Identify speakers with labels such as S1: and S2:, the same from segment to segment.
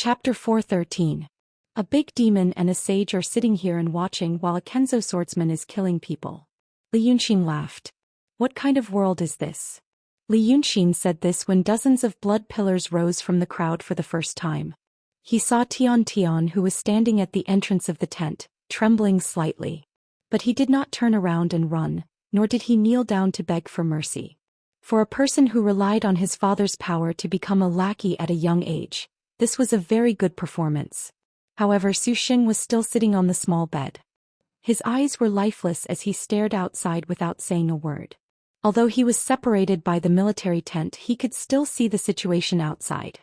S1: Chapter 413. A big demon and a sage are sitting here and watching while a Kenzo swordsman is killing people. Li Yunxin laughed. What kind of world is this? Li Yunxin said this when dozens of blood pillars rose from the crowd for the first time. He saw Tian, who was standing at the entrance of the tent, trembling slightly. But he did not turn around and run, nor did he kneel down to beg for mercy. For a person who relied on his father's power to become a lackey at a young age, this was a very good performance. However, Zhou Xian was still sitting on the small bed. His eyes were lifeless as he stared outside without saying a word. Although he was separated by the military tent, he could still see the situation outside.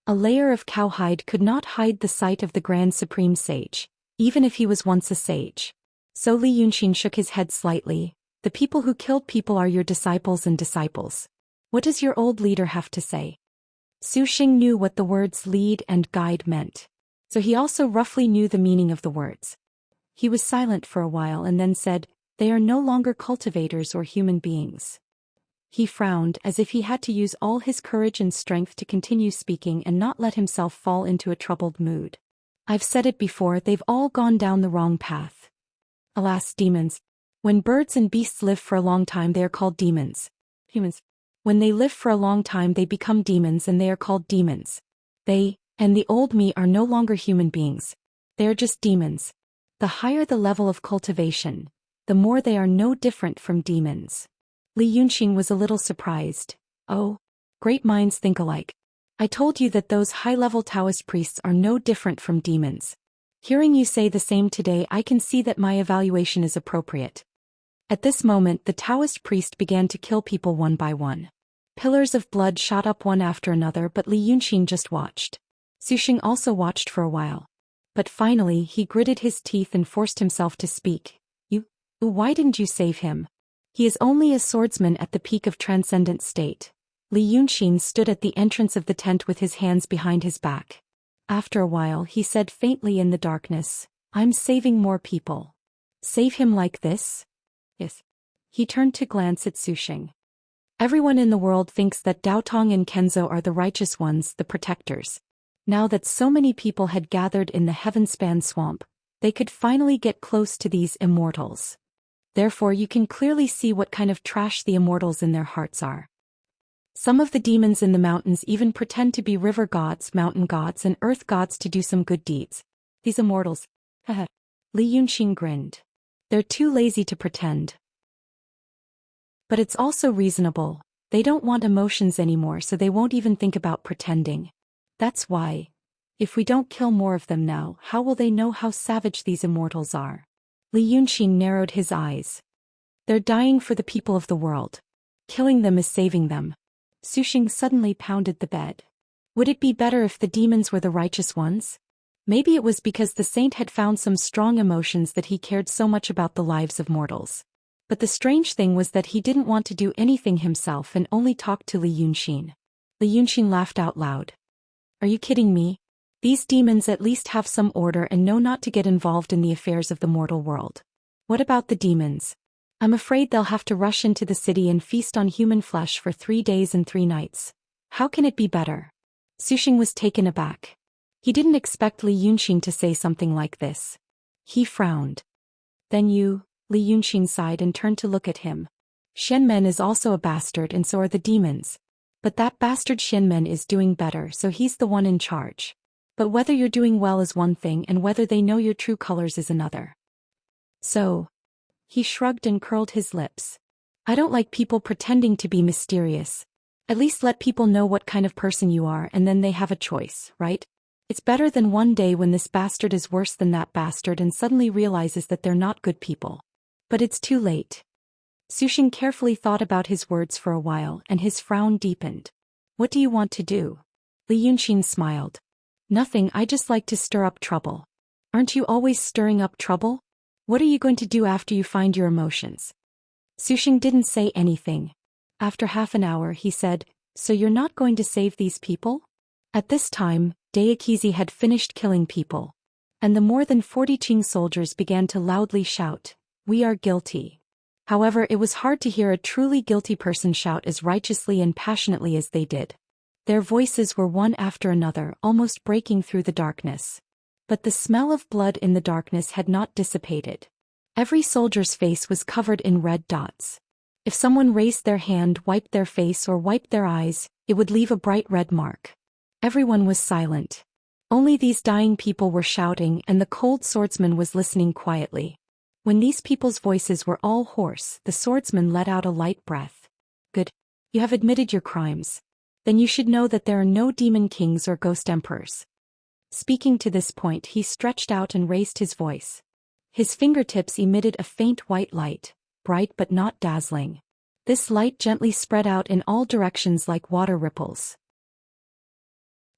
S1: A layer of cowhide could not hide the sight of the Grand Supreme Sage, even if he was once a sage. So Li Yunxin shook his head slightly. The people who killed people are your disciples and disciples. What does your old leader have to say? Zhou Xian knew what the words lead and guide meant. So he also roughly knew the meaning of the words. He was silent for a while and then said, "They are no longer cultivators or human beings." He frowned as if he had to use all his courage and strength to continue speaking and not let himself fall into a troubled mood. "I've said it before, they've all gone down the wrong path. Alas, demons. When birds and beasts live for a long time, they are called demons. Humans. When they live for a long time, they become demons and they are called demons. They, and the old me, are no longer human beings. They are just demons. The higher the level of cultivation, the more they are no different from demons." Li Yunxin was a little surprised. "Oh, great minds think alike. I told you that those high-level Taoist priests are no different from demons. Hearing you say the same today, I can see that my evaluation is appropriate." At this moment, the Taoist priest began to kill people one by one. Pillars of blood shot up one after another, but Li Yunxin just watched. Zhou Xian also watched for a while. But finally, he gritted his teeth and forced himself to speak. Why didn't you save him? He is only a swordsman at the peak of transcendent state." Li Yunxin stood at the entrance of the tent with his hands behind his back. After a while, he said faintly in the darkness, "I'm saving more people." "Save him like this?" "Yes." He turned to glance at Zhou Xian. "Everyone in the world thinks that Daotong and Kenzo are the righteous ones, the protectors. Now that so many people had gathered in the Heavenspan swamp, they could finally get close to these immortals. Therefore you can clearly see what kind of trash the immortals in their hearts are. Some of the demons in the mountains even pretend to be river gods, mountain gods, and earth gods to do some good deeds. These immortals." Li Yunxin grinned. "They're too lazy to pretend. But it's also reasonable. They don't want emotions anymore, so they won't even think about pretending. That's why. If we don't kill more of them now, how will they know how savage these immortals are?" Li Yunxin narrowed his eyes. "They're dying for the people of the world. Killing them is saving them." Zhou Xian suddenly pounded the bed. Would it be better if the demons were the righteous ones? Maybe it was because the saint had found some strong emotions that he cared so much about the lives of mortals. But the strange thing was that he didn't want to do anything himself and only talked to Li Yunxin. Li Yunxin laughed out loud. "Are you kidding me? These demons at least have some order and know not to get involved in the affairs of the mortal world. What about the demons? I'm afraid they'll have to rush into the city and feast on human flesh for 3 days and 3 nights. How can it be better?" Zhou Xian was taken aback. He didn't expect Li Yunxin to say something like this. He frowned. "Then you," Li Yunxin sighed and turned to look at him. "Xianmen is also a bastard and so are the demons. But that bastard Xianmen is doing better, so he's the one in charge. But whether you're doing well is one thing and whether they know your true colors is another. So." He shrugged and curled his lips. "I don't like people pretending to be mysterious. At least let people know what kind of person you are and then they have a choice, right? It's better than one day when this bastard is worse than that bastard and suddenly realizes that they're not good people. But it's too late." Zhou Xian carefully thought about his words for a while and his frown deepened. "What do you want to do?" Li Yunxin smiled. "Nothing, I just like to stir up trouble." "Aren't you always stirring up trouble? What are you going to do after you find your emotions?" Zhou Xian didn't say anything. After half an hour he said, "So you're not going to save these people?" At this time, Daoist had finished killing people. And the more than 40 Qing soldiers began to loudly shout, "We are guilty." However, it was hard to hear a truly guilty person shout as righteously and passionately as they did. Their voices were one after another, almost breaking through the darkness. But the smell of blood in the darkness had not dissipated. Every soldier's face was covered in red dots. If someone raised their hand, wiped their face, or wiped their eyes, it would leave a bright red mark. Everyone was silent. Only these dying people were shouting, and the cold swordsman was listening quietly. When these people's voices were all hoarse, the swordsman let out a light breath. Good. You have admitted your crimes. Then you should know that there are no demon kings or ghost emperors. Speaking to this point, he stretched out and raised his voice. His fingertips emitted a faint white light, bright but not dazzling. This light gently spread out in all directions like water ripples.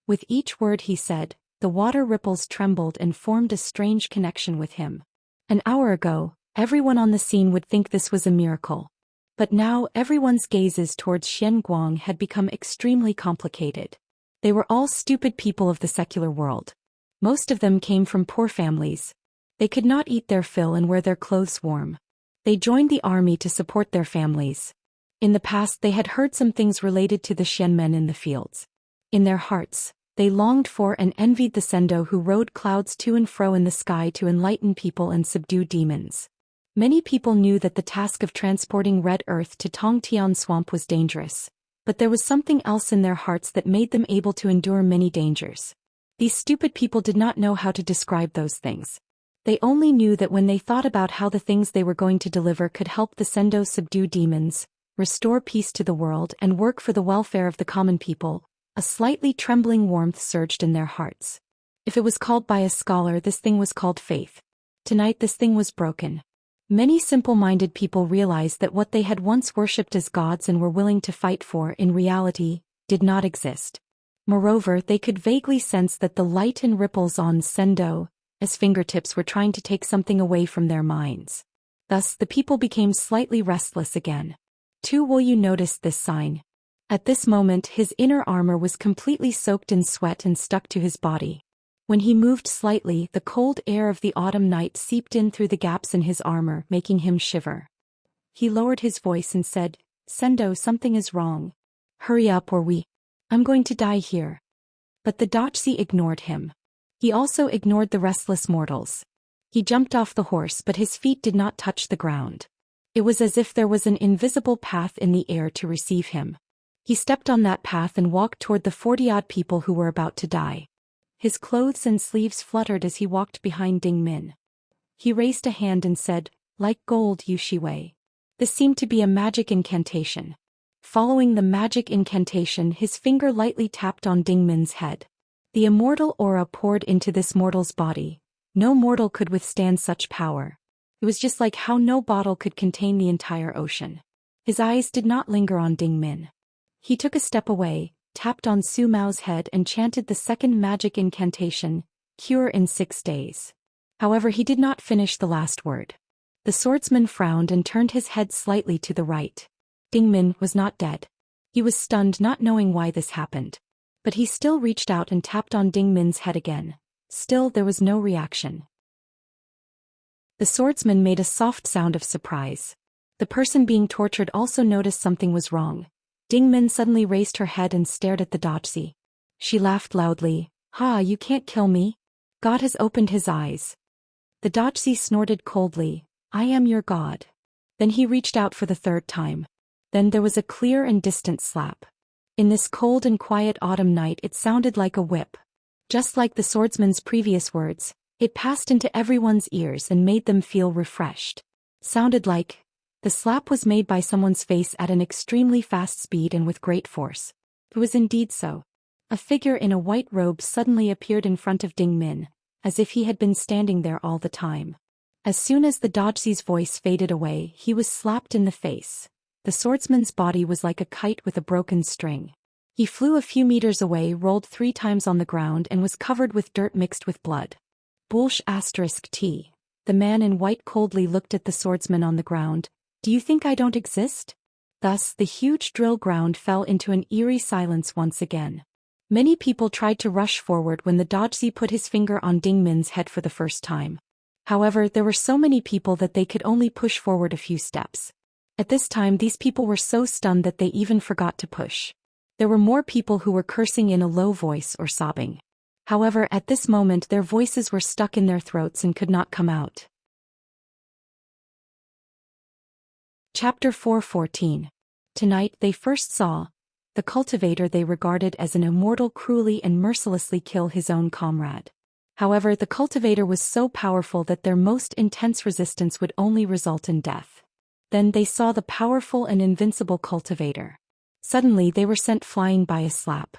S1: With each word he said, the water ripples trembled and formed a strange connection with him. An hour ago, everyone on the scene would think this was a miracle. But now everyone's gazes towards Xianguang had become extremely complicated. They were all stupid people of the secular world. Most of them came from poor families. They could not eat their fill and wear their clothes warm. They joined the army to support their families. In the past they had heard some things related to the Xian men in the fields. In their hearts, they longed for and envied the Sendo who rode clouds to and fro in the sky to enlighten people and subdue demons. Many people knew that the task of transporting red earth to Tongtian swamp was dangerous, but there was something else in their hearts that made them able to endure many dangers. These stupid people did not know how to describe those things. They only knew that when they thought about how the things they were going to deliver could help the Sendo subdue demons, restore peace to the world, and work for the welfare of the common people, a slightly trembling warmth surged in their hearts. If it was called by a scholar, this thing was called faith. Tonight this thing was broken. Many simple-minded people realized that what they had once worshipped as gods and were willing to fight for in reality did not exist. Moreover, they could vaguely sense that the light and ripples on Sendo, as fingertips were trying to take something away from their minds. Thus the people became slightly restless again. Tu Wuyu noticed this sign. At this moment his inner armor was completely soaked in sweat and stuck to his body. When he moved slightly, the cold air of the autumn night seeped in through the gaps in his armor, making him shiver. He lowered his voice and said, "Sendo, something is wrong. Hurry up or I'm going to die here." But the Daoist ignored him. He also ignored the restless mortals. He jumped off the horse, but his feet did not touch the ground. It was as if there was an invisible path in the air to receive him. He stepped on that path and walked toward the 40-odd people who were about to die. His clothes and sleeves fluttered as he walked behind Ding Min. He raised a hand and said, "Like gold, Yu Shiwei." This seemed to be a magic incantation. Following the magic incantation, his finger lightly tapped on Ding Min's head. The immortal aura poured into this mortal's body. No mortal could withstand such power. It was just like how no bottle could contain the entire ocean. His eyes did not linger on Ding Min. He took a step away, tapped on Su Mao's head and chanted the second magic incantation, "Cure in 6 days." However, he did not finish the last word. The swordsman frowned and turned his head slightly to the right. Ding Min was not dead. He was stunned, not knowing why this happened. But he still reached out and tapped on Ding Min's head again. Still there was no reaction. The swordsman made a soft sound of surprise. The person being tortured also noticed something was wrong. Ding Min suddenly raised her head and stared at the Daoist. She laughed loudly. "Ha, you can't kill me. God has opened his eyes." The Daoist snorted coldly. "I am your god." Then he reached out for the third time. Then there was a clear and distant slap. In this cold and quiet autumn night it sounded like a whip. Just like the swordsman's previous words, it passed into everyone's ears and made them feel refreshed. Sounded like... The slap was made by someone's face at an extremely fast speed and with great force. It was indeed so. A figure in a white robe suddenly appeared in front of Ding Min, as if he had been standing there all the time. As soon as the Daoist's voice faded away, he was slapped in the face. The swordsman's body was like a kite with a broken string. He flew a few meters away, rolled 3 times on the ground and was covered with dirt mixed with blood. Bullsh *T. The man in white coldly looked at the swordsman on the ground. "Do you think I don't exist?" Thus the huge drill ground fell into an eerie silence once again. Many people tried to rush forward when the Daoist put his finger on Ding Min's head for the first time. However, there were so many people that they could only push forward a few steps. At this time these people were so stunned that they even forgot to push. There were more people who were cursing in a low voice or sobbing. However, at this moment their voices were stuck in their throats and could not come out. Chapter 4:14. Tonight they first saw the cultivator they regarded as an immortal cruelly and mercilessly kill his own comrade. However, the cultivator was so powerful that their most intense resistance would only result in death. Then they saw the powerful and invincible cultivator. Suddenly they were sent flying by a slap.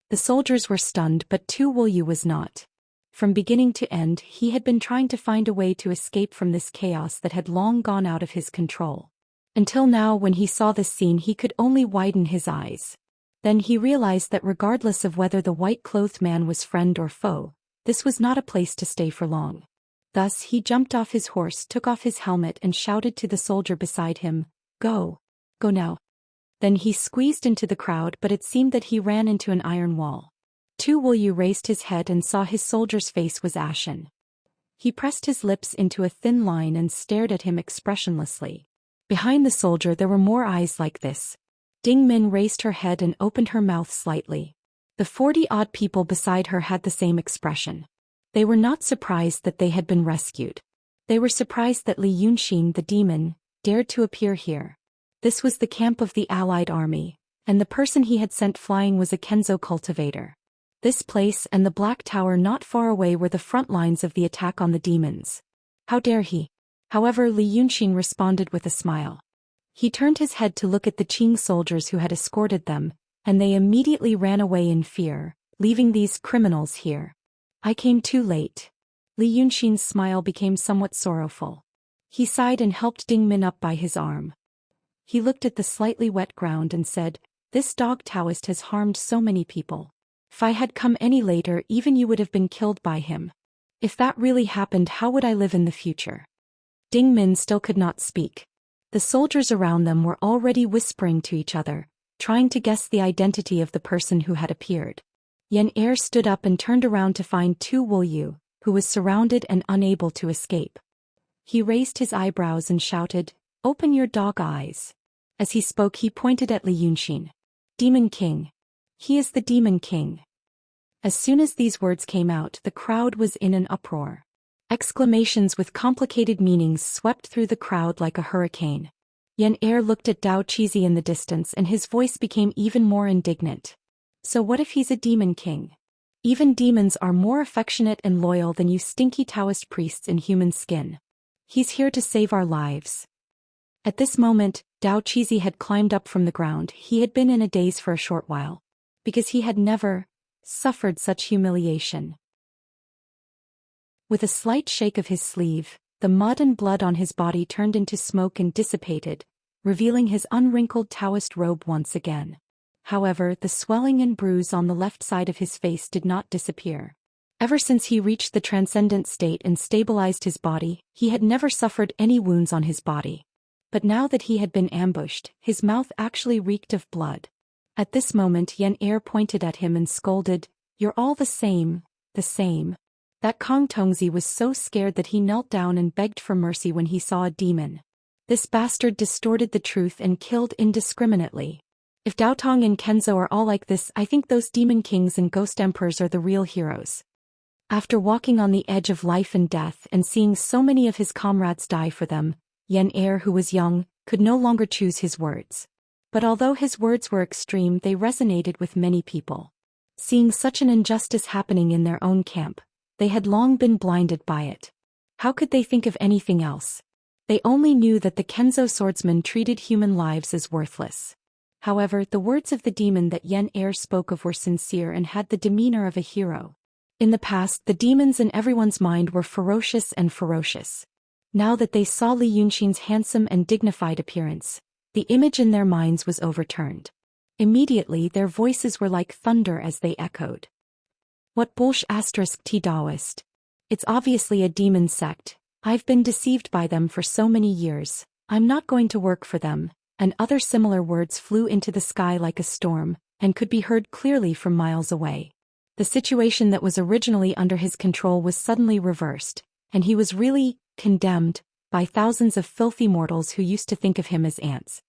S1: The soldiers were stunned, but Tu Wuyu was not. From beginning to end, he had been trying to find a way to escape from this chaos that had long gone out of his control. Until now, when he saw this scene, he could only widen his eyes. Then he realized that regardless of whether the white-clothed man was friend or foe, this was not a place to stay for long. Thus he jumped off his horse, took off his helmet and shouted to the soldier beside him, "Go! Go now!" Then he squeezed into the crowd, but it seemed that he ran into an iron wall. Tu Wuyu raised his head and saw his soldier's face was ashen. He pressed his lips into a thin line and stared at him expressionlessly. Behind the soldier there were more eyes like this. Ding Min raised her head and opened her mouth slightly. The 40-odd people beside her had the same expression. They were not surprised that they had been rescued. They were surprised that Li Yunxin, the demon, dared to appear here. This was the camp of the allied army, and the person he had sent flying was a Kenzo cultivator. This place and the Black Tower not far away were the front lines of the attack on the demons. How dare he? However, Li Yunxin responded with a smile. He turned his head to look at the Qing soldiers who had escorted them, and they immediately ran away in fear, leaving these criminals here. I came too late. Li Yunxin's smile became somewhat sorrowful. He sighed and helped Ding Min up by his arm. He looked at the slightly wet ground and said, "This dog Daoist has harmed so many people. If I had come any later, even you would have been killed by him. If that really happened, how would I live in the future?" Ding Min still could not speak. The soldiers around them were already whispering to each other, trying to guess the identity of the person who had appeared. Yan Er stood up and turned around to find Tu Wuyu, who was surrounded and unable to escape. He raised his eyebrows and shouted, "Open your dog eyes." As he spoke, he pointed at Li Yunxin. "Demon King. He is the Demon King." As soon as these words came out, the crowd was in an uproar. Exclamations with complicated meanings swept through the crowd like a hurricane. Yan Er looked at Dao Qizi in the distance and his voice became even more indignant. So what if he's a demon king? Even demons are more affectionate and loyal than you stinky Taoist priests in human skin. He's here to save our lives. At this moment, Dao Qizi had climbed up from the ground. He had been in a daze for a short while, because he had never suffered such humiliation. With a slight shake of his sleeve, the mud and blood on his body turned into smoke and dissipated, revealing his unwrinkled Taoist robe once again. However, the swelling and bruise on the left side of his face did not disappear. Ever since he reached the transcendent state and stabilized his body, he had never suffered any wounds on his body. But now that he had been ambushed, his mouth actually reeked of blood. At this moment Yan Er pointed at him and scolded, "You're all the same, the same." That Kong Tongzi was so scared that he knelt down and begged for mercy when he saw a demon. This bastard distorted the truth and killed indiscriminately. If Daotong and Kenzo are all like this, I think those demon kings and ghost emperors are the real heroes. After walking on the edge of life and death and seeing so many of his comrades die for them, Yan Er, who was young, could no longer choose his words. But although his words were extreme, they resonated with many people. Seeing such an injustice happening in their own camp, they had long been blinded by it. How could they think of anything else? They only knew that the Kenzo swordsman treated human lives as worthless. However, the words of the demon that Yan Er spoke of were sincere and had the demeanor of a hero. In the past, the demons in everyone's mind were ferocious and ferocious. Now that they saw Li Yunxin's handsome and dignified appearance, the image in their minds was overturned. Immediately their voices were like thunder as they echoed. What bullsh*t Daoist. It's obviously a demon sect. I've been deceived by them for so many years. I'm not going to work for them. And other similar words flew into the sky like a storm, and could be heard clearly from miles away. The situation that was originally under his control was suddenly reversed, and he was really condemned by thousands of filthy mortals who used to think of him as ants.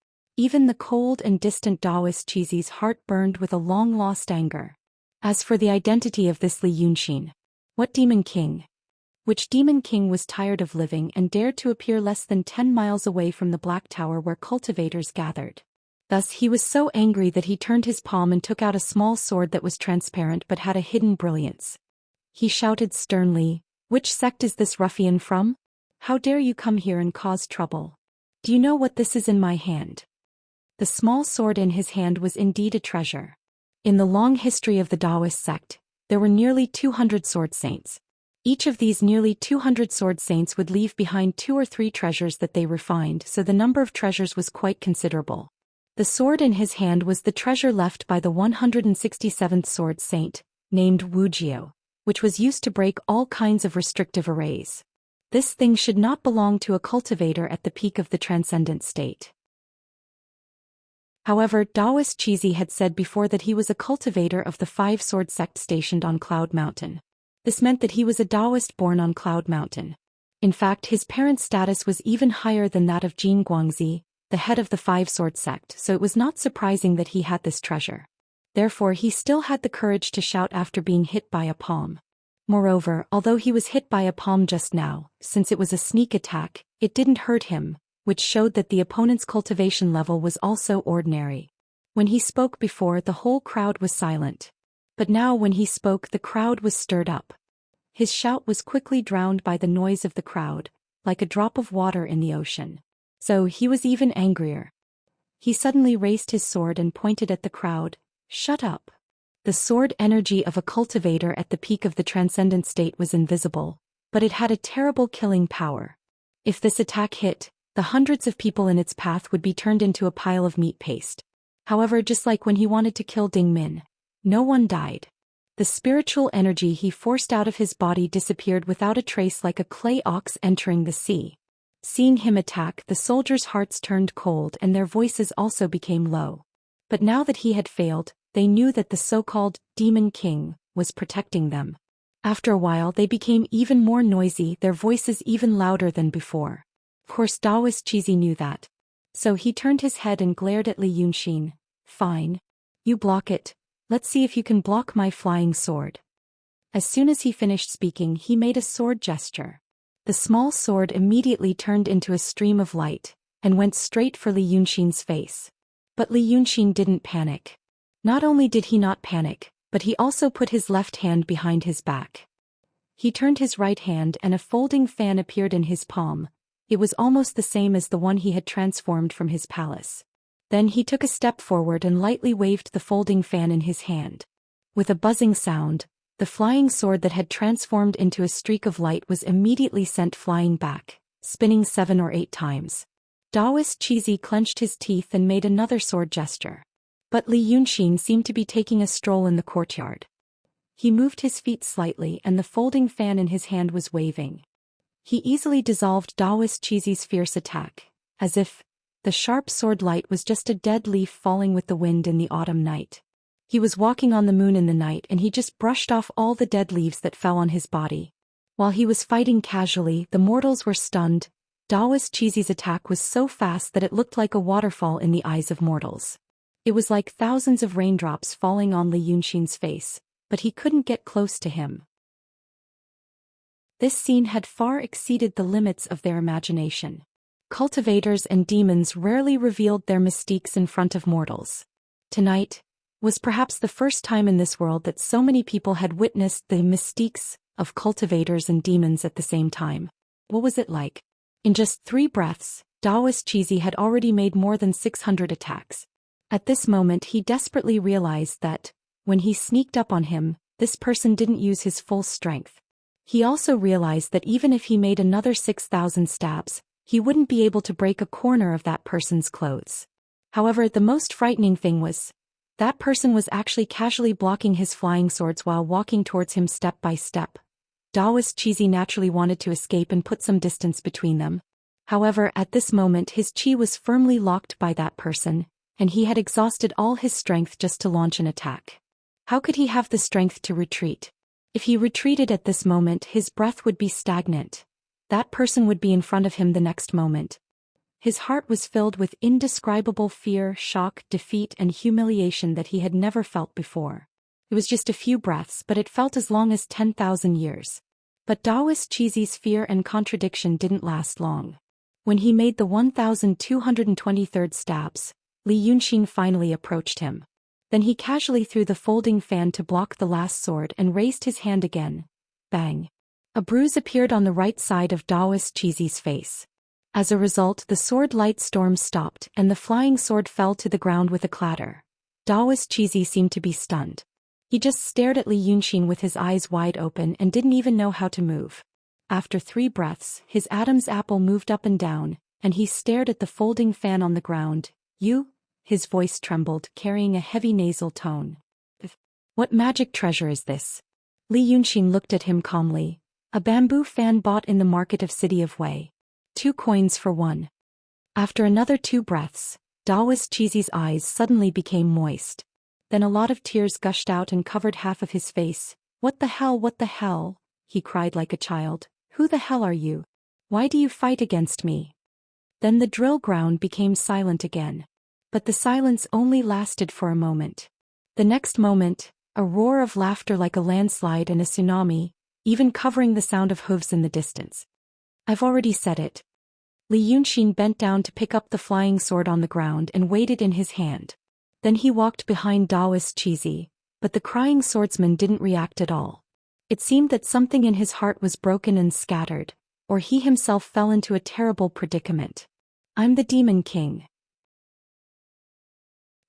S1: Even the cold and distant Daoist Qizi's heart burned with a long-lost anger. As for the identity of this Li Yunxin, what demon king? Which demon king was tired of living and dared to appear less than 10 miles away from the Black Tower where cultivators gathered? Thus he was so angry that he turned his palm and took out a small sword that was transparent but had a hidden brilliance. He shouted sternly, "Which sect is this ruffian from? How dare you come here and cause trouble? Do you know what this is in my hand?" The small sword in his hand was indeed a treasure. In the long history of the Daoist sect, there were nearly 200 sword saints. Each of these nearly 200 sword saints would leave behind 2 or 3 treasures that they refined, so the number of treasures was quite considerable. The sword in his hand was the treasure left by the 167th sword saint, named Wuxia, which was used to break all kinds of restrictive arrays. This thing should not belong to a cultivator at the peak of the transcendent state. However, Daoist Qizi had said before that he was a cultivator of the 5-sword sect stationed on Cloud Mountain. This meant that he was a Daoist born on Cloud Mountain. In fact, his parents' status was even higher than that of Jin Guangzi, the head of the 5-sword sect, so it was not surprising that he had this treasure. Therefore he still had the courage to shout after being hit by a palm. Moreover, although he was hit by a palm just now, since it was a sneak attack, it didn't hurt him, which showed that the opponent's cultivation level was also ordinary. When he spoke before, the whole crowd was silent. But now when he spoke, the crowd was stirred up. His shout was quickly drowned by the noise of the crowd, like a drop of water in the ocean. So he was even angrier. He suddenly raised his sword and pointed at the crowd. "Shut up." The sword energy of a cultivator at the peak of the transcendent state was invisible, but it had a terrible killing power. If this attack hit, the hundreds of people in its path would be turned into a pile of meat paste. However, just like when he wanted to kill Ding Min, no one died. The spiritual energy he forced out of his body disappeared without a trace, like a clay ox entering the sea. Seeing him attack, the soldiers' hearts turned cold and their voices also became low. But now that he had failed, they knew that the so-called Demon King was protecting them. After a while they became even more noisy, their voices even louder than before. Of course Daoist Qizi knew that. So he turned his head and glared at Li Yunxin. "Fine. You block it. Let's see if you can block my flying sword." As soon as he finished speaking, he made a sword gesture. The small sword immediately turned into a stream of light, and went straight for Li Yunxin's face. But Li Yunxin didn't panic. Not only did he not panic, but he also put his left hand behind his back. He turned his right hand and a folding fan appeared in his palm. It was almost the same as the one he had transformed from his palace. Then he took a step forward and lightly waved the folding fan in his hand. With a buzzing sound, the flying sword that had transformed into a streak of light was immediately sent flying back, spinning 7 or 8 times. Daoist Qizi clenched his teeth and made another sword gesture. But Li Yunxin seemed to be taking a stroll in the courtyard. He moved his feet slightly and the folding fan in his hand was waving. He easily dissolved Daoist Qizi's fierce attack, as if the sharp sword light was just a dead leaf falling with the wind in the autumn night. He was walking on the moon in the night and he just brushed off all the dead leaves that fell on his body. While he was fighting casually, the mortals were stunned. Daoist Qizi's attack was so fast that it looked like a waterfall in the eyes of mortals. It was like thousands of raindrops falling on Li Yunxin's face, but he couldn't get close to him. This scene had far exceeded the limits of their imagination. Cultivators and demons rarely revealed their mystiques in front of mortals. Tonight was perhaps the first time in this world that so many people had witnessed the mystiques of cultivators and demons at the same time. What was it like? In just 3 breaths, Daoist Qizi had already made more than 600 attacks. At this moment he desperately realized that, when he sneaked up on him, this person didn't use his full strength. He also realized that even if he made another 6,000 stabs, he wouldn't be able to break a corner of that person's clothes. However, the most frightening thing was, that person was actually casually blocking his flying swords while walking towards him step by step. Daoist Qizi naturally wanted to escape and put some distance between them. However, at this moment his chi was firmly locked by that person, and he had exhausted all his strength just to launch an attack. How could he have the strength to retreat? If he retreated at this moment, his breath would be stagnant. That person would be in front of him the next moment. His heart was filled with indescribable fear, shock, defeat, and humiliation that he had never felt before. It was just a few breaths, but it felt as long as 10,000 years. But Daoist Qizi's fear and contradiction didn't last long. When he made the 1,223rd stabs, Li Yunxin finally approached him. Then he casually threw the folding fan to block the last sword and raised his hand again. Bang! A bruise appeared on the right side of Daoist Qizi's face. As a result, the sword light storm stopped and the flying sword fell to the ground with a clatter. Daoist Qizi seemed to be stunned. He just stared at Li Yunxin with his eyes wide open and didn't even know how to move. After 3 breaths, his Adam's apple moved up and down, and he stared at the folding fan on the ground. You? His voice trembled, carrying a heavy nasal tone. What magic treasure is this? Li Yunxin looked at him calmly. A bamboo fan bought in the market of City of Wei. 2 coins for 1. After another 2 breaths, Daoist Qizi's eyes suddenly became moist. Then a lot of tears gushed out and covered half of his face. What the hell? He cried like a child. Who the hell are you? Why do you fight against me? Then the drill ground became silent again. But the silence only lasted for a moment. The next moment, a roar of laughter like a landslide and a tsunami, even covering the sound of hooves in the distance. I've already said it. Li Yunxin bent down to pick up the flying sword on the ground and weighed it in his hand. Then he walked behind Daoist Qizi, but the crying swordsman didn't react at all. It seemed that something in his heart was broken and scattered, or he himself fell into a terrible predicament. I'm the Demon King.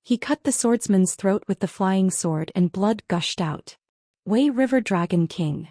S1: He cut the swordsman's throat with the flying sword and blood gushed out. Wei River Dragon King.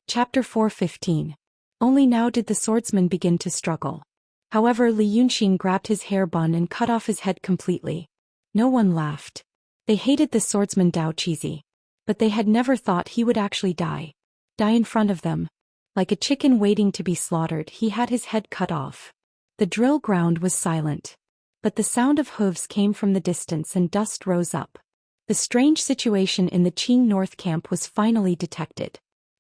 S1: Chapter 4:15. Only now did the swordsman begin to struggle. However, Li Yunxin grabbed his hair bun and cut off his head completely. No one laughed. They hated the swordsman Dao Qizi. But they had never thought he would actually die. Die in front of them. Like a chicken waiting to be slaughtered, he had his head cut off. The drill ground was silent. But the sound of hooves came from the distance and dust rose up. The strange situation in the Qing North camp was finally detected.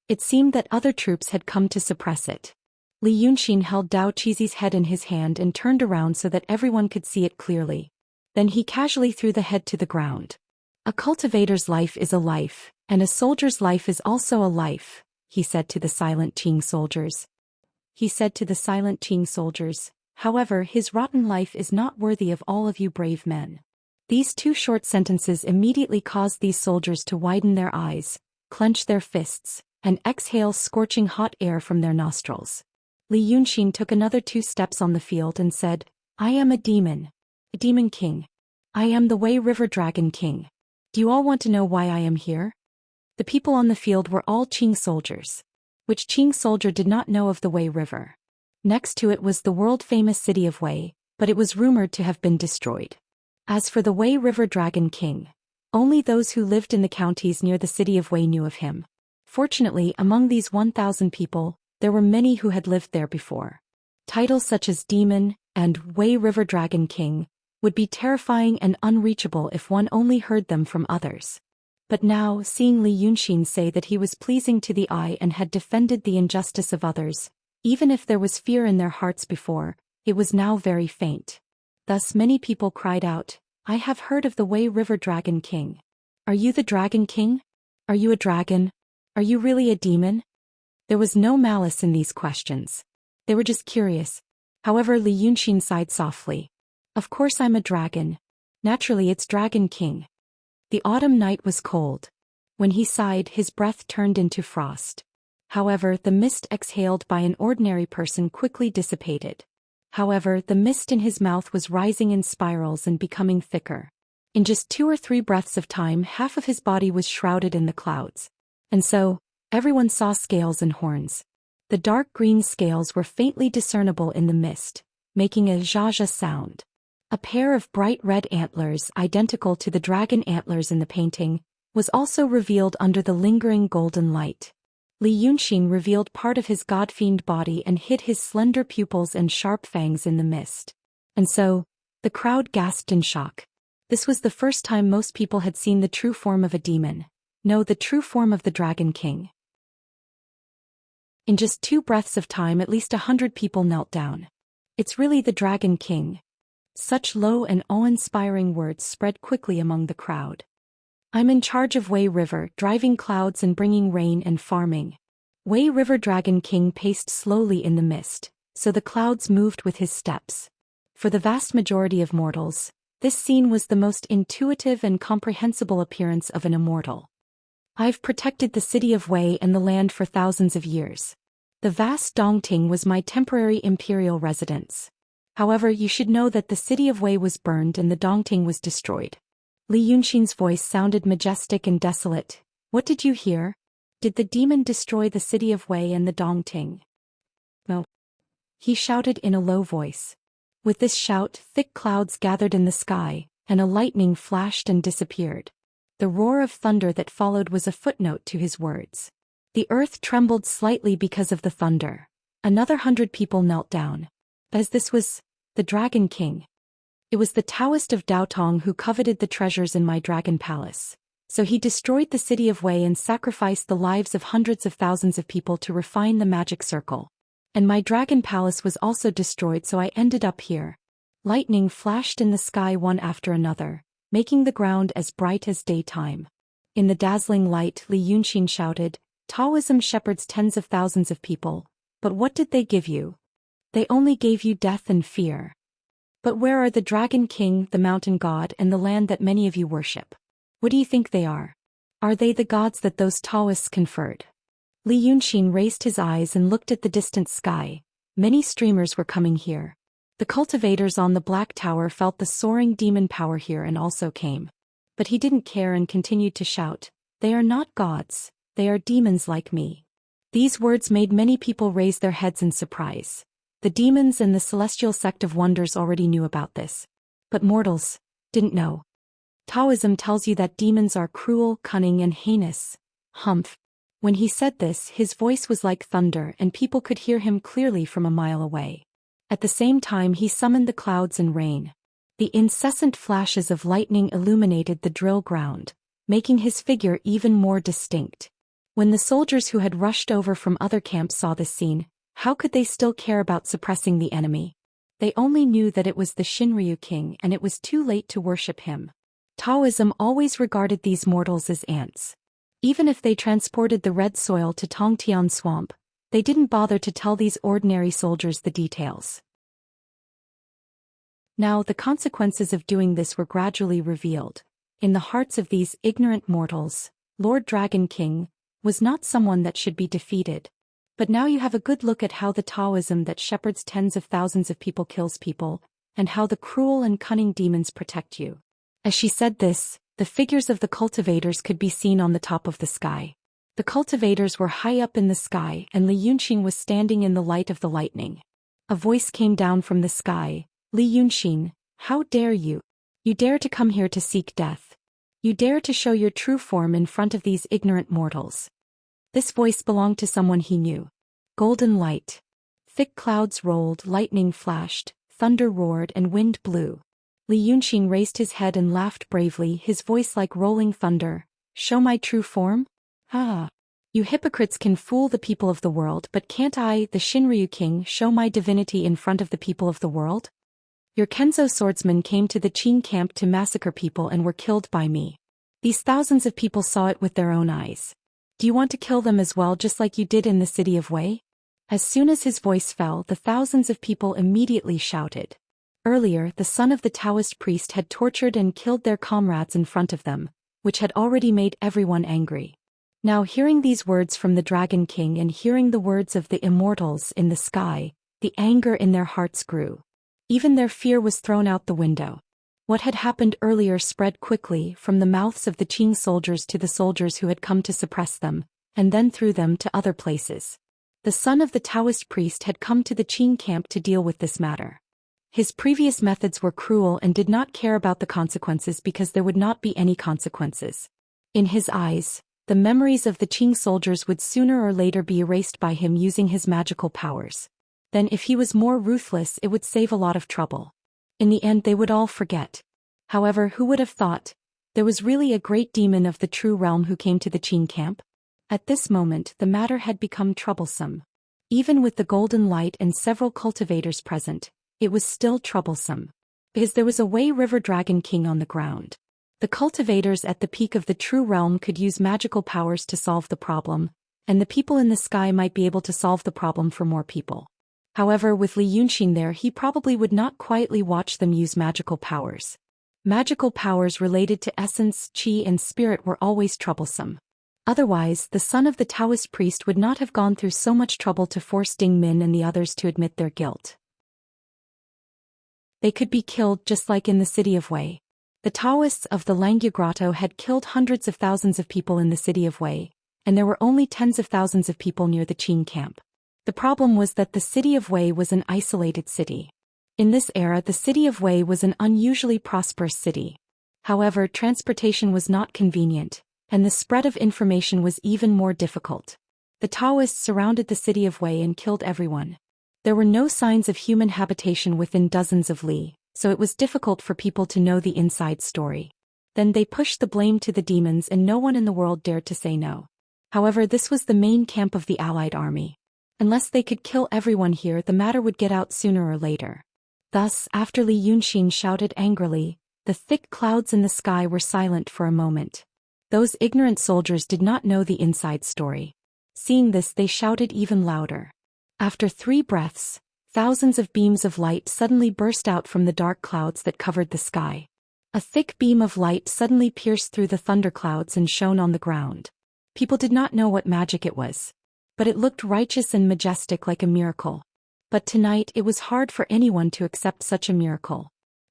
S1: It seemed that other troops had come to suppress it. Li Yunxin held Dao Qizi's head in his hand and turned around so that everyone could see it clearly. Then he casually threw the head to the ground. A cultivator's life is a life, and a soldier's life is also a life, he said to the silent Qing soldiers. However, his rotten life is not worthy of all of you brave men. These 2 short sentences immediately caused these soldiers to widen their eyes, clench their fists, and exhale scorching hot air from their nostrils. Li Yunxin took another 2 steps on the field and said, I am a demon king. I am the Wei River Dragon King. Do you all want to know why I am here? The people on the field were all Qing soldiers. Which Qing soldier did not know of the Wei River? Next to it was the world-famous city of Wei, but it was rumored to have been destroyed. As for the Wei River Dragon King, only those who lived in the counties near the city of Wei knew of him. Fortunately, among these 1,000 people, there were many who had lived there before. Titles such as Demon and Wei River Dragon King would be terrifying and unreachable if one only heard them from others. But now, seeing Li Yunxin say that he was pleasing to the eye and had defended the injustice of others, even if there was fear in their hearts before, it was now very faint. Thus many people cried out, I have heard of the Wei River Dragon King. Are you the Dragon King? Are you a dragon? Are you really a demon? There was no malice in these questions. They were just curious. However, Li Yunxin sighed softly. Of course I'm a dragon. Naturally it's Dragon King. The autumn night was cold. When he sighed, his breath turned into frost. However, the mist exhaled by an ordinary person quickly dissipated. However, the mist in his mouth was rising in spirals and becoming thicker. In just 2 or 3 breaths of time, half of his body was shrouded in the clouds. And so, everyone saw scales and horns. The dark green scales were faintly discernible in the mist, making a zha-zha sound. A pair of bright red antlers, identical to the dragon antlers in the painting, was also revealed under the lingering golden light. Li Yunxin revealed part of his god-fiend body and hid his slender pupils and sharp fangs in the mist. And so, the crowd gasped in shock. This was the first time most people had seen the true form of a demon. No, the true form of the Dragon King. In just 2 breaths of time at least 100 people knelt down. It's really the Dragon King. Such low and awe-inspiring words spread quickly among the crowd. I'm in charge of Wei River, driving clouds and bringing rain and farming. Wei River Dragon King paced slowly in the mist, so the clouds moved with his steps. For the vast majority of mortals, this scene was the most intuitive and comprehensible appearance of an immortal. I've protected the city of Wei and the land for thousands of years. The vast Dongting was my temporary imperial residence. However, you should know that the city of Wei was burned and the Dongting was destroyed. Li Yunxin's voice sounded majestic and desolate. What did you hear? Did the demon destroy the city of Wei and the Dongting? No. He shouted in a low voice. With this shout, thick clouds gathered in the sky, and a lightning flashed and disappeared. The roar of thunder that followed was a footnote to his words. The earth trembled slightly because of the thunder. Another 100 people knelt down. As this was the Dragon King. It was the Daoist of Daotong who coveted the treasures in my dragon palace. So he destroyed the city of Wei and sacrificed the lives of hundreds of thousands of people to refine the magic circle. And my dragon palace was also destroyed, so I ended up here. Lightning flashed in the sky one after another, making the ground as bright as daytime. In the dazzling light, Li Yunxin shouted, Taoism shepherds tens of thousands of people, but what did they give you? They only gave you death and fear. But where are the Dragon King, the mountain god, and the land that many of you worship? What do you think they are? Are they the gods that those Taoists conferred? Li Yunxin raised his eyes and looked at the distant sky. Many streamers were coming here. The cultivators on the Black Tower felt the soaring demon power here and also came. But he didn't care and continued to shout, they are not gods, they are demons like me. These words made many people raise their heads in surprise. The demons and the celestial sect of wonders already knew about this. But mortals didn't know. Taoism tells you that demons are cruel, cunning, and heinous. Humph. When he said this, his voice was like thunder and people could hear him clearly from a mile away. At the same time he summoned the clouds and rain. The incessant flashes of lightning illuminated the drill ground, making his figure even more distinct. When the soldiers who had rushed over from other camps saw this scene, how could they still care about suppressing the enemy? They only knew that it was the Shinryu King and it was too late to worship him. Taoism always regarded these mortals as ants. Even if they transported the red soil to Tongtian Swamp, they didn't bother to tell these ordinary soldiers the details. Now the consequences of doing this were gradually revealed. In the hearts of these ignorant mortals, Lord Dragon King was not someone that should be defeated. But now you have a good look at how the Taoism that shepherds tens of thousands of people kills people, and how the cruel and cunning demons protect you. As she said this, the figures of the cultivators could be seen on the top of the sky. The cultivators were high up in the sky and Li Yunxin was standing in the light of the lightning. A voice came down from the sky, Li Yunxin, how dare you? You dare to come here to seek death. You dare to show your true form in front of these ignorant mortals. This voice belonged to someone he knew. Golden light. Thick clouds rolled, lightning flashed, thunder roared and wind blew. Li Yunxin raised his head and laughed bravely, his voice like rolling thunder. Show my true form? Ah. You hypocrites can fool the people of the world, but can't I, the Shinryu King, show my divinity in front of the people of the world? Your Kenzo swordsmen came to the Qing camp to massacre people and were killed by me. These thousands of people saw it with their own eyes. Do you want to kill them as well, just like you did in the city of Wei? As soon as his voice fell, the thousands of people immediately shouted. Earlier, the son of the Taoist priest had tortured and killed their comrades in front of them, which had already made everyone angry. Now hearing these words from the Dragon King and hearing the words of the immortals in the sky, the anger in their hearts grew. Even their fear was thrown out the window. What had happened earlier spread quickly from the mouths of the Qing soldiers to the soldiers who had come to suppress them, and then through them to other places. The son of the Taoist priest had come to the Qing camp to deal with this matter. His previous methods were cruel and did not care about the consequences because there would not be any consequences. In his eyes, the memories of the Qing soldiers would sooner or later be erased by him using his magical powers. Then if he was more ruthless, it would save a lot of trouble. In the end they would all forget. However, who would have thought? There was really a great demon of the true realm who came to the Qing camp? At this moment the matter had become troublesome. Even with the golden light and several cultivators present, it was still troublesome. Because there was a Wei River Dragon King on the ground. The cultivators at the peak of the true realm could use magical powers to solve the problem, and the people in the sky might be able to solve the problem for more people. However, with Li Yunxin there, he probably would not quietly watch them use magical powers. Magical powers related to essence, qi and spirit were always troublesome. Otherwise, the son of the Taoist priest would not have gone through so much trouble to force Ding Min and the others to admit their guilt. They could be killed just like in the city of Wei. The Taoists of the Langya Grotto had killed hundreds of thousands of people in the city of Wei, and there were only tens of thousands of people near the Qin camp. The problem was that the city of Wei was an isolated city. In this era, the city of Wei was an unusually prosperous city. However, transportation was not convenient, and the spread of information was even more difficult. The Taoists surrounded the city of Wei and killed everyone. There were no signs of human habitation within dozens of li, so it was difficult for people to know the inside story. Then they pushed the blame to the demons and no one in the world dared to say no. However, this was the main camp of the Allied army. Unless they could kill everyone here, the matter would get out sooner or later. Thus, after Li Yunxin shouted angrily, the thick clouds in the sky were silent for a moment. Those ignorant soldiers did not know the inside story. Seeing this, they shouted even louder. After 3 breaths, thousands of beams of light suddenly burst out from the dark clouds that covered the sky. A thick beam of light suddenly pierced through the thunderclouds and shone on the ground. People did not know what magic it was, but it looked righteous and majestic like a miracle. But tonight it was hard for anyone to accept such a miracle.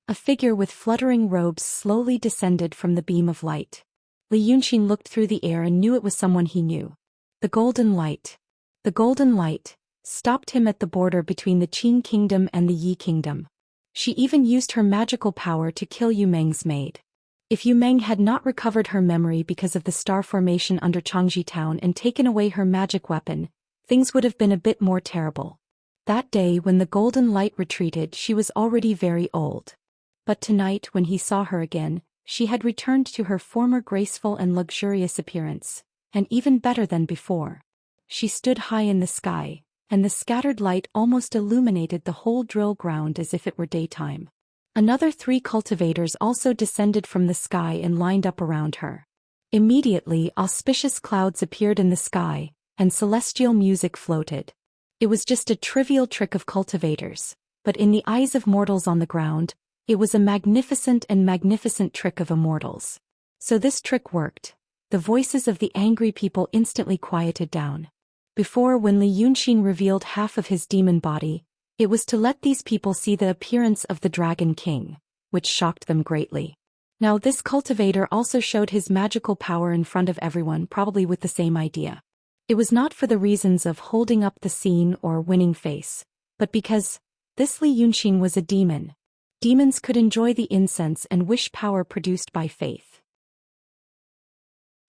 S1: A figure with fluttering robes slowly descended from the beam of light. Li Yunxin looked through the air and knew it was someone he knew. The golden light. The golden light stopped him at the border between the Qin kingdom and the Yi kingdom. She even used her magical power to kill Yu Meng's maid. If Yu Meng had not recovered her memory because of the star formation under Changji town and taken away her magic weapon, things would have been a bit more terrible. That day when the golden light retreated, she was already very old. But tonight when he saw her again, she had returned to her former graceful and luxurious appearance, and even better than before. She stood high in the sky, and the scattered light almost illuminated the whole drill ground as if it were daytime. Another 3 cultivators also descended from the sky and lined up around her. Immediately, auspicious clouds appeared in the sky, and celestial music floated. It was just a trivial trick of cultivators, but in the eyes of mortals on the ground, it was a magnificent trick of immortals. So this trick worked. The voices of the angry people instantly quieted down. Before, when Li Yunxin revealed half of his demon body, it was to let these people see the appearance of the Dragon King, which shocked them greatly. Now this cultivator also showed his magical power in front of everyone, probably with the same idea. It was not for the reasons of holding up the scene or winning face, but because this Li Yunxin was a demon. Demons could enjoy the incense and wish power produced by faith.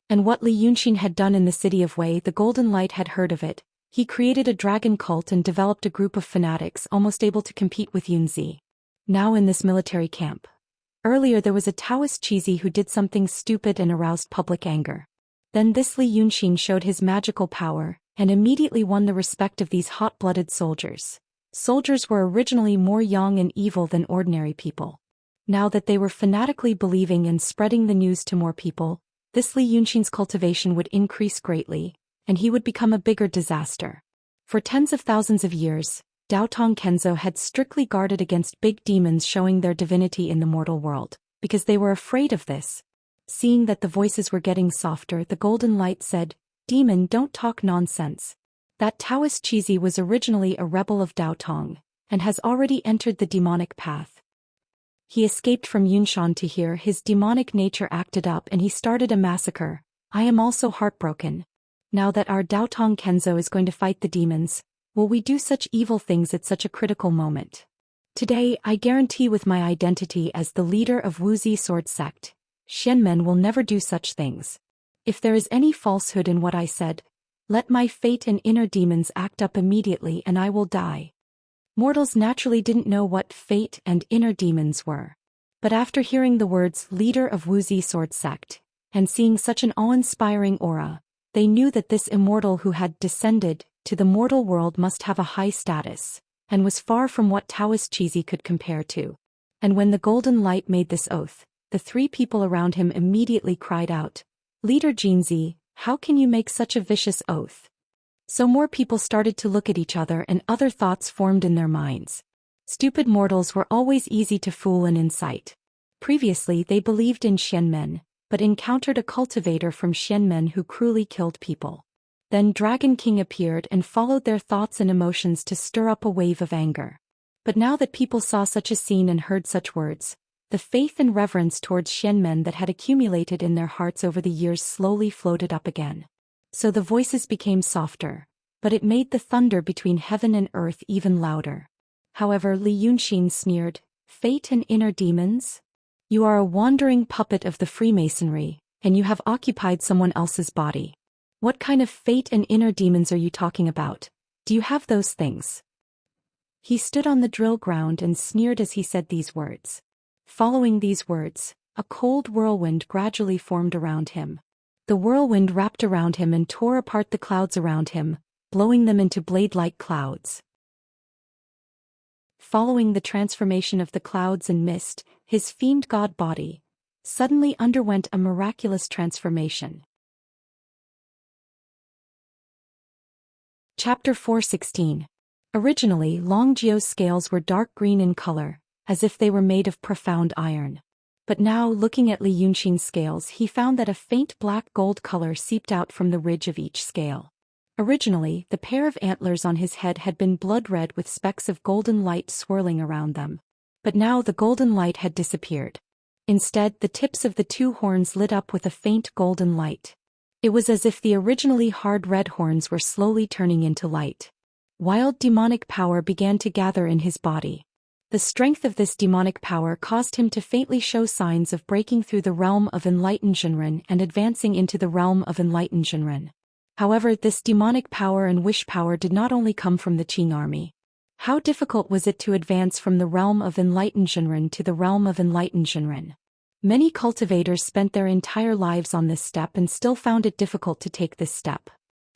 S1: And what Li Yunxin had done in the city of Wei, the Golden Light had heard of it. He created a dragon cult and developed a group of fanatics almost able to compete with Yunzi. Now in this military camp. Earlier there was a Taoist cheesy who did something stupid and aroused public anger. Then this Li Yunxin showed his magical power, and immediately won the respect of these hot-blooded soldiers. Soldiers were originally more young and evil than ordinary people. Now that they were fanatically believing and spreading the news to more people, this Li Yunxin's cultivation would increase greatly, and he would become a bigger disaster. For tens of thousands of years, Daotong Kenzo had strictly guarded against big demons showing their divinity in the mortal world, because they were afraid of this. Seeing that the voices were getting softer, the Golden Light said, "Demon, don't talk nonsense. That Taoist cheesy was originally a rebel of Daotong, and has already entered the demonic path. He escaped from Yunshan to here, his demonic nature acted up and he started a massacre. I am also heartbroken. Now that our Daotong Kenzo is going to fight the demons, will we do such evil things at such a critical moment? Today, I guarantee with my identity as the leader of Wuxia sword sect, Xianmen will never do such things. If there is any falsehood in what I said, let my fate and inner demons act up immediately and I will die." Mortals naturally didn't know what fate and inner demons were. But after hearing the words leader of Wuxia sword sect, and seeing such an awe-inspiring aura, they knew that this immortal who had descended to the mortal world must have a high status, and was far from what Daoist cheesy could compare to. And when the golden light made this oath, the three people around him immediately cried out, "Leader Jinzi, how can you make such a vicious oath?" So more people started to look at each other and other thoughts formed in their minds. Stupid mortals were always easy to fool and incite. Previously they believed in Xianmen, but encountered a cultivator from Xianmen who cruelly killed people. Then Dragon King appeared and followed their thoughts and emotions to stir up a wave of anger. But now that people saw such a scene and heard such words, the faith and reverence towards Xianmen that had accumulated in their hearts over the years slowly floated up again. So the voices became softer, but it made the thunder between heaven and earth even louder. However, Li Yunxin sneered, "Fate and inner demons? You are a wandering puppet of the Freemasonry, and you have occupied someone else's body. What kind of fate and inner demons are you talking about? Do you have those things?" He stood on the drill ground and sneered as he said these words. Following these words, a cold whirlwind gradually formed around him. The whirlwind wrapped around him and tore apart the clouds around him, blowing them into blade-like clouds. Following the transformation of the clouds and mist, his fiend god body suddenly underwent a miraculous transformation. Chapter 4:16. Originally, Long Jiu's scales were dark green in color, as if they were made of profound iron. But now, looking at Li Yunxin's scales, he found that a faint black-gold color seeped out from the ridge of each scale. Originally, the pair of antlers on his head had been blood-red with specks of golden light swirling around them. But now the golden light had disappeared. Instead, the tips of the two horns lit up with a faint golden light. It was as if the originally hard red horns were slowly turning into light. Wild demonic power began to gather in his body. The strength of this demonic power caused him to faintly show signs of breaking through the realm of enlightened Zhenren and advancing into the realm of enlightened Zhenren. However, this demonic power and wish power did not only come from the Qing army. How difficult was it to advance from the realm of enlightened Zhenren to the realm of enlightened Zhenren? Many cultivators spent their entire lives on this step and still found it difficult to take this step.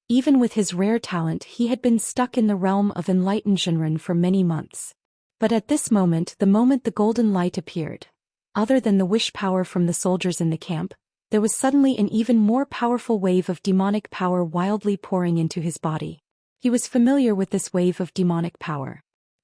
S1: Even with his rare talent, he had been stuck in the realm of enlightened Zhenren for many months. But at this moment, the moment the golden light appeared, other than the wish power from the soldiers in the camp, there was suddenly an even more powerful wave of demonic power wildly pouring into his body. He was familiar with this wave of demonic power.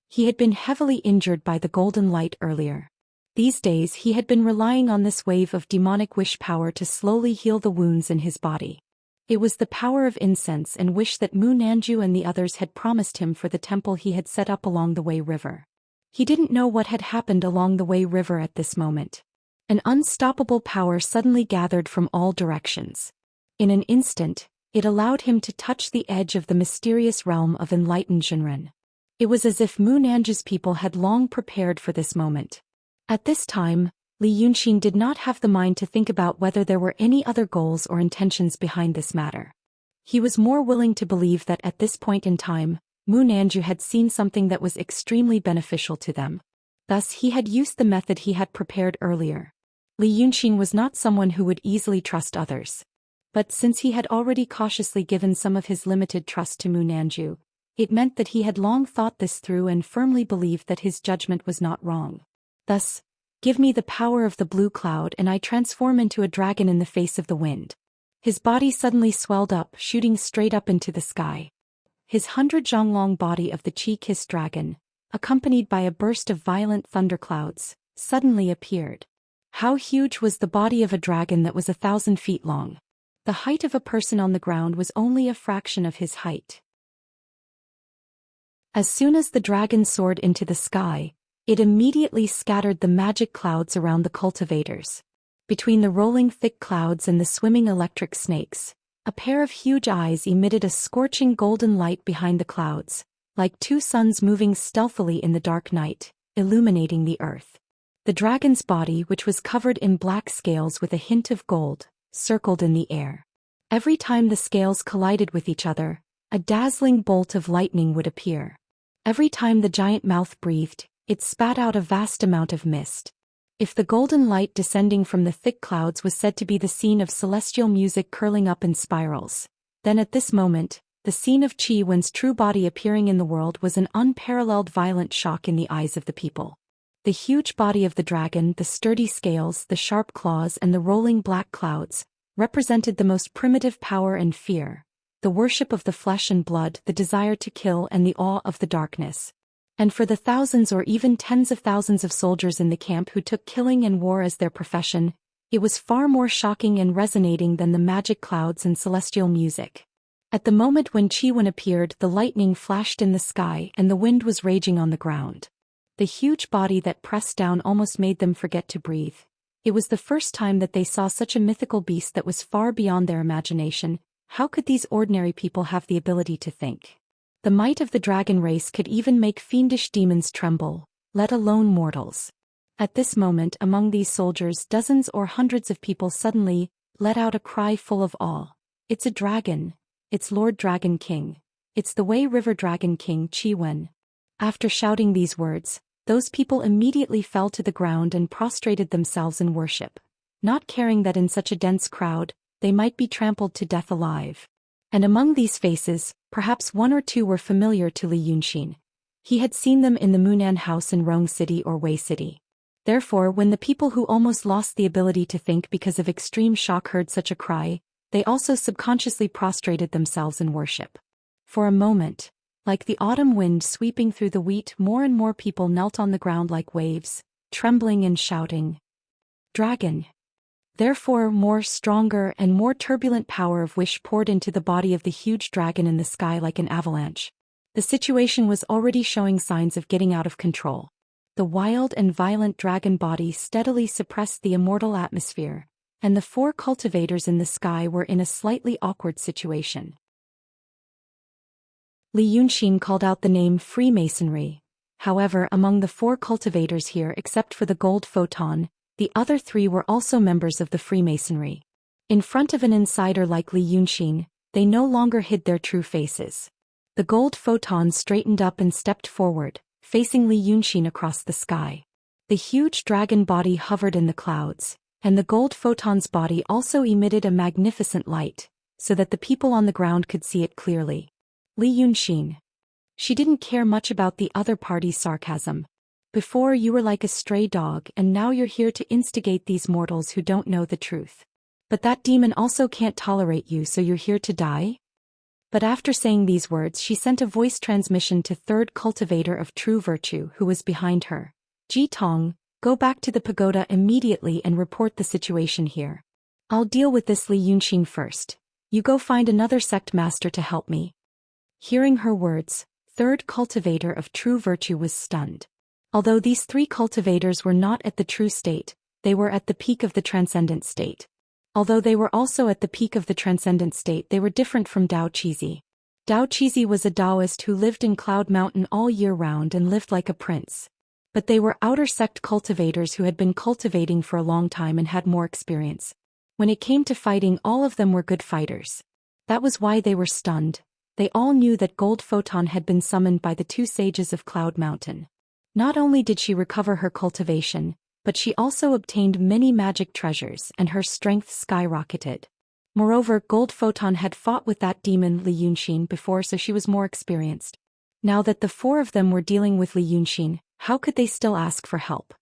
S1: He had been heavily injured by the golden light earlier. These days he had been relying on this wave of demonic wish power to slowly heal the wounds in his body. It was the power of incense and wish that Mu Nanju and the others had promised him for the temple he had set up along the Wei River. He didn't know what had happened along the Wei River at this moment. An unstoppable power suddenly gathered from all directions. In an instant, it allowed him to touch the edge of the mysterious realm of enlightened Zhenren. It was as if Mu Nanju's people had long prepared for this moment. At this time, Li Yunxin did not have the mind to think about whether there were any other goals or intentions behind this matter. He was more willing to believe that at this point in time, Mu Nanju had seen something that was extremely beneficial to them. Thus he had used the method he had prepared earlier. Li Yunxin was not someone who would easily trust others. But since he had already cautiously given some of his limited trust to Mu Nanju, it meant that he had long thought this through and firmly believed that his judgment was not wrong. Thus, "Give me the power of the blue cloud and I transform into a dragon in the face of the wind." His body suddenly swelled up, shooting straight up into the sky. His 100-zhonglong body of the Qi-kissed dragon, accompanied by a burst of violent thunderclouds, suddenly appeared. How huge was the body of a dragon that was 1,000 feet long? The height of a person on the ground was only a fraction of his height. As soon as the dragon soared into the sky, it immediately scattered the magic clouds around the cultivators. Between the rolling thick clouds and the swimming electric snakes, a pair of huge eyes emitted a scorching golden light behind the clouds, like two suns moving stealthily in the dark night, illuminating the earth. The dragon's body, which was covered in black scales with a hint of gold, circled in the air. Every time the scales collided with each other, a dazzling bolt of lightning would appear. Every time the giant mouth breathed, it spat out a vast amount of mist. If the golden light descending from the thick clouds was said to be the scene of celestial music curling up in spirals, then at this moment, the scene of Qi Wen's true body appearing in the world was an unparalleled violent shock in the eyes of the people. The huge body of the dragon, the sturdy scales, the sharp claws and the rolling black clouds, represented the most primitive power and fear, the worship of the flesh and blood, the desire to kill and the awe of the darkness. And for the thousands or even tens of thousands of soldiers in the camp who took killing and war as their profession, it was far more shocking and resonating than the magic clouds and celestial music. At the moment when Qi Wen appeared, the lightning flashed in the sky and the wind was raging on the ground. The huge body that pressed down almost made them forget to breathe. It was the first time that they saw such a mythical beast that was far beyond their imagination. How could these ordinary people have the ability to think? The might of the dragon race could even make fiendish demons tremble, let alone mortals. At this moment, among these soldiers, dozens or hundreds of people suddenly let out a cry full of awe. It's a dragon. It's Lord Dragon King. It's the Wei River Dragon King Qi Wen. After shouting these words, those people immediately fell to the ground and prostrated themselves in worship, not caring that in such a dense crowd, they might be trampled to death alive. And among these faces, perhaps one or two were familiar to Li Yunxin. He had seen them in the Munan house in Rong City or Wei City. Therefore, when the people who almost lost the ability to think because of extreme shock heard such a cry, they also subconsciously prostrated themselves in worship. For a moment, like the autumn wind sweeping through the wheat, more and more people knelt on the ground like waves, trembling and shouting, "Dragon!" Therefore, more stronger and more turbulent power of wish poured into the body of the huge dragon in the sky like an avalanche. The situation was already showing signs of getting out of control. The wild and violent dragon body steadily suppressed the immortal atmosphere, and the four cultivators in the sky were in a slightly awkward situation. Li Yunxin called out the name Freemasonry. However, among the four cultivators here, except for the gold photon, the other three were also members of the Freemasonry. In front of an insider like Li Yunxin, they no longer hid their true faces. The gold photon straightened up and stepped forward, facing Li Yunxin across the sky. The huge dragon body hovered in the clouds, and the gold photon's body also emitted a magnificent light, so that the people on the ground could see it clearly. Li Yunxin. She didn't care much about the other party's sarcasm. Before you were like a stray dog and now you're here to instigate these mortals who don't know the truth. But that demon also can't tolerate you, so you're here to die? But after saying these words, she sent a voice transmission to third cultivator of true virtue who was behind her. Ji Tong, go back to the pagoda immediately and report the situation here. I'll deal with this Li Yunxin first. You go find another sect master to help me. Hearing her words, third cultivator of true virtue was stunned. Although these three cultivators were not at the true state, they were at the peak of the transcendent state. Although they were also at the peak of the transcendent state, they were different from Dao Qizi. Dao Qizi was a Daoist who lived in Cloud Mountain all year round and lived like a prince. But they were outer sect cultivators who had been cultivating for a long time and had more experience. When it came to fighting, all of them were good fighters. That was why they were stunned. They all knew that Gold Photon had been summoned by the two sages of Cloud Mountain. Not only did she recover her cultivation, but she also obtained many magic treasures and her strength skyrocketed. Moreover, Gold Photon had fought with that demon Li Yunxin before, so she was more experienced. Now that the four of them were dealing with Li Yunxin, how could they still ask for help?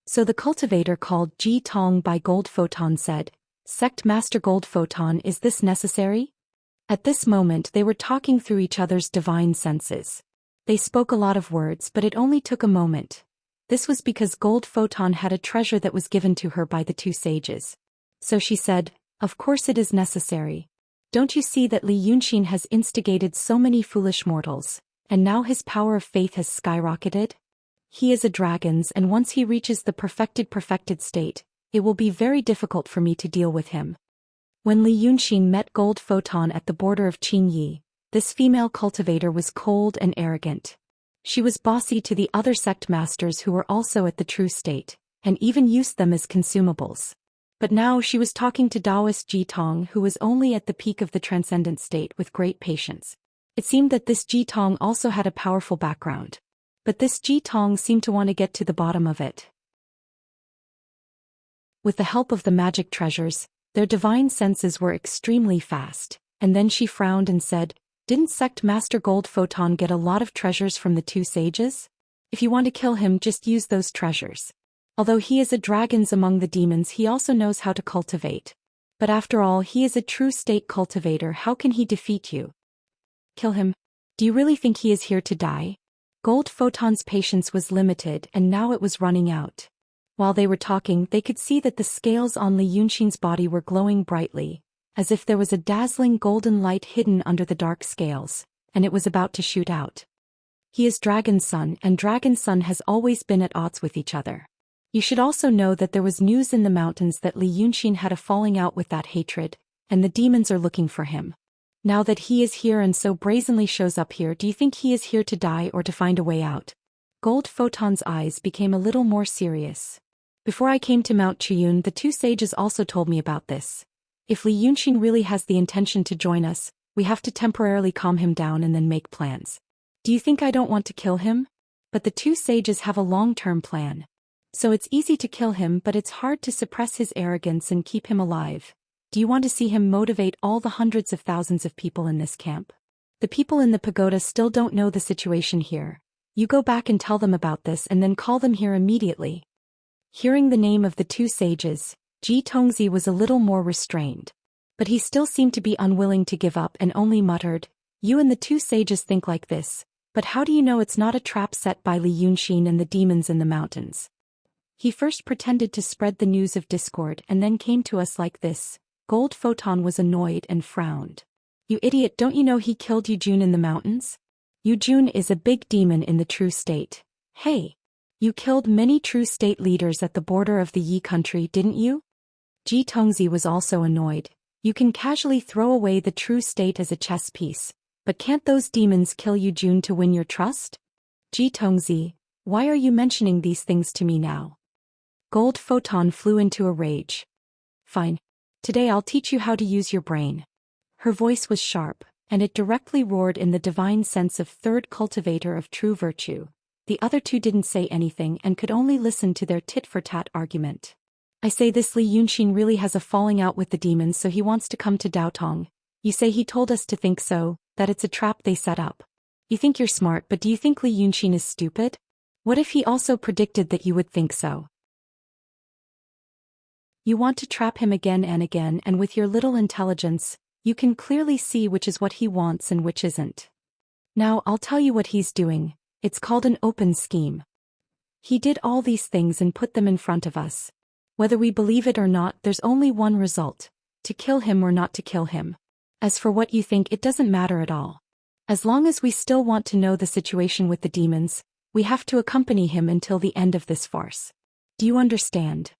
S1: So the cultivator called Ji Tong by Gold Photon said, "Sect Master Gold Photon, is this necessary?" At this moment they were talking through each other's divine senses. They spoke a lot of words, but it only took a moment. This was because Gold Photon had a treasure that was given to her by the two sages. So she said, "Of course it is necessary. Don't you see that Li Yunxin has instigated so many foolish mortals, and now his power of faith has skyrocketed? He is a dragon's, and once he reaches the perfected state, it will be very difficult for me to deal with him." When Li Yunxin met Gold Photon at the border of Qingyi, this female cultivator was cold and arrogant. She was bossy to the other sect masters who were also at the true state, and even used them as consumables. But now she was talking to Daoist Ji Tong, who was only at the peak of the transcendent state, with great patience. It seemed that this Ji Tong also had a powerful background. But this Ji Tong seemed to want to get to the bottom of it. With the help of the magic treasures, their divine senses were extremely fast, and then she frowned and said, Didn't Sect Master Gold Photon get a lot of treasures from the two sages? If you want to kill him, just use those treasures. Although he is a dragon among the demons, he also knows how to cultivate. But after all, he is a true state cultivator. How can he defeat you? Kill him. Do you really think he is here to die? Gold Photon's patience was limited, and now it was running out. While they were talking, they could see that the scales on Li Yunxin's body were glowing brightly, as if there was a dazzling golden light hidden under the dark scales, and it was about to shoot out. He is Dragon's son, and Dragon's son has always been at odds with each other. You should also know that there was news in the mountains that Li Yunxin had a falling out with that hatred, and the demons are looking for him. Now that he is here and so brazenly shows up here, do you think he is here to die or to find a way out? Gold Photon's eyes became a little more serious. Before I came to Mount Chiyun, the two sages also told me about this. If Li Yunxin really has the intention to join us, we have to temporarily calm him down and then make plans. Do you think I don't want to kill him? But the two sages have a long-term plan. So it's easy to kill him, but it's hard to suppress his arrogance and keep him alive. Do you want to see him motivate all the hundreds of thousands of people in this camp? The people in the pagoda still don't know the situation here. You go back and tell them about this and then call them here immediately. Hearing the name of the two sages, Ji Tongzi was a little more restrained. But he still seemed to be unwilling to give up and only muttered, "You and the two sages think like this, but how do you know it's not a trap set by Li Yunxin and the demons in the mountains?" He first pretended to spread the news of discord and then came to us like this. Gold Photon was annoyed and frowned. "You idiot, don't you know he killed Yujun in the mountains? Yujun is a big demon in the true state. Hey! You killed many true state leaders at the border of the Yi country, didn't you?" Ji Tongzi was also annoyed. "You can casually throw away the true state as a chess piece, but can't those demons kill Yujun to win your trust?" "Ji Tongzi, why are you mentioning these things to me now?" Gold Photon flew into a rage. "Fine. Today I'll teach you how to use your brain." Her voice was sharp, and it directly roared in the divine sense of third cultivator of true virtue. The other two didn't say anything and could only listen to their tit-for-tat argument. "I say this Li Yunxin really has a falling out with the demons, so he wants to come to Daotong. You say he told us to think so, that it's a trap they set up. You think you're smart, but do you think Li Yunxin is stupid? What if he also predicted that you would think so? You want to trap him again and again, and with your little intelligence, you can clearly see which is what he wants and which isn't. Now I'll tell you what he's doing. It's called an open scheme. He did all these things and put them in front of us. Whether we believe it or not, there's only one result: to kill him or not to kill him. As for what you think, it doesn't matter at all. As long as we still want to know the situation with the demons, we have to accompany him until the end of this farce. Do you understand?"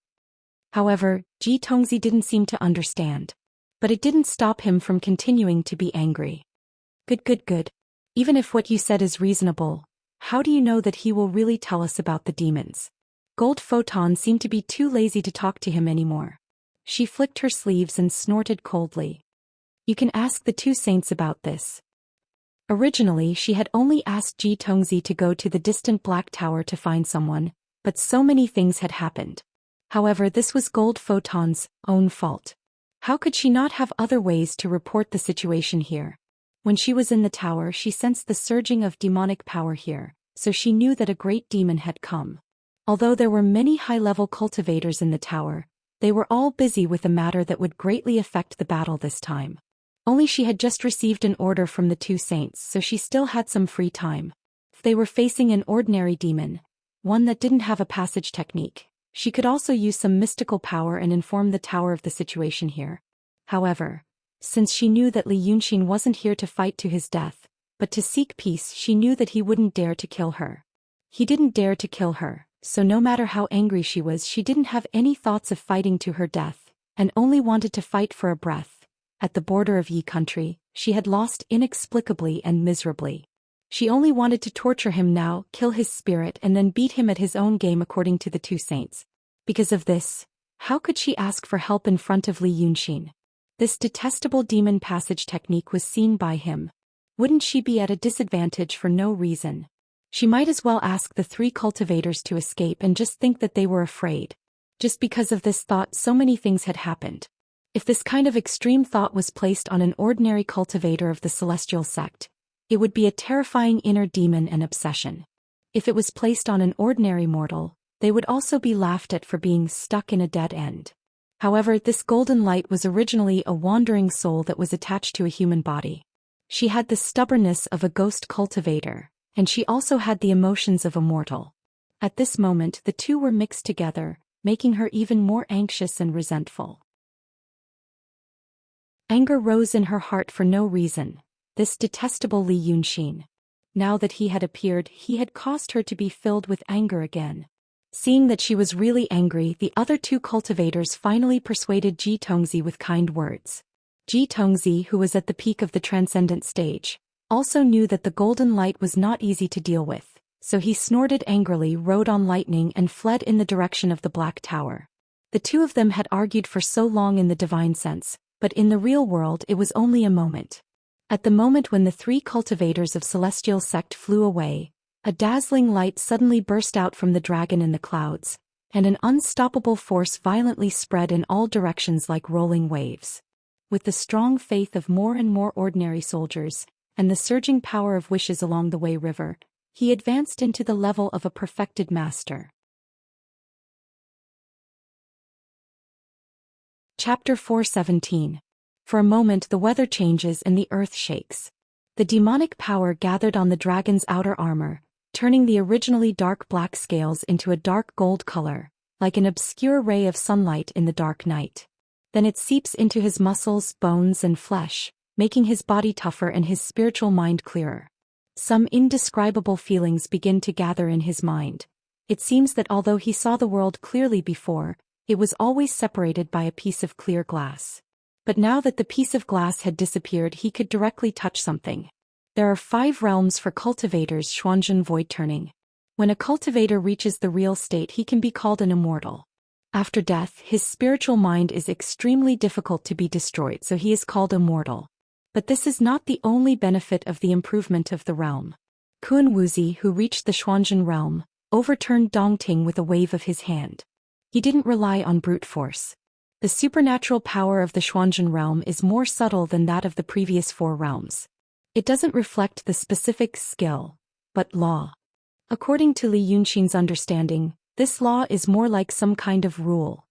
S1: However, Ji Tongzi didn't seem to understand. But it didn't stop him from continuing to be angry. Good. Even if what you said is reasonable, how do you know that he will really tell us about the demons?" Gold Photon seemed to be too lazy to talk to him anymore. She flicked her sleeves and snorted coldly. "You can ask the two saints about this." Originally she had only asked Ji Tongzi to go to the distant Black Tower to find someone, but so many things had happened. However, this was Gold Photon's own fault. How could she not have other ways to report the situation here? When she was in the tower, she sensed the surging of demonic power here, so she knew that a great demon had come. Although there were many high-level cultivators in the tower, they were all busy with a matter that would greatly affect the battle this time. Only she had just received an order from the two saints, so she still had some free time. If they were facing an ordinary demon, one that didn't have a passage technique, she could also use some mystical power and inform the tower of the situation here. However, since she knew that Li Yunxin wasn't here to fight to his death, but to seek peace, she knew that he wouldn't dare to kill her. He didn't dare to kill her, so no matter how angry she was, she didn't have any thoughts of fighting to her death, and only wanted to fight for a breath. At the border of Yi country, she had lost inexplicably and miserably. She only wanted to torture him now, kill his spirit, and then beat him at his own game according to the two saints. Because of this, how could she ask for help in front of Li Yunxin? This detestable demon passage technique was seen by him. Wouldn't she be at a disadvantage for no reason? She might as well ask the three cultivators to escape and just think that they were afraid. Just because of this thought, so many things had happened. If this kind of extreme thought was placed on an ordinary cultivator of the celestial sect, it would be a terrifying inner demon and obsession. If it was placed on an ordinary mortal, they would also be laughed at for being stuck in a dead end. However, this golden light was originally a wandering soul that was attached to a human body. She had the stubbornness of a ghost cultivator, and she also had the emotions of a mortal. At this moment, the two were mixed together, making her even more anxious and resentful. Anger rose in her heart for no reason. This detestable Li Yunxin. Now that he had appeared, he had caused her to be filled with anger again. Seeing that she was really angry, the other two cultivators finally persuaded Ji Tongzi with kind words. Ji Tongzi, who was at the peak of the transcendent stage, also knew that the golden light was not easy to deal with, so he snorted angrily, rode on lightning and fled in the direction of the Black Tower. The two of them had argued for so long in the divine sense, but in the real world it was only a moment. At the moment when the three cultivators of celestial sect flew away, a dazzling light suddenly burst out from the dragon in the clouds, and an unstoppable force violently spread in all directions like rolling waves. With the strong faith of more and more ordinary soldiers, and the surging power of wishes along the Wei River, he advanced into the level of a perfected master. Chapter 417. For a moment the weather changes and the earth shakes. The demonic power gathered on the dragon's outer armor, turning the originally dark black scales into a dark gold color, like an obscure ray of sunlight in the dark night. Then it seeps into his muscles, bones and flesh, making his body tougher and his spiritual mind clearer. Some indescribable feelings begin to gather in his mind. It seems that although he saw the world clearly before, it was always separated by a piece of clear glass. But now that the piece of glass had disappeared, he could directly touch something. There are 5 realms for cultivators: Xuanzhen void turning. When a cultivator reaches the real state, he can be called an immortal. After death, his spiritual mind is extremely difficult to be destroyed, so he is called immortal. But this is not the only benefit of the improvement of the realm. Kun Wuzi, who reached the Xuanzhen realm, overturned Dongting with a wave of his hand. He didn't rely on brute force. The supernatural power of the Xuanzhen realm is more subtle than that of the previous 4 realms. It doesn't reflect the specific skill, but law. According to Li Yunxin's understanding, this law is more like some kind of rule.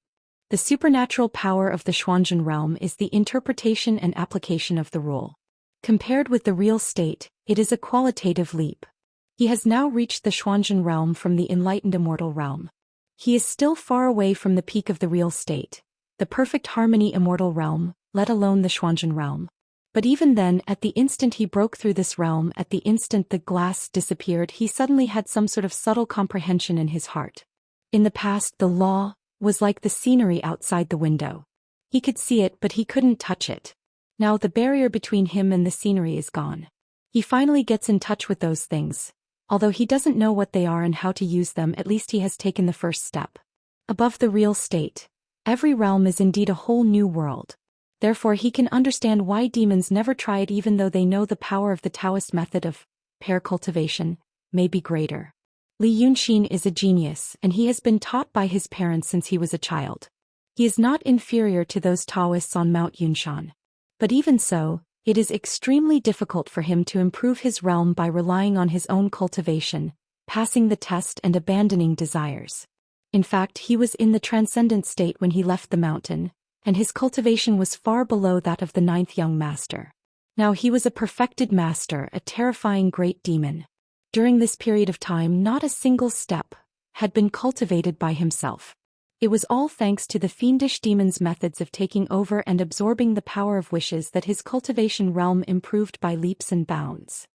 S1: The supernatural power of the Xuanzhen realm is the interpretation and application of the rule. Compared with the real state, it is a qualitative leap. He has now reached the Xuanzhen realm from the enlightened immortal realm. He is still far away from the peak of the real state, the perfect harmony immortal realm, let alone the Xuanzhen realm. But even then, at the instant he broke through this realm, at the instant the glass disappeared, he suddenly had some sort of subtle comprehension in his heart. In the past, the law was like the scenery outside the window. He could see it, but he couldn't touch it. Now the barrier between him and the scenery is gone. He finally gets in touch with those things. Although he doesn't know what they are and how to use them, at least he has taken the first step. Above the real state, every realm is indeed a whole new world. Therefore he can understand why demons never try it, even though they know the power of the Daoist method of pair cultivation may be greater. Li Yunxin is a genius, and he has been taught by his parents since he was a child. He is not inferior to those Taoists on Mount Yunshan. But even so, it is extremely difficult for him to improve his realm by relying on his own cultivation, passing the test and abandoning desires. In fact, he was in the transcendent state when he left the mountain, and his cultivation was far below that of the 9th young master. Now he was a perfected master, a terrifying great demon. During this period of time, not a single step had been cultivated by himself. It was all thanks to the fiendish demon's methods of taking over and absorbing the power of wishes that his cultivation realm improved by leaps and bounds.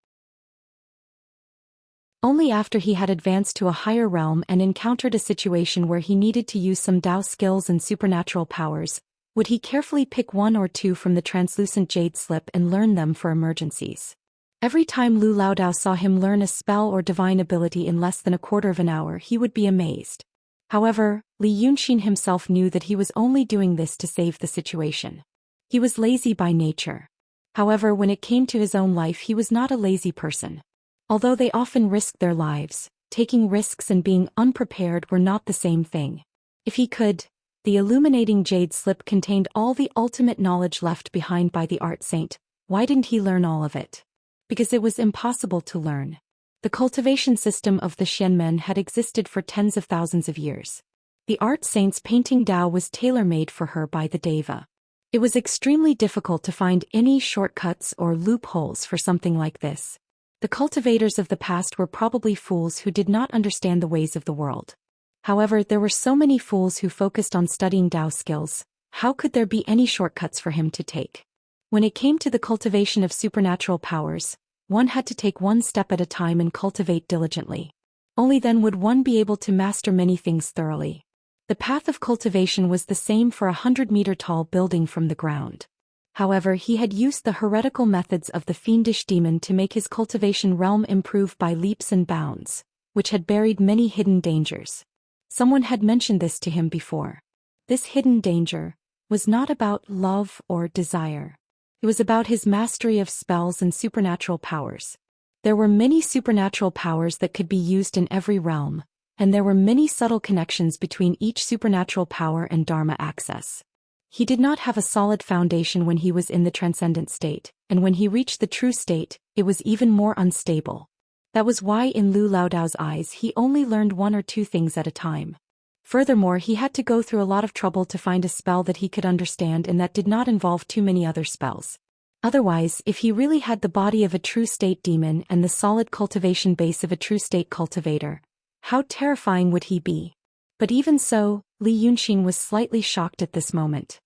S1: Only after he had advanced to a higher realm and encountered a situation where he needed to use some Dao skills and supernatural powers, would he carefully pick 1 or 2 from the translucent jade slip and learn them for emergencies. Every time Lu Laodao saw him learn a spell or divine ability in less than a quarter of an hour, he would be amazed. However, Li Yunxin himself knew that he was only doing this to save the situation. He was lazy by nature. However, when it came to his own life, he was not a lazy person. Although they often risked their lives, taking risks and being unprepared were not the same thing. If he could, The illuminating jade slip contained all the ultimate knowledge left behind by the art saint. Why didn't he learn all of it? Because it was impossible to learn. The cultivation system of the Xian men had existed for tens of thousands of years. The art saint's painting Dao was tailor-made for her by the Deva. It was extremely difficult to find any shortcuts or loopholes for something like this. The cultivators of the past were probably fools who did not understand the ways of the world. However, there were so many fools who focused on studying Dao skills. How could there be any shortcuts for him to take? When it came to the cultivation of supernatural powers, one had to take one step at a time and cultivate diligently. Only then would one be able to master many things thoroughly. The path of cultivation was the same for 100-meter-tall building from the ground. However, he had used the heretical methods of the fiendish demon to make his cultivation realm improve by leaps and bounds, which had buried many hidden dangers. Someone had mentioned this to him before. This hidden danger was not about love or desire. It was about his mastery of spells and supernatural powers. There were many supernatural powers that could be used in every realm, and there were many subtle connections between each supernatural power and Dharma access. He did not have a solid foundation when he was in the transcendent state, and when he reached the true state, it was even more unstable. That was why in Lu Laodao's eyes he only learned one or two things at a time. Furthermore, he had to go through a lot of trouble to find a spell that he could understand and that did not involve too many other spells. Otherwise, if he really had the body of a true state demon and the solid cultivation base of a true state cultivator, how terrifying would he be? But even so, Li Yunxin was slightly shocked at this moment.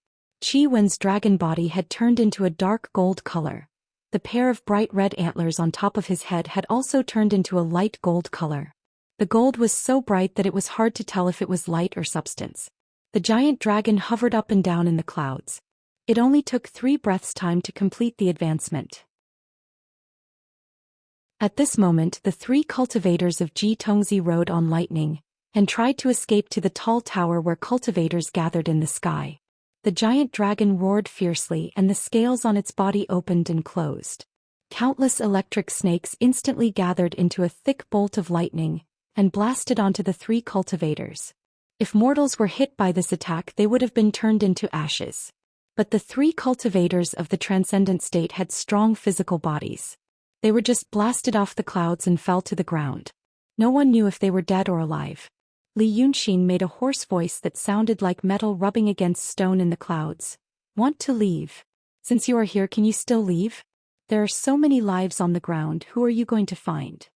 S1: Qi Wen's dragon body had turned into a dark gold color. The pair of bright red antlers on top of his head had also turned into a light gold color. The gold was so bright that it was hard to tell if it was light or substance. The giant dragon hovered up and down in the clouds. It only took 3 breaths' time to complete the advancement. At this moment, the 3 cultivators of Ji Tongzi rode on lightning, and tried to escape to the tall tower where cultivators gathered in the sky. The giant dragon roared fiercely and the scales on its body opened and closed. Countless electric snakes instantly gathered into a thick bolt of lightning, and blasted onto the 3 cultivators. If mortals were hit by this attack, they would have been turned into ashes. But the 3 cultivators of the transcendent state had strong physical bodies. They were just blasted off the clouds and fell to the ground. No one knew if they were dead or alive. Li Yunxin made a hoarse voice that sounded like metal rubbing against stone in the clouds. Want to leave? Since you are here, can you still leave? There are so many lives on the ground, who are you going to find?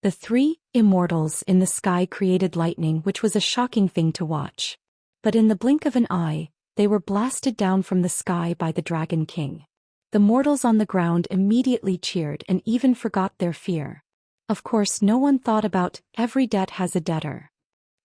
S1: The 3 immortals in the sky created lightning, which was a shocking thing to watch. But in the blink of an eye, they were blasted down from the sky by the Dragon King. The mortals on the ground immediately cheered and even forgot their fear. Of course, no one thought about every debt has a debtor.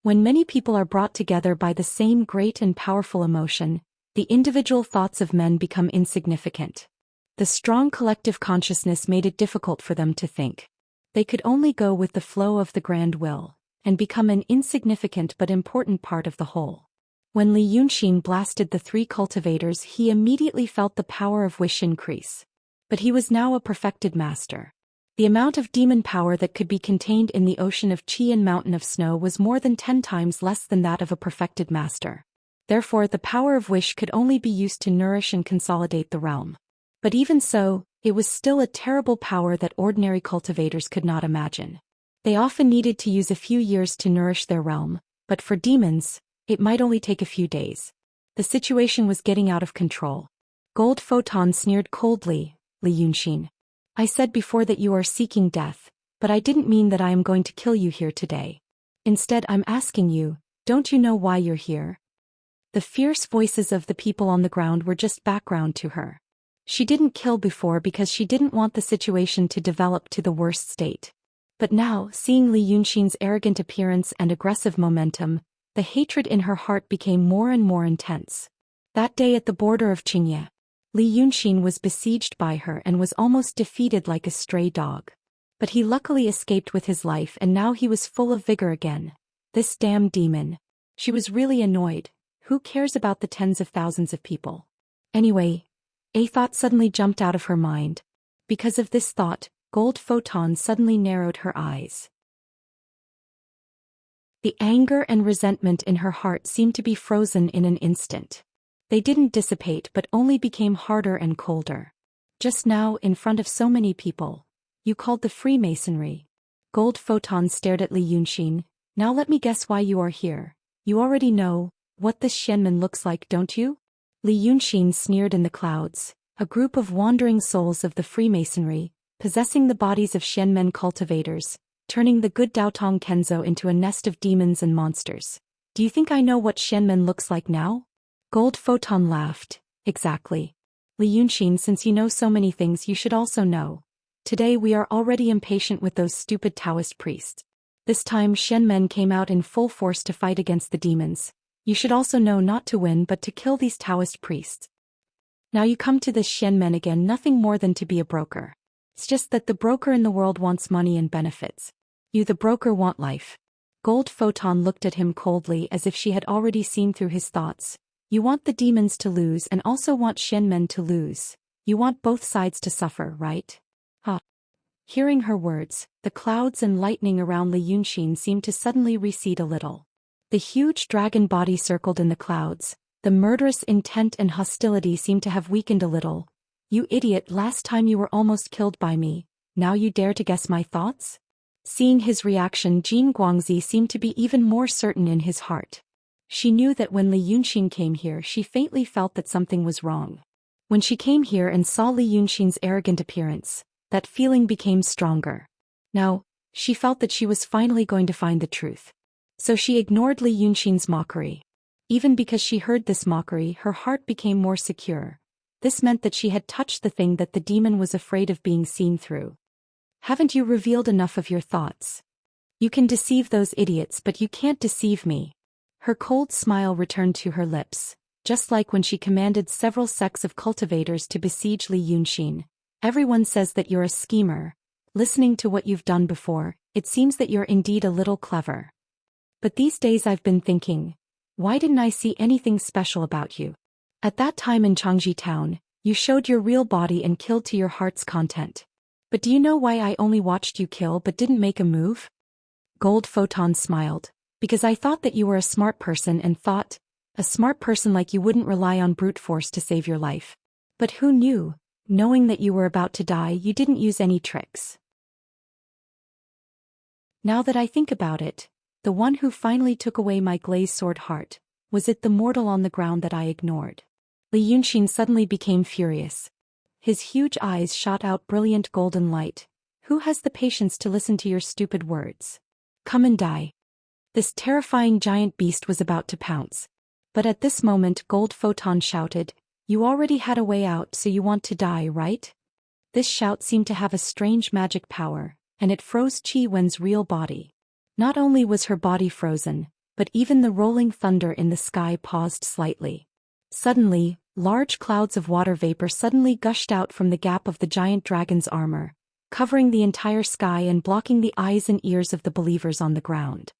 S1: When many people are brought together by the same great and powerful emotion, the individual thoughts of men become insignificant. The strong collective consciousness made it difficult for them to think. They could only go with the flow of the grand will, and become an insignificant but important part of the whole. When Li Yunxin blasted the 3 cultivators, he immediately felt the power of wish increase. But he was now a perfected master. The amount of demon power that could be contained in the ocean of Qi and mountain of snow was more than 10 times less than that of a perfected master. Therefore, the power of wish could only be used to nourish and consolidate the realm. But even so, it was still a terrible power that ordinary cultivators could not imagine. They often needed to use a few years to nourish their realm, but for demons, it might only take a few days. The situation was getting out of control. Gold Photon sneered coldly, Li Yunxin. I said before that you are seeking death, but I didn't mean that I am going to kill you here today. Instead, I'm asking you, don't you know why you're here? The fierce voices of the people on the ground were just background to her. She didn't kill before because she didn't want the situation to develop to the worst state. But now, seeing Li Yunxin's arrogant appearance and aggressive momentum, the hatred in her heart became more and more intense. That day at the border of Qingye, Li Yunxin was besieged by her and was almost defeated like a stray dog. But he luckily escaped with his life and now he was full of vigor again. This damn demon. She was really annoyed. Who cares about the tens of thousands of people? Anyway, a thought suddenly jumped out of her mind. Because of this thought, Gold Photon suddenly narrowed her eyes. The anger and resentment in her heart seemed to be frozen in an instant. They didn't dissipate but only became harder and colder. Just now, in front of so many people, you called the Freemasonry. Gold Photon stared at Li Yunxin. Now let me guess why you are here. You already know what this Xianmen looks like, don't you? Li Yunxin sneered in the clouds. A group of wandering souls of the Freemasonry, possessing the bodies of Xianmen cultivators, turning the good Daotong Kenzo into a nest of demons and monsters. Do you think I know what Xianmen looks like now? Gold Photon laughed. Exactly. Li Yunxin, since you know so many things, you should also know. Today we are already impatient with those stupid Taoist priests. This time Xianmen came out in full force to fight against the demons. You should also know not to win but to kill these Taoist priests. Now you come to this Xianmen again, nothing more than to be a broker. It's just that the broker in the world wants money and benefits. You, the broker, want life. Gold Photon looked at him coldly as if she had already seen through his thoughts. You want the demons to lose and also want Xianmen to lose. You want both sides to suffer, right? Hearing her words, the clouds and lightning around Li Yunxin seemed to suddenly recede a little. The huge dragon body circled in the clouds. The murderous intent and hostility seemed to have weakened a little. You idiot, last time you were almost killed by me. Now you dare to guess my thoughts? Seeing his reaction, Jin Guangzi seemed to be even more certain in his heart. She knew that when Li Yunxin came here, she faintly felt that something was wrong. When she came here and saw Li Yunxin's arrogant appearance, that feeling became stronger. Now, she felt that she was finally going to find the truth. So she ignored Li Yunxin's mockery. Even because she heard this mockery, her heart became more secure. This meant that she had touched the thing that the demon was afraid of being seen through. Haven't you revealed enough of your thoughts? You can deceive those idiots, but you can't deceive me. Her cold smile returned to her lips, just like when she commanded several sects of cultivators to besiege Li Yunxin. Everyone says that you're a schemer. Listening to what you've done before, it seems that you're indeed a little clever. But these days I've been thinking, why didn't I see anything special about you? At that time in Changji town, you showed your real body and killed to your heart's content. But do you know why I only watched you kill but didn't make a move? Gold Photon smiled. Because I thought that you were a smart person and thought, a smart person like you wouldn't rely on brute force to save your life. But who knew? Knowing that you were about to die, you didn't use any tricks. Now that I think about it, the one who finally took away my glazed sword heart, was it the mortal on the ground that I ignored? Li Yunxin suddenly became furious. His huge eyes shot out brilliant golden light. Who has the patience to listen to your stupid words? Come and die. This terrifying giant beast was about to pounce. But at this moment Gold Photon shouted, you already had a way out, so you want to die, right? This shout seemed to have a strange magic power, and it froze Qi Wen's real body. Not only was her body frozen, but even the rolling thunder in the sky paused slightly. Suddenly, large clouds of water vapor suddenly gushed out from the gap of the giant dragon's armor, covering the entire sky and blocking the eyes and ears of the believers on the ground.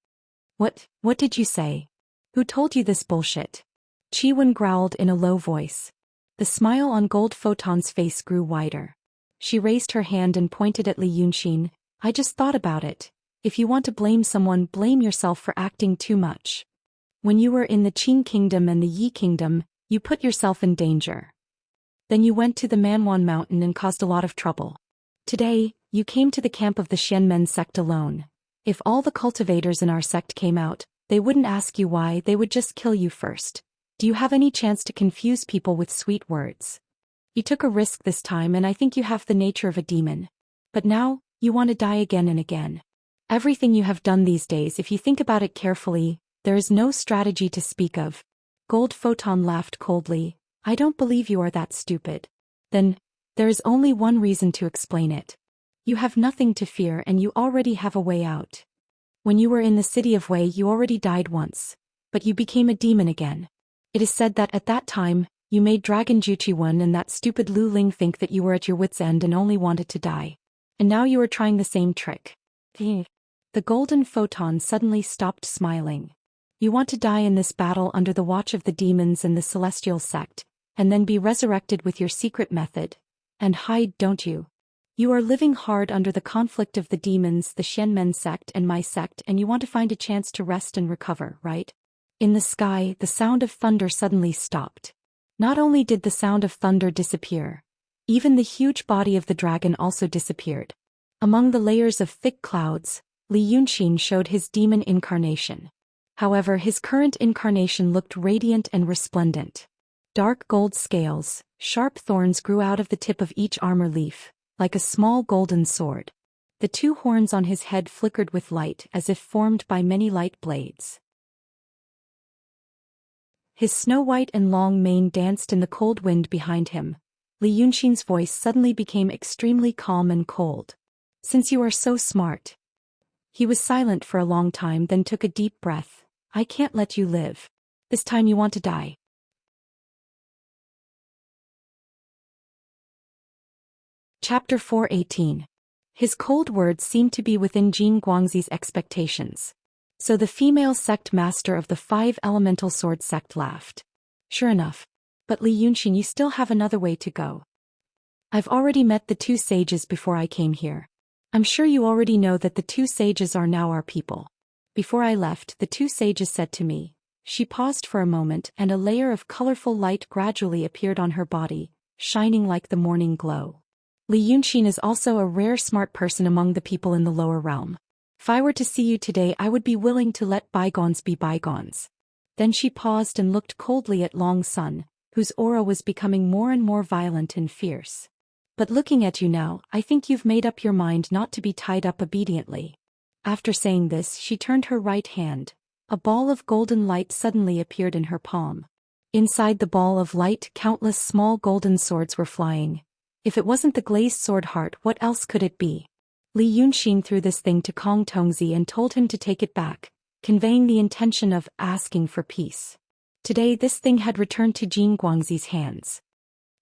S1: What did you say? Who told you this bullshit? Qi Wen growled in a low voice. The smile on Gold Photon's face grew wider. She raised her hand and pointed at Li Yunxin. I just thought about it. If you want to blame someone, blame yourself for acting too much. When you were in the Qing Kingdom and the Yi Kingdom, you put yourself in danger. Then you went to the Manwan Mountain and caused a lot of trouble. Today, you came to the camp of the Xianmen sect alone. If all the cultivators in our sect came out, they wouldn't ask you why, they would just kill you first. Do you have any chance to confuse people with sweet words? You took a risk this time and I think you have the nature of a demon. But now, you want to die again and again. Everything you have done these days, if you think about it carefully, there is no strategy to speak of. Gold Photon laughed coldly. I don't believe you are that stupid. Then, there is only one reason to explain it. You have nothing to fear and you already have a way out. When you were in the city of Wei, you already died once. But you became a demon again. It is said that at that time, you made Dragon Juqiwen and that stupid Lu Ling think that you were at your wits' end and only wanted to die. And now you are trying the same trick. The Golden Photon suddenly stopped smiling. You want to die in this battle under the watch of the demons and the celestial sect, and then be resurrected with your secret method. And hide, don't you? You are living hard under the conflict of the demons, the Xianmen sect and my sect, and you want to find a chance to rest and recover, right? In the sky, the sound of thunder suddenly stopped. Not only did the sound of thunder disappear, even the huge body of the dragon also disappeared. Among the layers of thick clouds, Li Yunxin showed his demon incarnation. However, his current incarnation looked radiant and resplendent. Dark gold scales, sharp thorns grew out of the tip of each armor leaf, like a small golden sword. The two horns on his head flickered with light as if formed by many light blades. His snow-white and long mane danced in the cold wind behind him. Li Yunxin's voice suddenly became extremely calm and cold. Since you are so smart. He was silent for a long time, then took a deep breath. I can't let you live. This time you want to die. Chapter 418. His cold words seemed to be within Jin Guangxi's expectations. So the female sect master of the 5 elemental sword sect laughed. Sure enough. But Li Yunxin, you still have another way to go. I've already met the 2 sages before I came here. I'm sure you already know that the 2 sages are now our people. Before I left, the 2 sages said to me. She paused for a moment and a layer of colorful light gradually appeared on her body, shining like the morning glow. Li Yunxin is also a rare smart person among the people in the lower realm. If I were to see you today, I would be willing to let bygones be bygones. Then she paused and looked coldly at Long Sun, whose aura was becoming more and more violent and fierce. But looking at you now, I think you've made up your mind not to be tied up obediently. After saying this, she turned her right hand. A ball of golden light suddenly appeared in her palm. Inside the ball of light, countless small golden swords were flying. If it wasn't the glazed sword heart, what else could it be? Li Yunxin threw this thing to Kong Tongzi and told him to take it back, conveying the intention of asking for peace. Today this thing had returned to Jin Guangxi's hands.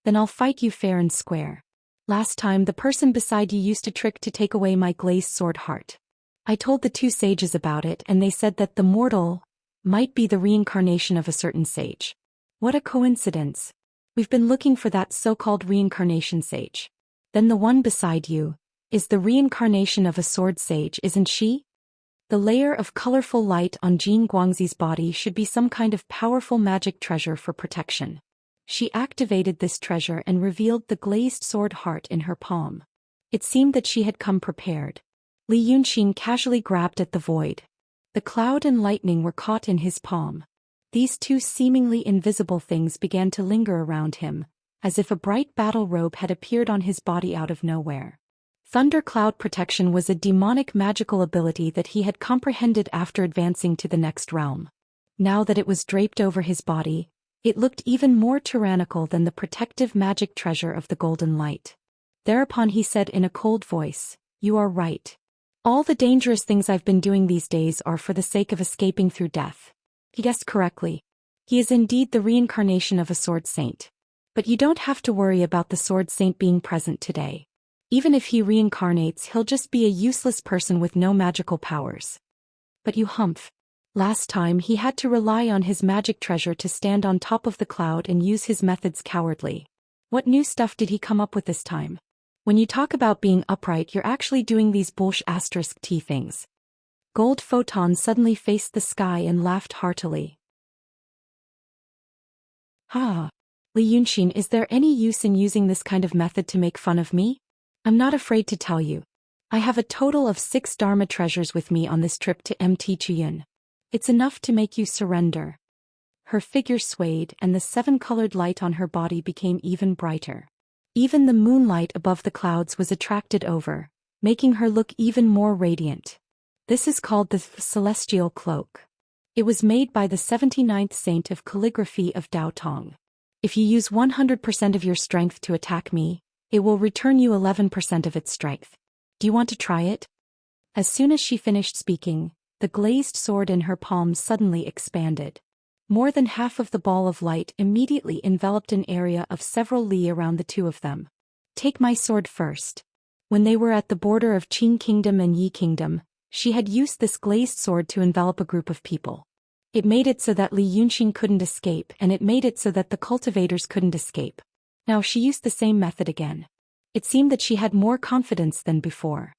S1: Then I'll fight you fair and square. Last time the person beside you used a trick to take away my glazed sword heart. I told the 2 sages about it and they said that the mortal might be the reincarnation of a certain sage. What a coincidence. We've been looking for that so-called reincarnation sage. Then the one beside you is the reincarnation of a sword sage, isn't she? The layer of colorful light on Jin Guangxi's body should be some kind of powerful magic treasure for protection. She activated this treasure and revealed the glazed sword heart in her palm. It seemed that she had come prepared. Li Yunxin casually grabbed at the void. The cloud and lightning were caught in his palm. These 2 seemingly invisible things began to linger around him, as if a bright battle robe had appeared on his body out of nowhere. Thunder Cloud Protection was a demonic magical ability that he had comprehended after advancing to the next realm. Now that it was draped over his body, it looked even more tyrannical than the protective magic treasure of the golden light. Thereupon he said in a cold voice, "You are right. All the dangerous things I've been doing these days are for the sake of escaping through death." He guessed correctly. He is indeed the reincarnation of a sword saint. But you don't have to worry about the sword saint being present today. Even if he reincarnates, he'll just be a useless person with no magical powers. But you humph. Last time he had to rely on his magic treasure to stand on top of the cloud and use his methods cowardly. What new stuff did he come up with this time? When you talk about being upright, you're actually doing these **T things. Gold Photon suddenly faced the sky and laughed heartily. Ha! Li Yunxin, is there any use in using this kind of method to make fun of me? I'm not afraid to tell you. I have a total of 6 Dharma treasures with me on this trip to Mt. Chuyan. It's enough to make you surrender. Her figure swayed and the 7-colored light on her body became even brighter. Even the moonlight above the clouds was attracted over, making her look even more radiant. This is called the Celestial Cloak. It was made by the 79th saint of calligraphy of Dao Tong. If you use 100% of your strength to attack me, it will return you 11% of its strength. Do you want to try it? As soon as she finished speaking, the glazed sword in her palm suddenly expanded. More than half of the ball of light immediately enveloped an area of several li around the 2 of them. Take my sword first. When they were at the border of Qing Kingdom and Yi Kingdom, she had used this glazed sword to envelop a group of people. It made it so that Li Yunxin couldn't escape, and it made it so that the cultivators couldn't escape. Now she used the same method again. It seemed that she had more confidence than before.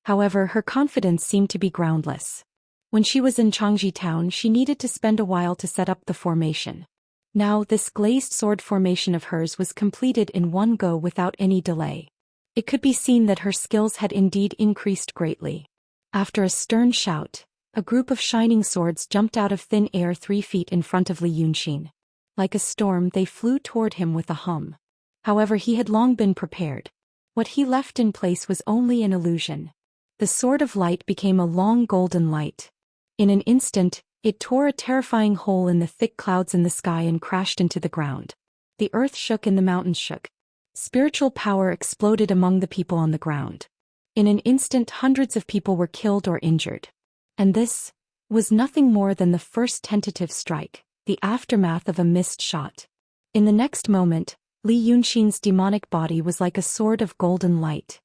S1: However, her confidence seemed to be groundless. When she was in Xianxia town, she needed to spend a while to set up the formation. Now, this glazed sword formation of hers was completed in one go without any delay. It could be seen that her skills had indeed increased greatly. After a stern shout, a group of shining swords jumped out of thin air 3 feet in front of Li Yunxin. Like a storm, they flew toward him with a hum. However, he had long been prepared. What he left in place was only an illusion. The sword of light became a long golden light. In an instant, it tore a terrifying hole in the thick clouds in the sky and crashed into the ground. The earth shook and the mountains shook. Spiritual power exploded among the people on the ground. In an instant, hundreds of people were killed or injured. And this was nothing more than the first tentative strike, the aftermath of a missed shot. In the next moment, Li Yunxin's demonic body was like a sword of golden light.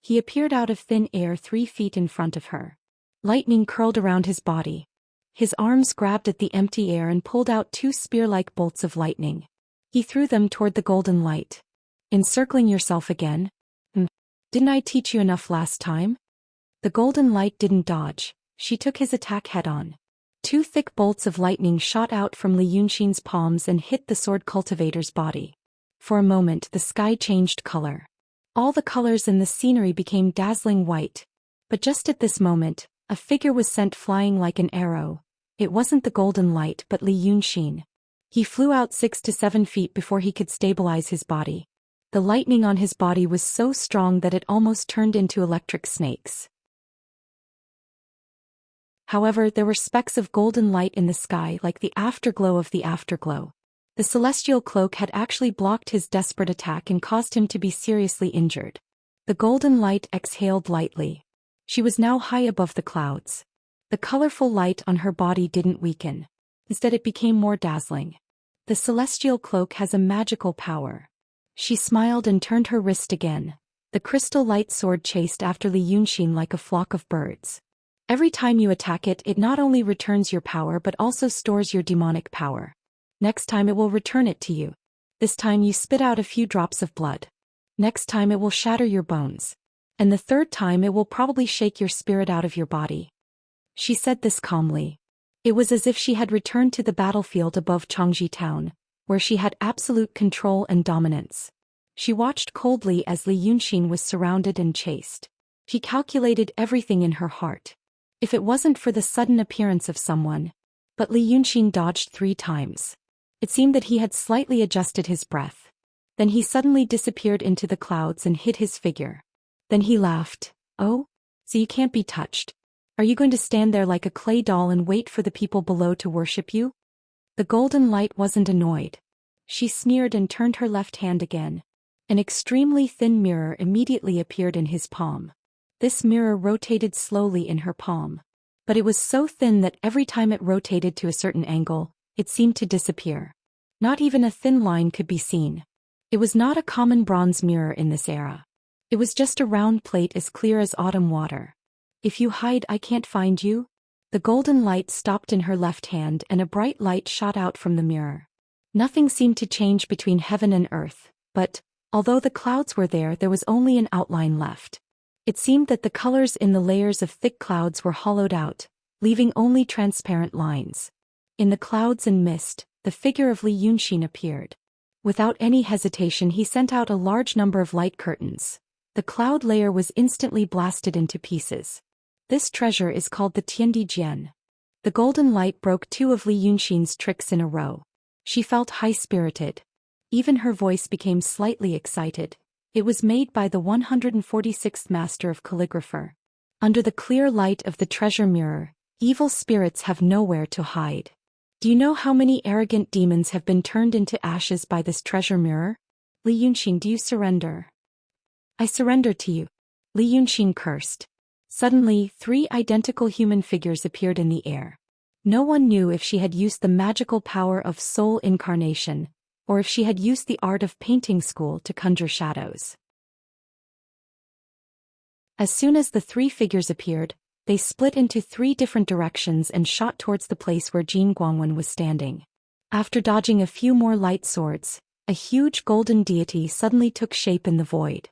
S1: He appeared out of thin air 3 feet in front of her. Lightning curled around his body. His arms grabbed at the empty air and pulled out 2 spear-like bolts of lightning. He threw them toward the golden light. Encircling yourself again? Didn't I teach you enough last time? The golden light didn't dodge. She took his attack head-on. 2 thick bolts of lightning shot out from Li Yunxin's palms and hit the sword cultivator's body. For a moment, the sky changed color. All the colors in the scenery became dazzling white. But just at this moment, a figure was sent flying like an arrow. It wasn't the golden light but Li Yunxin. He flew out 6 to 7 feet before he could stabilize his body. The lightning on his body was so strong that it almost turned into electric snakes. However, there were specks of golden light in the sky like the afterglow of the afterglow. The celestial cloak had actually blocked his desperate attack and caused him to be seriously injured. The golden light exhaled lightly. She was now high above the clouds. The colorful light on her body didn't weaken. Instead, it became more dazzling. The celestial cloak has a magical power. She smiled and turned her wrist again. The crystal light sword chased after Li Yunxin like a flock of birds. Every time you attack it, it not only returns your power but also stores your demonic power. Next time it will return it to you. This time you spit out a few drops of blood. Next time it will shatter your bones. And the third time it will probably shake your spirit out of your body. She said this calmly. It was as if she had returned to the battlefield above Xianxia town, where she had absolute control and dominance. She watched coldly as Li Yunxin was surrounded and chased. She calculated everything in her heart. If it wasn't for the sudden appearance of someone. But Li Yunxin dodged 3 times. It seemed that he had slightly adjusted his breath. Then he suddenly disappeared into the clouds and hid his figure. Then he laughed. Oh? So you can't be touched. Are you going to stand there like a clay doll and wait for the people below to worship you? The golden light wasn't annoyed. She sneered and turned her left hand again. An extremely thin mirror immediately appeared in his palm. This mirror rotated slowly in her palm. But it was so thin that every time it rotated to a certain angle, it seemed to disappear. Not even a thin line could be seen. It was not a common bronze mirror in this era. It was just a round plate as clear as autumn water. If you hide, I can't find you. The golden light stopped in her left hand and a bright light shot out from the mirror. Nothing seemed to change between heaven and earth, but, although the clouds were there was only an outline left. It seemed that the colors in the layers of thick clouds were hollowed out, leaving only transparent lines. In the clouds and mist, the figure of Li Yunxin appeared. Without any hesitation, he sent out a large number of light curtains. The cloud layer was instantly blasted into pieces. This treasure is called the Tiandi Jian. The golden light broke 2 of Li Yunxin's tricks in a row. She felt high-spirited. Even her voice became slightly excited. It was made by the 146th master of calligrapher. Under the clear light of the treasure mirror, evil spirits have nowhere to hide. Do you know how many arrogant demons have been turned into ashes by this treasure mirror? Li Yunxin, do you surrender? I surrender to you. Li Yunxin cursed. Suddenly, 3 identical human figures appeared in the air. No one knew if she had used the magical power of soul incarnation, or if she had used the art of painting school to conjure shadows. As soon as the 3 figures appeared, they split into 3 different directions and shot towards the place where Jin Guangwen was standing. After dodging a few more light swords, a huge golden deity suddenly took shape in the void.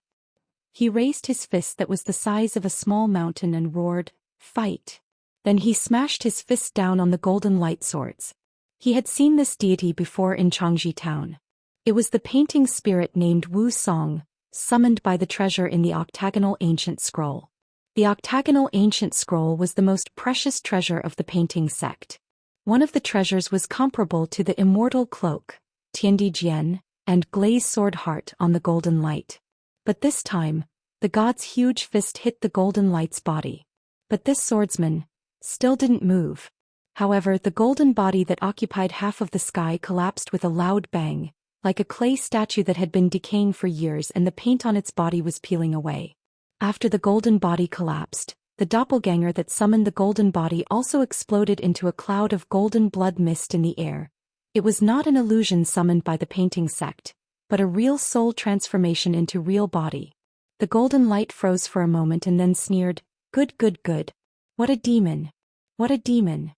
S1: He raised his fist that was the size of a small mountain and roared, "Fight!" Then he smashed his fist down on the golden light swords. He had seen this deity before in Changji town. It was the painting spirit named Wu Song, summoned by the treasure in the octagonal ancient scroll. The octagonal ancient scroll was the most precious treasure of the painting sect. One of the treasures was comparable to the immortal cloak, Tiandi Jian, and glazed sword heart on the golden light. But this time, the god's huge fist hit the golden light's body. But this swordsman still didn't move. However, the golden body that occupied half of the sky collapsed with a loud bang, like a clay statue that had been decaying for years and the paint on its body was peeling away. After the golden body collapsed, the doppelganger that summoned the golden body also exploded into a cloud of golden blood mist in the air. It was not an illusion summoned by the painting sect, but a real soul transformation into real body. The golden light froze for a moment and then sneered, "Good, good, good. What a demon. What a demon."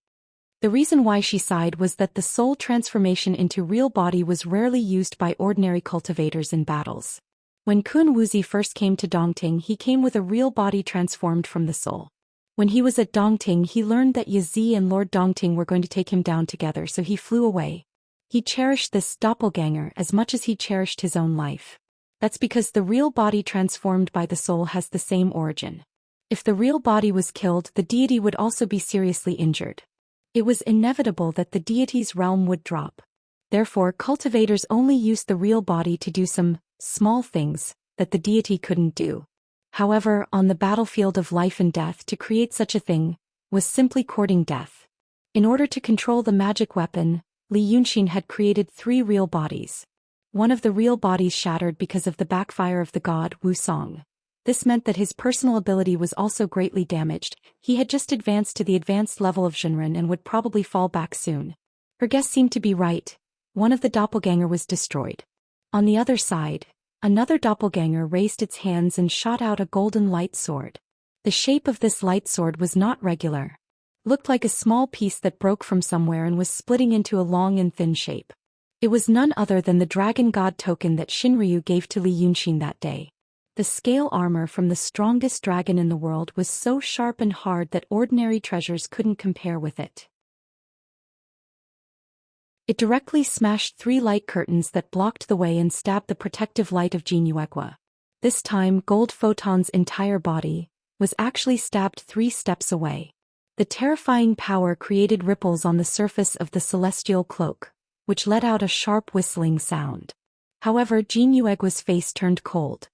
S1: The reason why she sighed was that the soul transformation into real body was rarely used by ordinary cultivators in battles. When Kun Wuzi first came to Dongting, he came with a real body transformed from the soul. When he was at Dongting, he learned that Yazi and Lord Dongting were going to take him down together, so he flew away. He cherished this doppelganger as much as he cherished his own life. That's because the real body transformed by the soul has the same origin. If the real body was killed, the deity would also be seriously injured. It was inevitable that the deity's realm would drop. Therefore, cultivators only used the real body to do some small things that the deity couldn't do. However, on the battlefield of life and death, to create such a thing was simply courting death. In order to control the magic weapon, Li Yunxin had created 3 real bodies. One of the real bodies shattered because of the backfire of the god Wu Song. This meant that his personal ability was also greatly damaged. He had just advanced to the advanced level of Shinran and would probably fall back soon. Her guess seemed to be right. One of the doppelganger was destroyed. On the other side, another doppelganger raised its hands and shot out a golden light sword. The shape of this light sword was not regular. Looked like a small piece that broke from somewhere and was splitting into a long and thin shape. It was none other than the dragon god token that Shinryu gave to Li Yunxin that day. The scale armor from the strongest dragon in the world was so sharp and hard that ordinary treasures couldn't compare with it. It directly smashed 3 light curtains that blocked the way and stabbed the protective light of Jin Yuegua. This time, Gold Photon's entire body was actually stabbed 3 steps away. The terrifying power created ripples on the surface of the celestial cloak, which let out a sharp whistling sound. However, Jin Yuegua's face turned cold.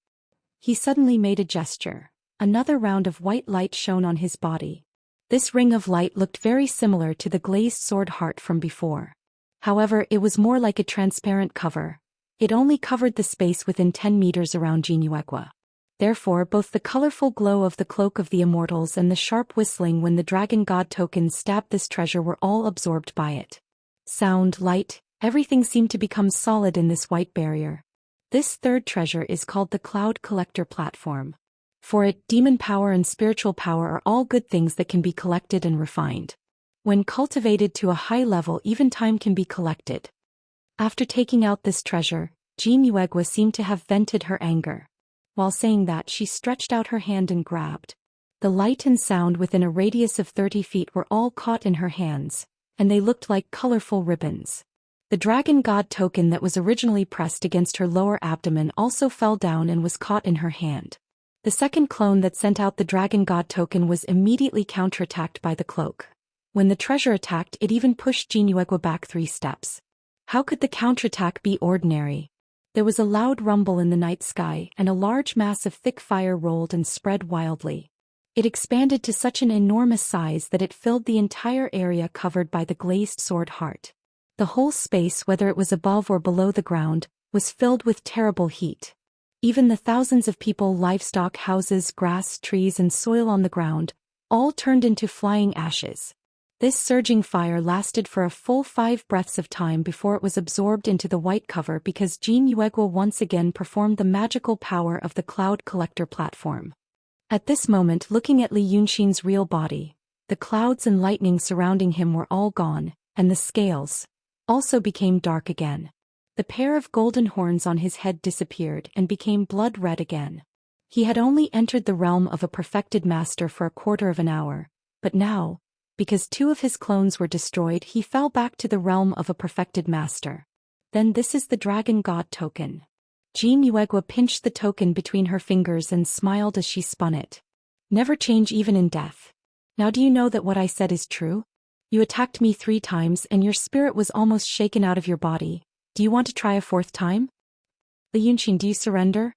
S1: He suddenly made a gesture. Another round of white light shone on his body. This ring of light looked very similar to the glazed sword heart from before. However, it was more like a transparent cover. It only covered the space within 10 meters around Jin Yuegua. Therefore, both the colorful glow of the cloak of the immortals and the sharp whistling when the dragon god token stabbed this treasure were all absorbed by it. Sound, light, everything seemed to become solid in this white barrier. This third treasure is called the Cloud Collector Platform. For it, demon power and spiritual power are all good things that can be collected and refined. When cultivated to a high level, even time can be collected. After taking out this treasure, Jin Yuegua seemed to have vented her anger. While saying that, she stretched out her hand and grabbed. The light and sound within a radius of 30 feet were all caught in her hands, and they looked like colorful ribbons. The dragon god token that was originally pressed against her lower abdomen also fell down and was caught in her hand. The second clone that sent out the dragon god token was immediately counterattacked by the cloak. When the treasure attacked, it even pushed Jin Yuegua back 3 steps. How could the counterattack be ordinary? There was a loud rumble in the night sky, and a large mass of thick fire rolled and spread wildly. It expanded to such an enormous size that it filled the entire area covered by the glazed sword heart. The whole space, whether it was above or below the ground, was filled with terrible heat. Even the thousands of people, livestock, houses, grass, trees, and soil on the ground, all turned into flying ashes. This surging fire lasted for a full 5 breaths of time before it was absorbed into the white cover because Jin Yuegua once again performed the magical power of the Cloud Collector Platform. At this moment, looking at Li Yunxin's real body, the clouds and lightning surrounding him were all gone, and the scales also became dark again. The pair of golden horns on his head disappeared and became blood red again. He had only entered the realm of a perfected master for a quarter of an hour, but now, because 2 of his clones were destroyed, he fell back to the realm of a perfected master. Then this is the Dragon God token. Jin Yuegua pinched the token between her fingers and smiled as she spun it. Never change even in death. Now do you know that what I said is true? You attacked me 3 times and your spirit was almost shaken out of your body. Do you want to try a 4th time? Li Yunqin, do you surrender?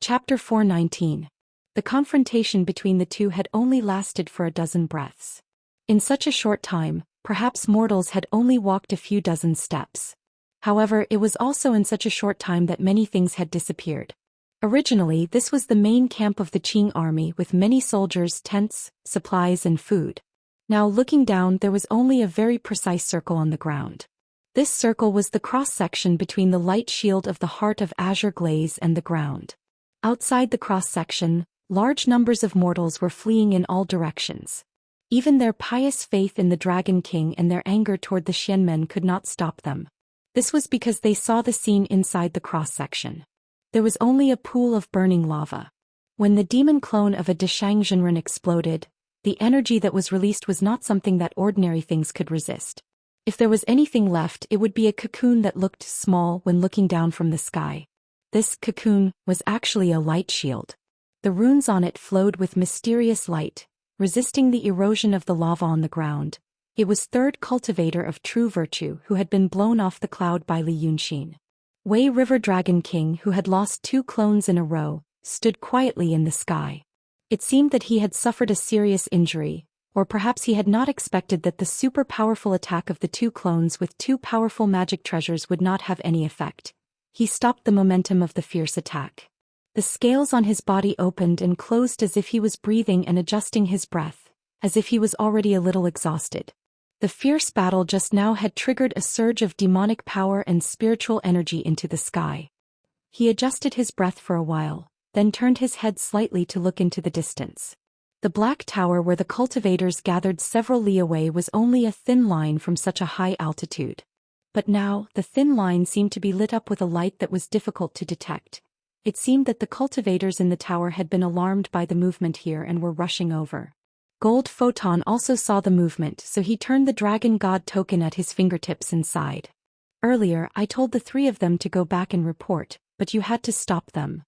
S1: Chapter 419. The confrontation between the two had only lasted for a dozen breaths. In such a short time, perhaps mortals had only walked a few dozen steps. However, it was also in such a short time that many things had disappeared. Originally, this was the main camp of the Qing army with many soldiers, tents, supplies and food. Now looking down, there was only a very precise circle on the ground. This circle was the cross-section between the light shield of the Heart of Azure Glaze and the ground. Outside the cross-section, large numbers of mortals were fleeing in all directions. Even their pious faith in the Dragon King and their anger toward the Xianmen could not stop them. This was because they saw the scene inside the cross-section. There was only a pool of burning lava. When the demon clone of a Deshangzhenren exploded, the energy that was released was not something that ordinary things could resist. If there was anything left, it would be a cocoon that looked small when looking down from the sky. This cocoon was actually a light shield. The runes on it flowed with mysterious light, resisting the erosion of the lava on the ground. It was third cultivator of true virtue who had been blown off the cloud by Li Yunqin. Wei River Dragon King, who had lost 2 clones in a row, stood quietly in the sky. It seemed that he had suffered a serious injury, or perhaps he had not expected that the super powerful attack of the 2 clones with 2 powerful magic treasures would not have any effect. He stopped the momentum of the fierce attack. The scales on his body opened and closed as if he was breathing and adjusting his breath, as if he was already a little exhausted. The fierce battle just now had triggered a surge of demonic power and spiritual energy into the sky. He adjusted his breath for a while, then turned his head slightly to look into the distance. The black tower where the cultivators gathered several li away was only a thin line from such a high altitude. But now, the thin line seemed to be lit up with a light that was difficult to detect. It seemed that the cultivators in the tower had been alarmed by the movement here and were rushing over. Gold Photon also saw the movement, so he turned the Dragon God token at his fingertips and sighed. Earlier, I told the 3 of them to go back and report, but you had to stop them.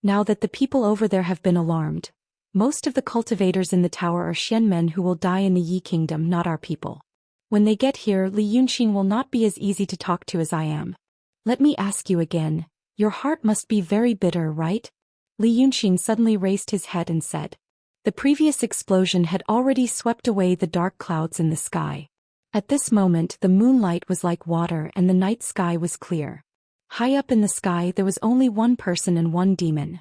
S1: Now that the people over there have been alarmed, most of the cultivators in the tower are Xianmen who will die in the Yi Kingdom, not our people. When they get here, Li Yunqin will not be as easy to talk to as I am. Let me ask you again, your heart must be very bitter, right? Li Yunqin suddenly raised his head and said. The previous explosion had already swept away the dark clouds in the sky. At this moment, the moonlight was like water and the night sky was clear. High up in the sky, there was only 1 person and 1 demon.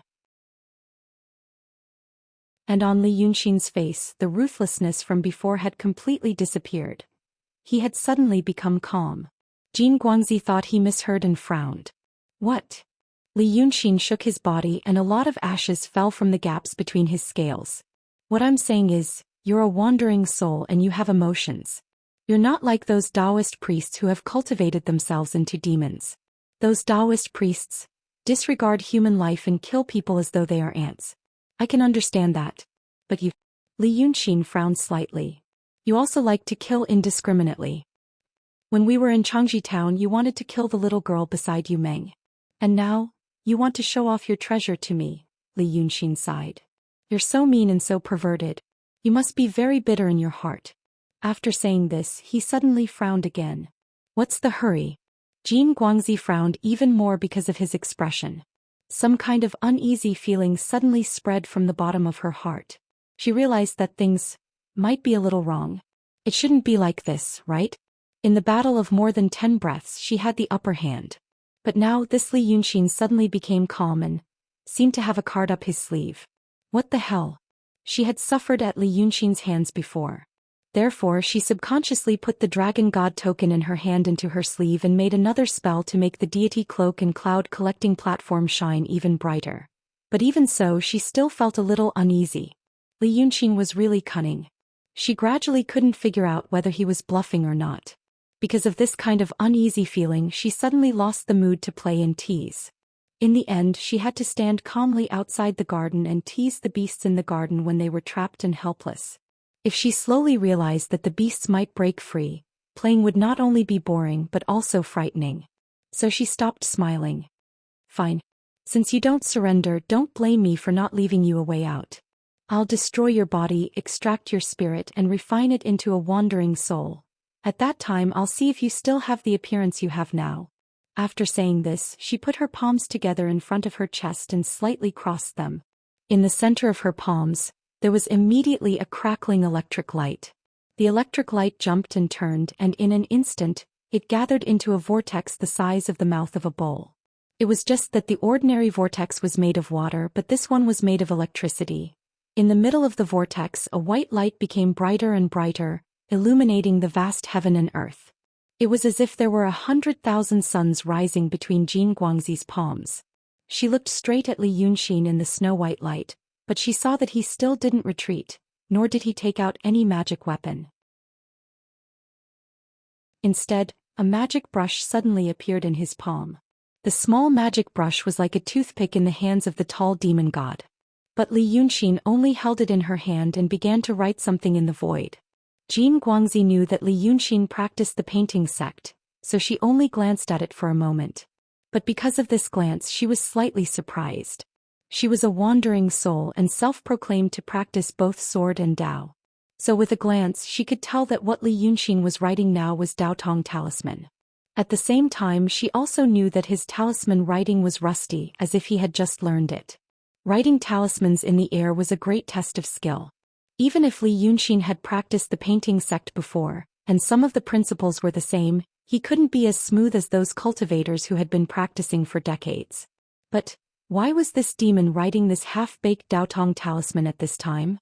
S1: And on Li Yunqin's face, the ruthlessness from before had completely disappeared. He had suddenly become calm. Jin Guangzi thought he misheard and frowned. What? Li Yunqin shook his body and a lot of ashes fell from the gaps between his scales. What I'm saying is, you're a wandering soul and you have emotions. You're not like those Daoist priests who have cultivated themselves into demons. Those Daoist priests disregard human life and kill people as though they are ants. I can understand that. But you... Li Yunqin frowned slightly. You also like to kill indiscriminately. When we were in Changji town, you wanted to kill the little girl beside you, Meng. And now, you want to show off your treasure to me, Li Yunqin sighed. You're so mean and so perverted. You must be very bitter in your heart. After saying this, he suddenly frowned again. What's the hurry? Jin Guangzi frowned even more because of his expression. Some kind of uneasy feeling suddenly spread from the bottom of her heart. She realized that things might be a little wrong. It shouldn't be like this, right? In the battle of more than 10 breaths, she had the upper hand. But now this Li Yunqin suddenly became calm and seemed to have a card up his sleeve. What the hell? She had suffered at Li Yunqin's hands before. Therefore, she subconsciously put the Dragon God token in her hand into her sleeve and made another spell to make the deity cloak and cloud collecting platform shine even brighter. But even so, she still felt a little uneasy. Li Yunqin was really cunning. She gradually couldn't figure out whether he was bluffing or not. Because of this kind of uneasy feeling, she suddenly lost the mood to play and tease. In the end, she had to stand calmly outside the garden and tease the beasts in the garden when they were trapped and helpless. If she slowly realized that the beasts might break free, playing would not only be boring but also frightening. So she stopped smiling. Fine. Since you don't surrender, don't blame me for not leaving you a way out. I'll destroy your body, extract your spirit, and refine it into a wandering soul. At that time I'll see if you still have the appearance you have now. After saying this, she put her palms together in front of her chest and slightly crossed them. In the center of her palms, there was immediately a crackling electric light. The electric light jumped and turned, and in an instant, it gathered into a vortex the size of the mouth of a bowl. It was just that the ordinary vortex was made of water, but this one was made of electricity. In the middle of the vortex, a white light became brighter and brighter, illuminating the vast heaven and earth. It was as if there were 100,000 suns rising between Jin Guangxi's palms. She looked straight at Li Yunxin in the snow-white light, but she saw that he still didn't retreat, nor did he take out any magic weapon. Instead, a magic brush suddenly appeared in his palm. The small magic brush was like a toothpick in the hands of the tall demon god. But Li Yunxin only held it in her hand and began to write something in the void. Jin Guangxi knew that Li Yunxin practiced the painting sect, so she only glanced at it for a moment. But because of this glance she was slightly surprised. She was a wandering soul and self-proclaimed to practice both sword and Dao. So with a glance she could tell that what Li Yunxin was writing now was Daotong talisman. At the same time she also knew that his talisman writing was rusty, as if he had just learned it. Writing talismans in the air was a great test of skill. Even if Li Yunxin had practiced the painting sect before, and some of the principles were the same, he couldn't be as smooth as those cultivators who had been practicing for decades. But why was this demon writing this half-baked Daotong talisman at this time?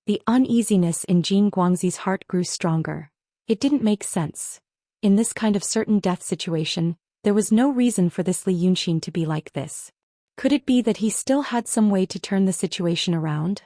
S1: The uneasiness in Jin Guangxi's heart grew stronger. It didn't make sense. In this kind of certain death situation, there was no reason for this Li Yunxin to be like this. Could it be that he still had some way to turn the situation around?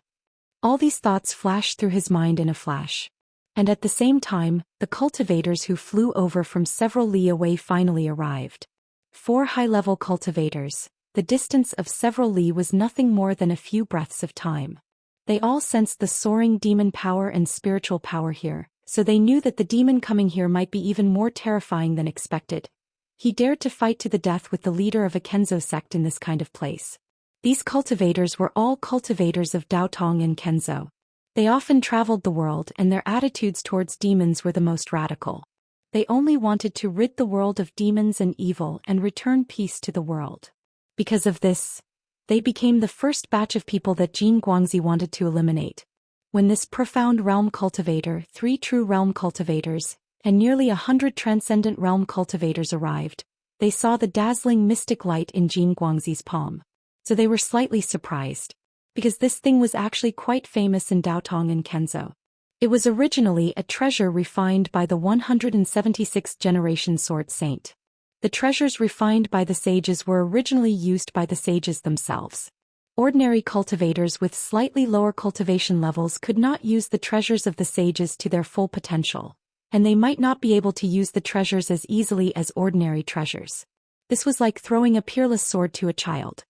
S1: All these thoughts flashed through his mind in a flash. And at the same time, the cultivators who flew over from several li away finally arrived. 4 high-level cultivators. The distance of several li was nothing more than a few breaths of time. They all sensed the soaring demon power and spiritual power here, so they knew that the demon coming here might be even more terrifying than expected. He dared to fight to the death with the leader of a Kenzo sect in this kind of place. These cultivators were all cultivators of Daotong and Kenzo. They often traveled the world and their attitudes towards demons were the most radical. They only wanted to rid the world of demons and evil and return peace to the world. Because of this, they became the first batch of people that Jin Guangxi wanted to eliminate. When this profound realm cultivator, 3 true realm cultivators, and nearly 100 transcendent realm cultivators arrived, they saw the dazzling mystic light in Jin Guangxi's palm. So they were slightly surprised, because this thing was actually quite famous in Daotong and Kenzo. It was originally a treasure refined by the 176th generation sword saint. The treasures refined by the sages were originally used by the sages themselves. Ordinary cultivators with slightly lower cultivation levels could not use the treasures of the sages to their full potential, and they might not be able to use the treasures as easily as ordinary treasures. This was like throwing a peerless sword to a child.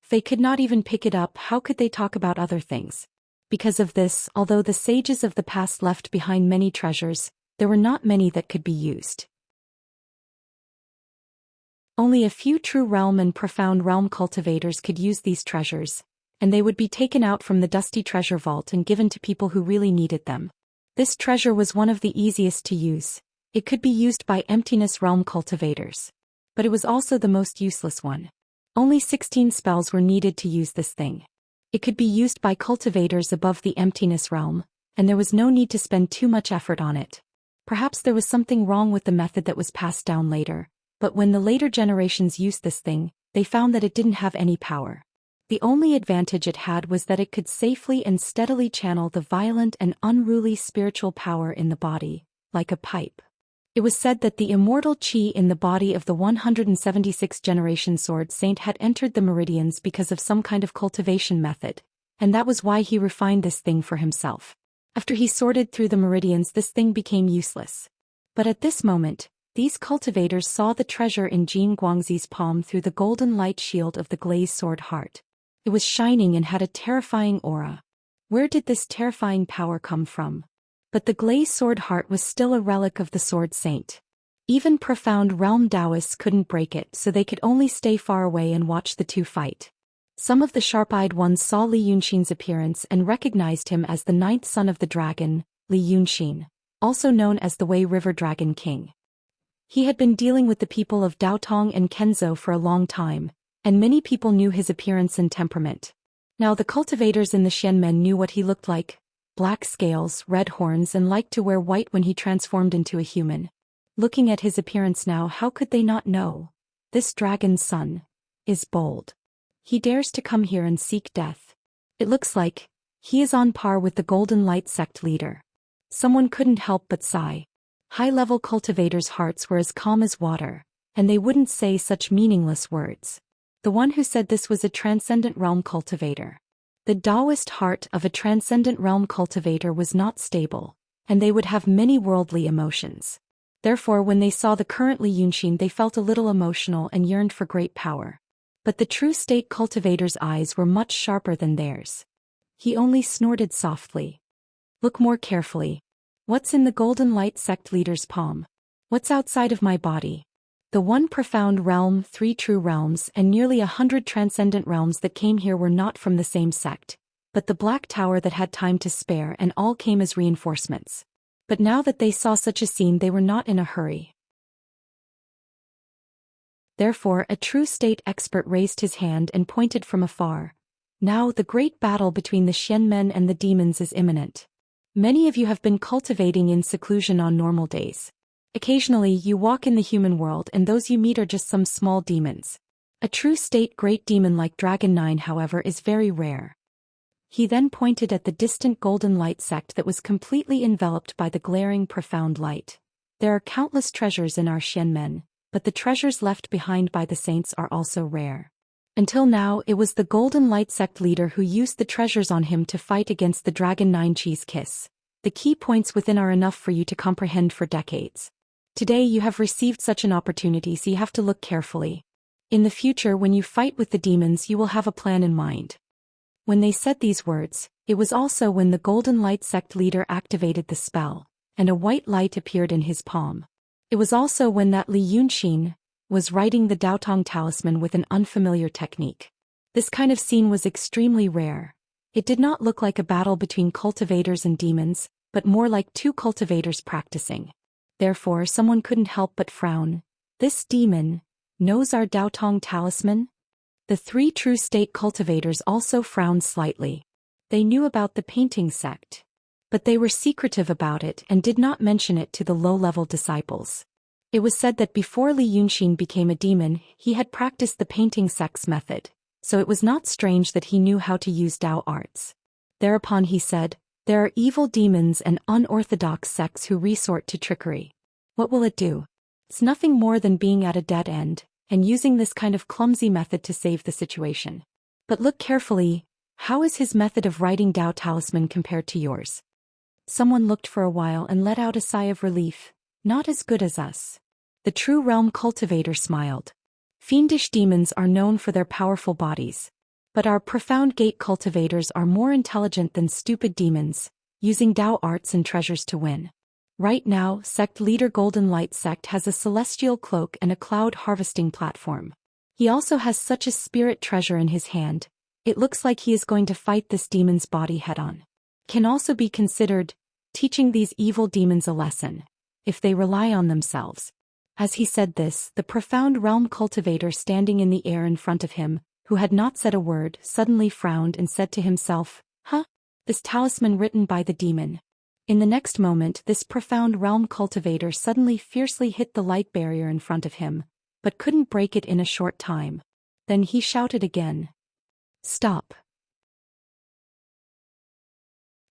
S1: They could not even pick it up, how could they talk about other things? Because of this, although the sages of the past left behind many treasures, there were not many that could be used. Only a few true realm and profound realm cultivators could use these treasures, and they would be taken out from the dusty treasure vault and given to people who really needed them. This treasure was one of the easiest to use. It could be used by emptiness realm cultivators. But it was also the most useless one. Only 16 spells were needed to use this thing. It could be used by cultivators above the emptiness realm, and there was no need to spend too much effort on it. Perhaps there was something wrong with the method that was passed down later, but when the later generations used this thing, they found that it didn't have any power. The only advantage it had was that it could safely and steadily channel the violent and unruly spiritual power in the body, like a pipe. It was said that the immortal qi in the body of the 176th generation sword saint had entered the meridians because of some kind of cultivation method, and that was why he refined this thing for himself. After he sorted through the meridians, this thing became useless. But at this moment, These cultivators saw the treasure in Jin Guangxi's palm through the golden light shield of the glazed sword heart. It was shining and had a terrifying aura. Where did this terrifying power come from? But the glazed sword heart was still a relic of the sword saint. Even profound realm Daoists couldn't break it, so they could only stay far away and watch the two fight. Some of the sharp-eyed ones saw Li Yunxin's appearance and recognized him as the ninth son of the dragon, Li Yunxin, also known as the Wei River Dragon King. He had been dealing with the people of Daotong and Kenzhou for a long time, and many people knew his appearance and temperament. Now the cultivators in the Xianmen knew what he looked like: black scales, red horns, and liked to wear white when he transformed into a human. Looking at his appearance now, how could they not know? This dragon's son is bold. He dares to come here and seek death. It looks like he is on par with the Golden Light sect leader. Someone couldn't help but sigh. High-level cultivators' hearts were as calm as water, and they wouldn't say such meaningless words. The one who said this was a transcendent realm cultivator. The Daoist heart of a transcendent realm cultivator was not stable, and they would have many worldly emotions. Therefore, when they saw the current Li Yunxin, they felt a little emotional and yearned for great power. But the true state cultivator's eyes were much sharper than theirs. He only snorted softly. Look more carefully. What's in the Golden Light sect leader's palm? What's outside of my body? The one profound realm, 3 true realms, and nearly 100 transcendent realms that came here were not from the same sect, but the Black Tower that had time to spare, and all came as reinforcements. But now that they saw such a scene, they were not in a hurry. Therefore, a true state expert raised his hand and pointed from afar. Now the great battle between the Xianmen and the demons is imminent. Many of you have been cultivating in seclusion on normal days. Occasionally you walk in the human world, and those you meet are just some small demons. A true state great demon like Dragon 9, however, is very rare. He then pointed at the distant Golden Light sect that was completely enveloped by the glaring profound light. There are countless treasures in our Xianmen, but the treasures left behind by the saints are also rare. Until now, it was the Golden Light sect leader who used the treasures on him to fight against the Dragon 9 Cheese Kiss. The key points within are enough for you to comprehend for decades. Today you have received such an opportunity, so you have to look carefully. In the future, when you fight with the demons, you will have a plan in mind. When they said these words, it was also when the Golden Light sect leader activated the spell, and a white light appeared in his palm. It was also when that Li Yunxin was writing the Daotong talisman with an unfamiliar technique. This kind of scene was extremely rare. It did not look like a battle between cultivators and demons, but more like two cultivators practicing. Therefore, someone couldn't help but frown. This demon knows our Daotong talisman? The 3 true state cultivators also frowned slightly. They knew about the painting sect, but they were secretive about it and did not mention it to the low-level disciples. It was said that before Li Yunxin became a demon, he had practiced the painting sect's method, so it was not strange that he knew how to use Dao arts. Thereupon he said, "There are evil demons and unorthodox sects who resort to trickery. What will it do? It's nothing more than being at a dead end, and using this kind of clumsy method to save the situation. But look carefully, how is his method of writing Dao talisman compared to yours?" Someone looked for a while and let out a sigh of relief. "Not as good as us." The true realm cultivator smiled. "Fiendish demons are known for their powerful bodies. But our profound gate cultivators are more intelligent than stupid demons, using Dao arts and treasures to win. Right now, sect leader Golden Light sect has a celestial cloak and a cloud harvesting platform. He also has such a spirit treasure in his hand. It looks like he is going to fight this demon's body head-on. Can also be considered teaching these evil demons a lesson, if they rely on themselves." As he said this, the profound realm cultivator standing in the air in front of him, who had not said a word, suddenly frowned and said to himself, "Huh? This talisman written by the demon." In the next moment, this profound realm cultivator suddenly fiercely hit the light barrier in front of him, but couldn't break it in a short time. Then he shouted again, "Stop!"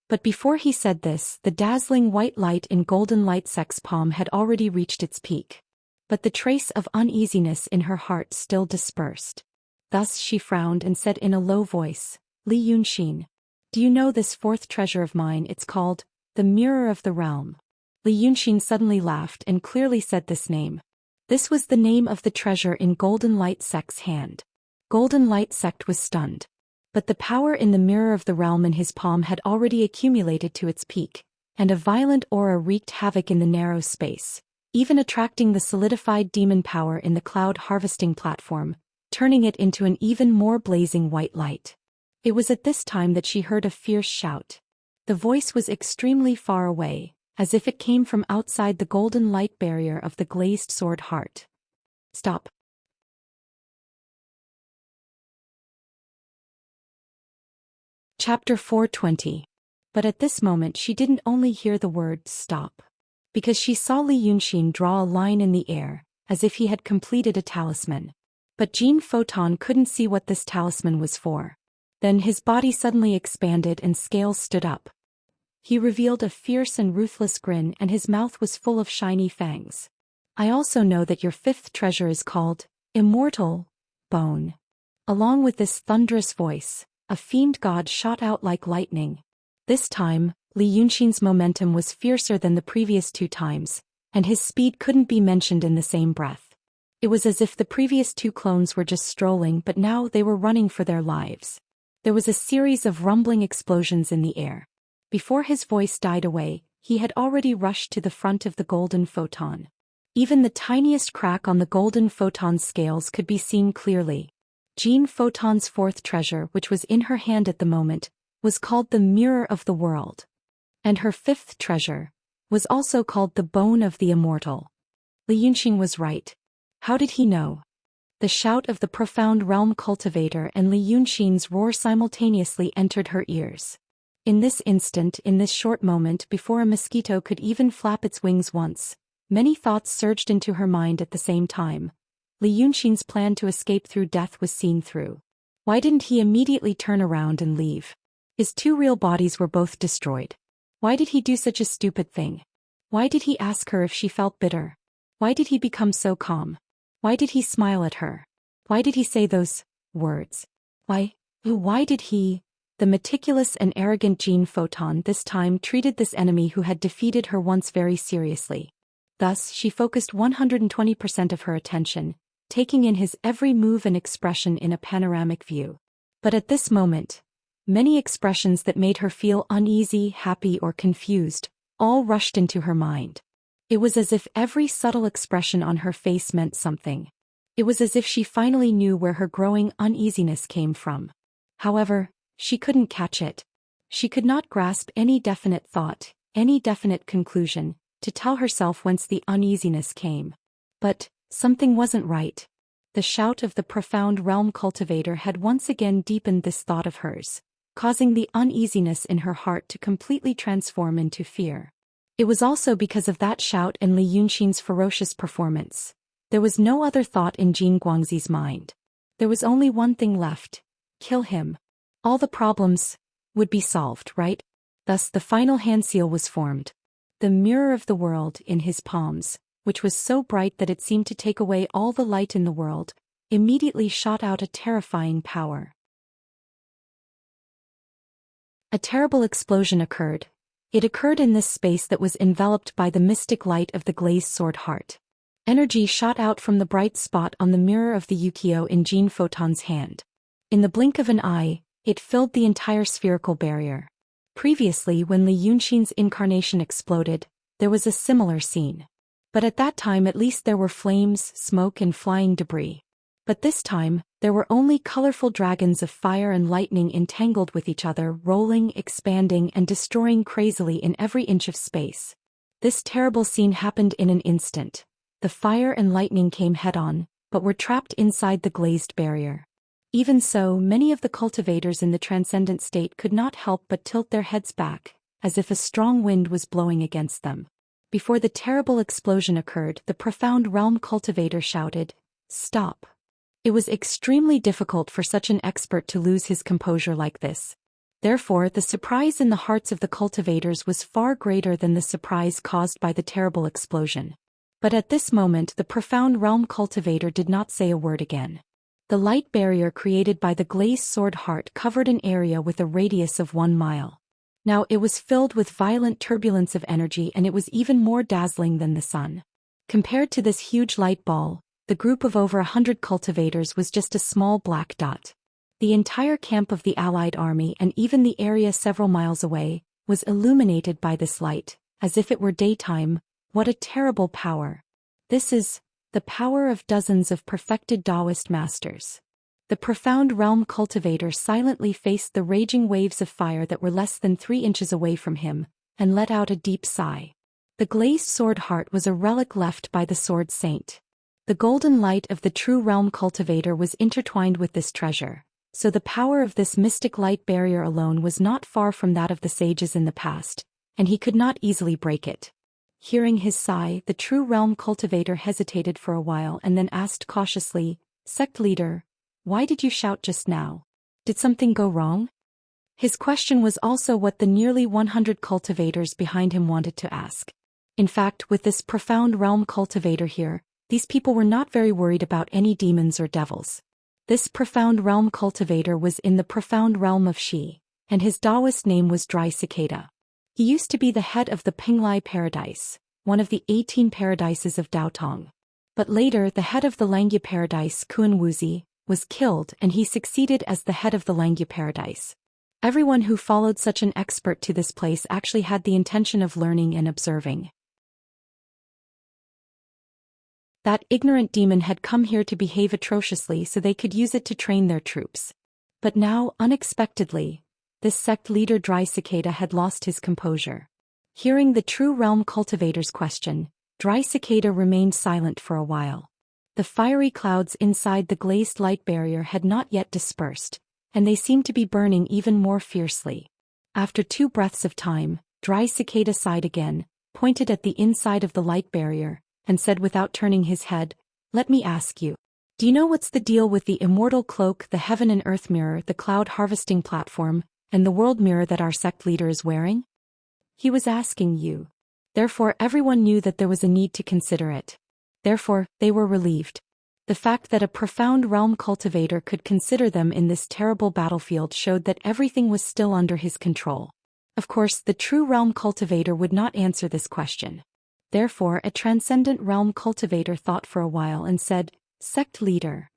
S1: But before he said this, the dazzling white light in Golden Light sect's palm had already reached its peak. But the trace of uneasiness in her heart still dispersed. Thus she frowned and said in a low voice, "Li Yunxin, do you know this 4th treasure of mine? It's called the Mirror of the Realm. Li Yunxin suddenly laughed and clearly said this name. This was the name of the treasure in Golden Light Sect's hand. Golden Light Sect was stunned. But the power in the mirror of the realm in his palm had already accumulated to its peak, and a violent aura wreaked havoc in the narrow space, even attracting the solidified demon power in the cloud harvesting platform, turning it into an even more blazing white light. It was at this time that she heard a fierce shout. The voice was extremely far away, as if it came from outside the golden light barrier of the glazed sword heart. Stop. Chapter 420. But at this moment she didn't only hear the word stop. Because she saw Li Yunxin draw a line in the air, as if he had completed a talisman. But Jean Photon couldn't see what this talisman was for. Then his body suddenly expanded and scales stood up. He revealed a fierce and ruthless grin and his mouth was full of shiny fangs. I also know that your fifth treasure is called Immortal, Bone. Along with this thunderous voice, a fiend god shot out like lightning. This time, Li Yunxin's momentum was fiercer than the previous 2 times, and his speed couldn't be mentioned in the same breath. It was as if the previous 2 clones were just strolling, but now they were running for their lives. There was a series of rumbling explosions in the air. Before his voice died away, he had already rushed to the front of the golden photon. Even the tiniest crack on the golden photon's scales could be seen clearly. Jean Photon's 4th treasure, which was in her hand at the moment, was called the Mirror of the World. And her 5th treasure was also called the Bone of the Immortal. Li Yunxin was right. How did he know? The shout of the profound realm cultivator and Li Yunxin's roar simultaneously entered her ears. In this instant, in this short moment before a mosquito could even flap its wings once, many thoughts surged into her mind at the same time. Li Yunxin's plan to escape through death was seen through. Why didn't he immediately turn around and leave? His 2 real bodies were both destroyed. Why did he do such a stupid thing? Why did he ask her if she felt bitter? Why did he become so calm? Why did he smile at her? Why did he say those words? Why did he? The meticulous and arrogant Jean Photon this time treated this enemy who had defeated her once very seriously. Thus, she focused 120% of her attention, taking in his every move and expression in a panoramic view. But at this moment, many expressions that made her feel uneasy, happy, or confused, all rushed into her mind. It was as if every subtle expression on her face meant something. It was as if she finally knew where her growing uneasiness came from. However, she couldn't catch it. She could not grasp any definite thought, any definite conclusion, to tell herself whence the uneasiness came. But something wasn't right. The shout of the profound realm cultivator had once again deepened this thought of hers, causing the uneasiness in her heart to completely transform into fear. It was also because of that shout and Li Yunxin's ferocious performance. There was no other thought in Jin Guangxi's mind. There was only one thing left: kill him. All the problems would be solved, right? Thus the final hand seal was formed. The mirror of the world in his palms, which was so bright that it seemed to take away all the light in the world, immediately shot out a terrifying power. A terrible explosion occurred. It occurred in this space that was enveloped by the mystic light of the glazed sword heart. Energy shot out from the bright spot on the mirror of the Yukio in Jean Photon's hand. In the blink of an eye, it filled the entire spherical barrier. Previously, when Li Yunxin's incarnation exploded, there was a similar scene. But at that time at least there were flames, smoke and flying debris. But this time, there were only colorful dragons of fire and lightning entangled with each other, rolling, expanding and destroying crazily in every inch of space. This terrible scene happened in an instant. The fire and lightning came head-on, but were trapped inside the glazed barrier. Even so, many of the cultivators in the transcendent state could not help but tilt their heads back, as if a strong wind was blowing against them. Before the terrible explosion occurred, the profound realm cultivator shouted, "Stop." It was extremely difficult for such an expert to lose his composure like this. Therefore, the surprise in the hearts of the cultivators was far greater than the surprise caused by the terrible explosion. But at this moment the profound realm cultivator did not say a word again. The light barrier created by the glazed sword heart covered an area with a radius of 1 mile. Now it was filled with violent turbulence of energy, and it was even more dazzling than the sun. Compared to this huge light ball, the group of over 100 cultivators was just a small black dot. The entire camp of the Allied army, and even the area several miles away, was illuminated by this light, as if it were daytime. What a terrible power! This is the power of dozens of perfected Daoist masters. The profound realm cultivator silently faced the raging waves of fire that were less than 3 inches away from him, and let out a deep sigh. The glazed sword heart was a relic left by the sword saint. The golden light of the true realm cultivator was intertwined with this treasure, so the power of this mystic light barrier alone was not far from that of the sages in the past, and he could not easily break it. Hearing his sigh, the true realm cultivator hesitated for a while and then asked cautiously, "Sect leader, why did you shout just now? Did something go wrong?" His question was also what the nearly 100 cultivators behind him wanted to ask. In fact, with this profound realm cultivator here, these people were not very worried about any demons or devils. This profound realm cultivator was in the profound realm of Xi, and his Daoist name was Dry Cicada. He used to be the head of the Pinglai Paradise, one of the 18 paradises of Daotong. But later the head of the Langya Paradise, Kuan Wuzi, was killed, and he succeeded as the head of the Langya Paradise. Everyone who followed such an expert to this place actually had the intention of learning and observing. That ignorant demon had come here to behave atrociously so they could use it to train their troops. But now, unexpectedly, this sect leader Dry Cicada had lost his composure. Hearing the true realm cultivator's question, Dry Cicada remained silent for a while. The fiery clouds inside the glazed light barrier had not yet dispersed, and they seemed to be burning even more fiercely. After 2 breaths of time, Dry Cicada sighed again, pointed at the inside of the light barrier, and said without turning his head, "Let me ask you. Do you know what's the deal with the immortal cloak, the heaven and earth mirror, the cloud harvesting platform, and the world mirror that our sect leader is wearing?" He was asking you. Therefore everyone knew that there was a need to consider it. Therefore, they were relieved. The fact that a profound realm cultivator could consider them in this terrible battlefield showed that everything was still under his control. Of course, the true realm cultivator would not answer this question. Therefore, a transcendent realm cultivator thought for a while and said, "Sect leader,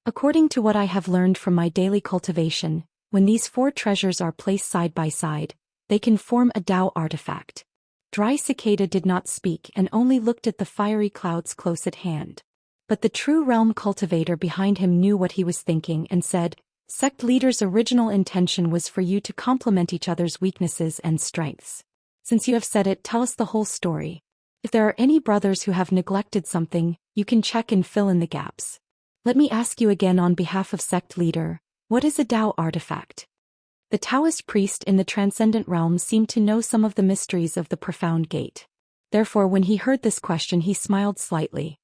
S1: according to what I have learned from my daily cultivation, when these 4 treasures are placed side by side, they can form a Dao artifact." Dry Cicada did not speak and only looked at the fiery clouds close at hand. But the true realm cultivator behind him knew what he was thinking and said, "Sect leader's original intention was for you to complement each other's weaknesses and strengths. Since you have said it, tell us the whole story. If there are any brothers who have neglected something, you can check and fill in the gaps. Let me ask you again on behalf of sect leader, what is a Dao artifact?" The Taoist priest in the transcendent realm seemed to know some of the mysteries of the profound gate. Therefore when he heard this question he smiled slightly.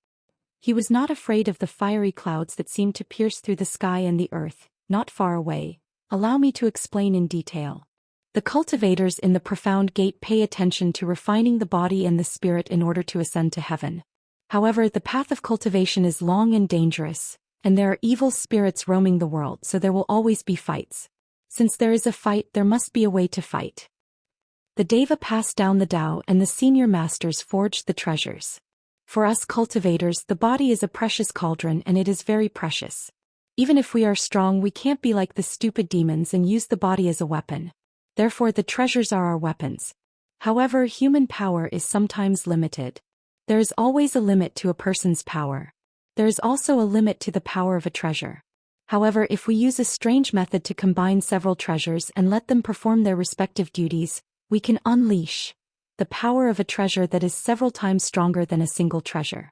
S1: He was not afraid of the fiery clouds that seemed to pierce through the sky and the earth, not far away. Allow me to explain in detail. The cultivators in the profound gate pay attention to refining the body and the spirit in order to ascend to heaven. However, the path of cultivation is long and dangerous, and there are evil spirits roaming the world, so there will always be fights. Since there is a fight, there must be a way to fight. The Deva passed down the Tao and the senior masters forged the treasures. For us cultivators, the body is a precious cauldron, and it is very precious. Even if we are strong, we can't be like the stupid demons and use the body as a weapon. Therefore the treasures are our weapons. However, human power is sometimes limited. There is always a limit to a person's power. There is also a limit to the power of a treasure. However, if we use a strange method to combine several treasures and let them perform their respective duties, we can unleash the power of a treasure that is several times stronger than a single treasure.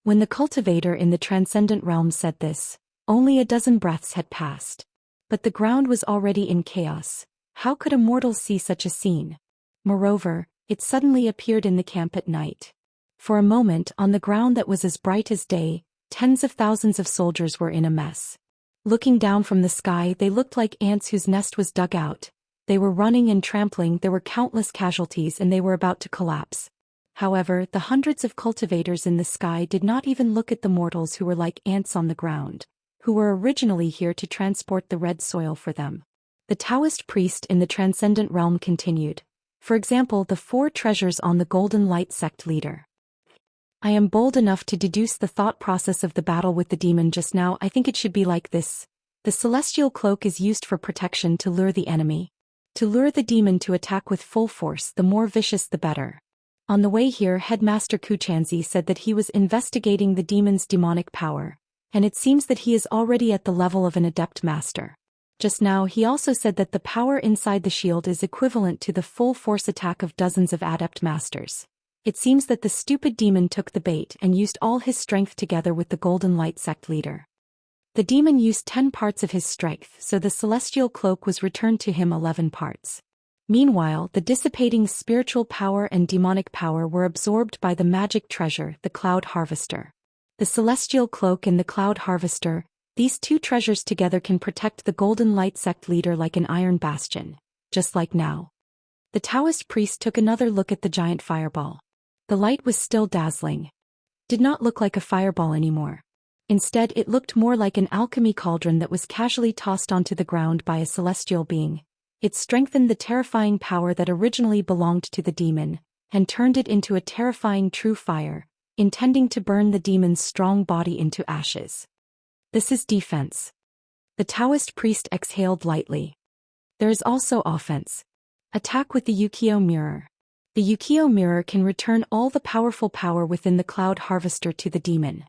S1: When the cultivator in the transcendent realm said this, only a dozen breaths had passed. But the ground was already in chaos. How could a mortal see such a scene? Moreover, it suddenly appeared in the camp at night. For a moment, on the ground that was as bright as day, tens of thousands of soldiers were in a mess. Looking down from the sky, they looked like ants whose nest was dug out. They were running and trampling, there were countless casualties, and they were about to collapse. However, the hundreds of cultivators in the sky did not even look at the mortals who were like ants on the ground, who were originally here to transport the red soil for them. The Taoist priest in the transcendent realm continued. For example, the 4 treasures on the Golden Light sect leader. I am bold enough to deduce the thought process of the battle with the demon just now. I think it should be like this. The celestial cloak is used for protection to lure the enemy. To lure the demon to attack with full force, the more vicious the better. On the way here, Headmaster Xianxia said that he was investigating the demon's demonic power, and it seems that he is already at the level of an adept master. Just now he also said that the power inside the shield is equivalent to the full force attack of dozens of adept masters. It seems that the stupid demon took the bait and used all his strength together with the Golden Light sect leader. The demon used 10 parts of his strength, so the celestial cloak was returned to him 11 parts. Meanwhile, the dissipating spiritual power and demonic power were absorbed by the magic treasure, the Cloud Harvester. The celestial cloak and the Cloud Harvester, these 2 treasures together can protect the Golden Light sect leader like an iron bastion, just like now. The Taoist priest took another look at the giant fireball. The light was still dazzling. Did not look like a fireball anymore. Instead, it looked more like an alchemy cauldron that was casually tossed onto the ground by a celestial being. It strengthened the terrifying power that originally belonged to the demon, and turned it into a terrifying true fire, intending to burn the demon's strong body into ashes. This is defense. The Taoist priest exhaled lightly. There is also offense. Attack with the Wuxia mirror. The Wuxia mirror can return all the powerful power within the Cloud Harvester to the demon.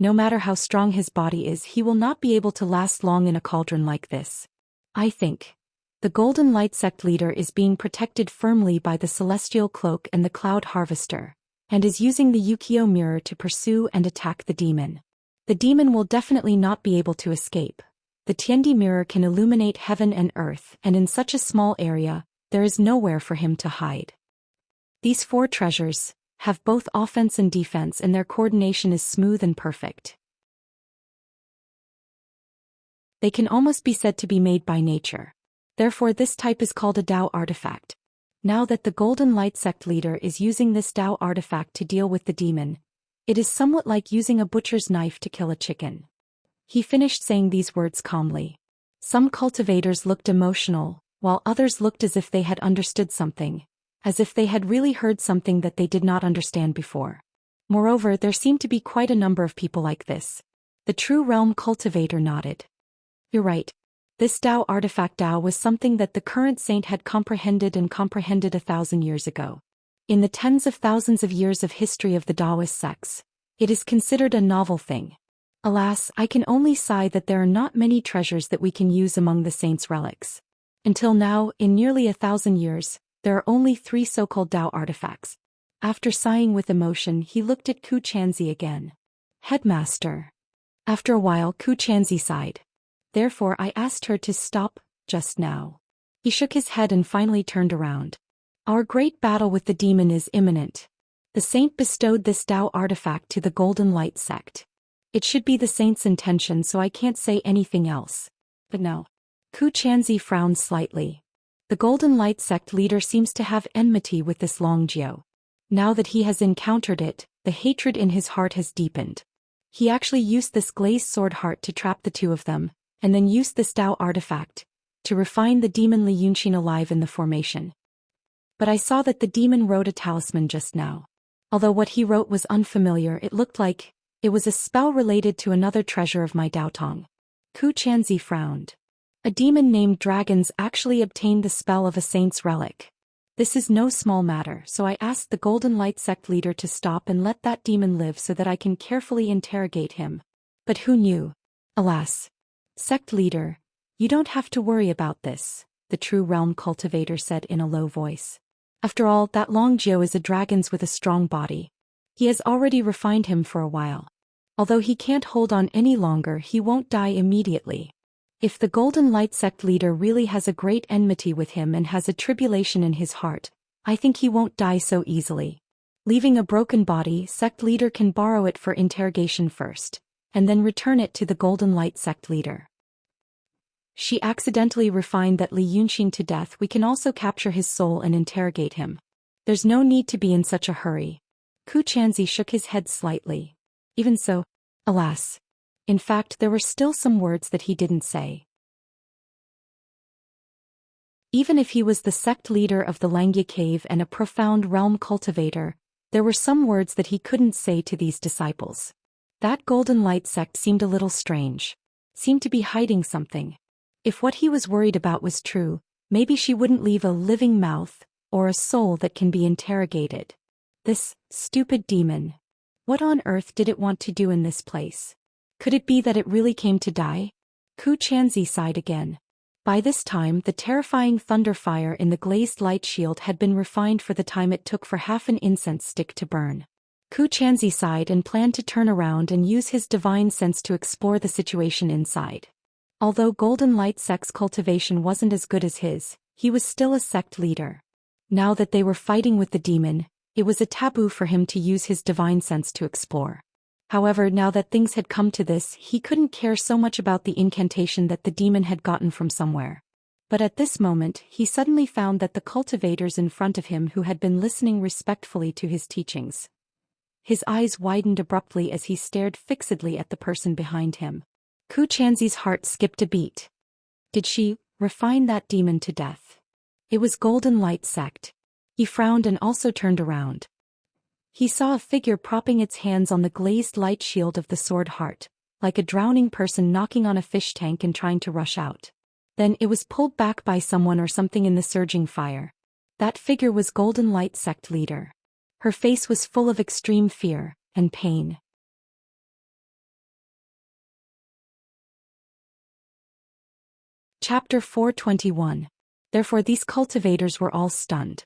S1: No matter how strong his body is, he will not be able to last long in a cauldron like this. I think the Golden Light sect leader is being protected firmly by the celestial cloak and the Cloud Harvester, and is using the Wuxia mirror to pursue and attack the demon. The demon will definitely not be able to escape. The Tiandi mirror can illuminate heaven and earth, and in such a small area, there is nowhere for him to hide. These 4 treasures have both offense and defense, and their coordination is smooth and perfect. They can almost be said to be made by nature. Therefore, this type is called a Dao artifact. Now that the Golden Light sect leader is using this Dao artifact to deal with the demon, it is somewhat like using a butcher's knife to kill a chicken. He finished saying these words calmly. Some cultivators looked emotional, while others looked as if they had understood something, as if they had really heard something that they did not understand before. Moreover, there seemed to be quite a number of people like this. The True Realm cultivator nodded. You're right. This Dao artifact Dao was something that the current saint had comprehended 1,000 years ago. In the tens of thousands of years of history of the Daoist sects, it is considered a novel thing. Alas, I can only sigh that there are not many treasures that we can use among the saints' relics. Until now, in nearly 1,000 years, there are only 3 so-called Dao artifacts. After sighing with emotion, he looked at Xianxia again. Headmaster. After a while, Xianxia sighed. Therefore, I asked her to stop, just now. He shook his head and finally turned around. Our great battle with the demon is imminent. The saint bestowed this Dao artifact to the Golden Light sect. It should be the saint's intention, so I can't say anything else. But no. Xianxia frowned slightly. The Golden Light sect leader seems to have enmity with this Longjiu. Now that he has encountered it, the hatred in his heart has deepened. He actually used this glazed sword heart to trap the 2 of them, and then used this Dao artifact to refine the demon Liunshin alive in the formation. But I saw that the demon wrote a talisman just now. Although what he wrote was unfamiliar, it looked like it was a spell related to another treasure of my Daotong. Xianxia frowned. A demon named Dragons actually obtained the spell of a saint's relic. This is no small matter, so I asked the Golden Light sect leader to stop and let that demon live so that I can carefully interrogate him. But who knew? Alas. Sect leader, you don't have to worry about this, the True Realm cultivator said in a low voice. After all, that Longjiu is a dragon's with a strong body. He has already refined him for a while. Although he can't hold on any longer, he won't die immediately. If the Golden Light sect leader really has a great enmity with him and has a tribulation in his heart, I think he won't die so easily. Leaving a broken body, sect leader can borrow it for interrogation first, and then return it to the Golden Light sect leader. She accidentally refined that Liunshin to death. We can also capture his soul and interrogate him. There's no need to be in such a hurry. Xianxia shook his head slightly. Even so, alas. In fact, there were still some words that he didn't say. Even if he was the sect leader of the Langya cave and a profound realm cultivator, there were some words that he couldn't say to these disciples. That golden light sect seemed a little strange. Seemed to be hiding something. If what he was worried about was true, maybe she wouldn't leave a living mouth, or a soul that can be interrogated. This stupid demon. What on earth did it want to do in this place? Could it be that it really came to die? Ku Chanzi sighed again. By this time the terrifying thunder fire in the glazed light shield had been refined for the time it took for half an incense stick to burn. Ku Chanzi sighed and planned to turn around and use his divine sense to explore the situation inside. Although Golden Light Sect's cultivation wasn't as good as his, he was still a sect leader. Now that they were fighting with the demon, it was a taboo for him to use his divine sense to explore. However, now that things had come to this, he couldn't care so much about the incantation that the demon had gotten from somewhere. But at this moment, he suddenly found that the cultivators in front of him who had been listening respectfully to his teachings. His eyes widened abruptly as he stared fixedly at the person behind him. Ku Chanzi's heart skipped a beat. Did she refine that demon to death? It was Golden Light Sect. He frowned and also turned around. He saw a figure propping its hands on the glazed light shield of the sword heart, like a drowning person knocking on a fish tank and trying to rush out. Then it was pulled back by someone or something in the surging fire. That figure was Golden Light Sect leader. Her face was full of extreme fear and pain. Chapter 421. Therefore these cultivators were all stunned.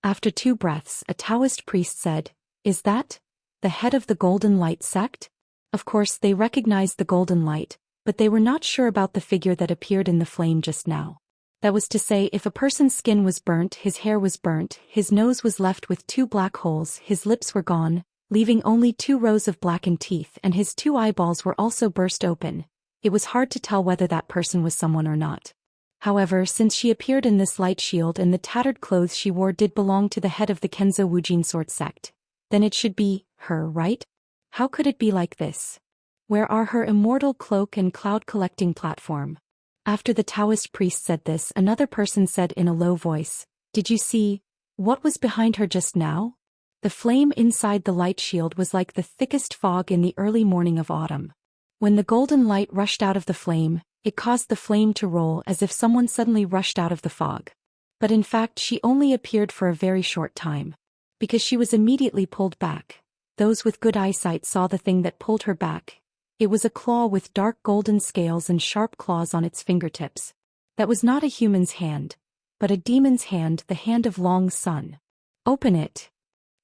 S1: After 2 breaths, a Daoist priest said, "Is that the head of the Golden Light Sect?" Of course they recognized the golden light, but they were not sure about the figure that appeared in the flame just now. That was to say, if a person's skin was burnt, his hair was burnt, his nose was left with 2 black holes, his lips were gone, leaving only 2 rows of blackened teeth, and his 2 eyeballs were also burst open. It was hard to tell whether that person was someone or not. However, since she appeared in this light shield and the tattered clothes she wore did belong to the head of the Kenzo Wujin sword sect, then it should be her, right? How could it be like this? Where are her immortal cloak and cloud-collecting platform? After the Daoist priest said this, another person said in a low voice, "Did you see what was behind her just now?" The flame inside the light shield was like the thickest fog in the early morning of autumn. When the golden light rushed out of the flame, it caused the flame to roll as if someone suddenly rushed out of the fog. But in fact she only appeared for a very short time. Because she was immediately pulled back. Those with good eyesight saw the thing that pulled her back. It was a claw with dark golden scales and sharp claws on its fingertips. That was not a human's hand, but a demon's hand, the hand of Long Sun. "Open it."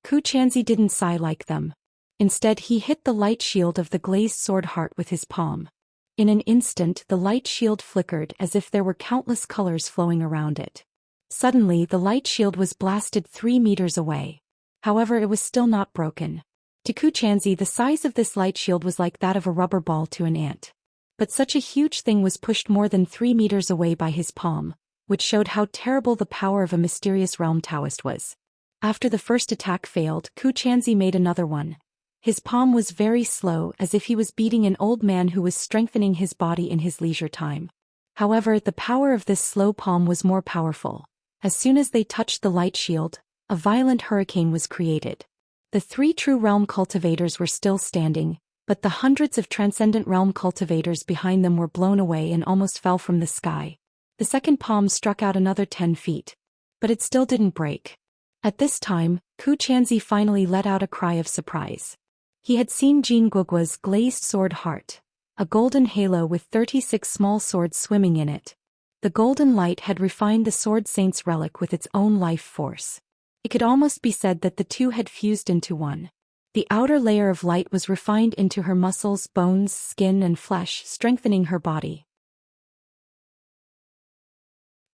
S1: Ku Chanzi didn't sigh like them. Instead he hit the light shield of the glazed sword heart with his palm. In an instant the light shield flickered as if there were countless colors flowing around it. Suddenly the light shield was blasted 3 meters away. However, it was still not broken. To Ku Chanzi the size of this light shield was like that of a rubber ball to an ant. But such a huge thing was pushed more than 3 meters away by his palm, which showed how terrible the power of a mysterious realm Daoist was. After the first attack failed, Ku Chanzi made another one. His palm was very slow, as if he was beating an old man who was strengthening his body in his leisure time. However, the power of this slow palm was more powerful. As soon as they touched the light shield, a violent hurricane was created. The 3 true realm cultivators were still standing, but the hundreds of transcendent realm cultivators behind them were blown away and almost fell from the sky. The second palm struck out another 10 feet. But it still didn't break. At this time, Ku Chanzi finally let out a cry of surprise. He had seen Jin Guogua's glazed sword heart, a golden halo with 36 small swords swimming in it. The golden light had refined the sword saint's relic with its own life force. It could almost be said that the two had fused into one. The outer layer of light was refined into her muscles, bones, skin and flesh, strengthening her body.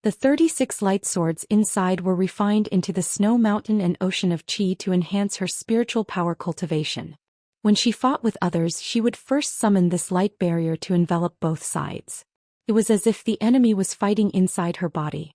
S1: The 36 light swords inside were refined into the snow mountain and ocean of qi to enhance her spiritual power cultivation. When she fought with others, she would first summon this light barrier to envelop both sides. It was as if the enemy was fighting inside her body.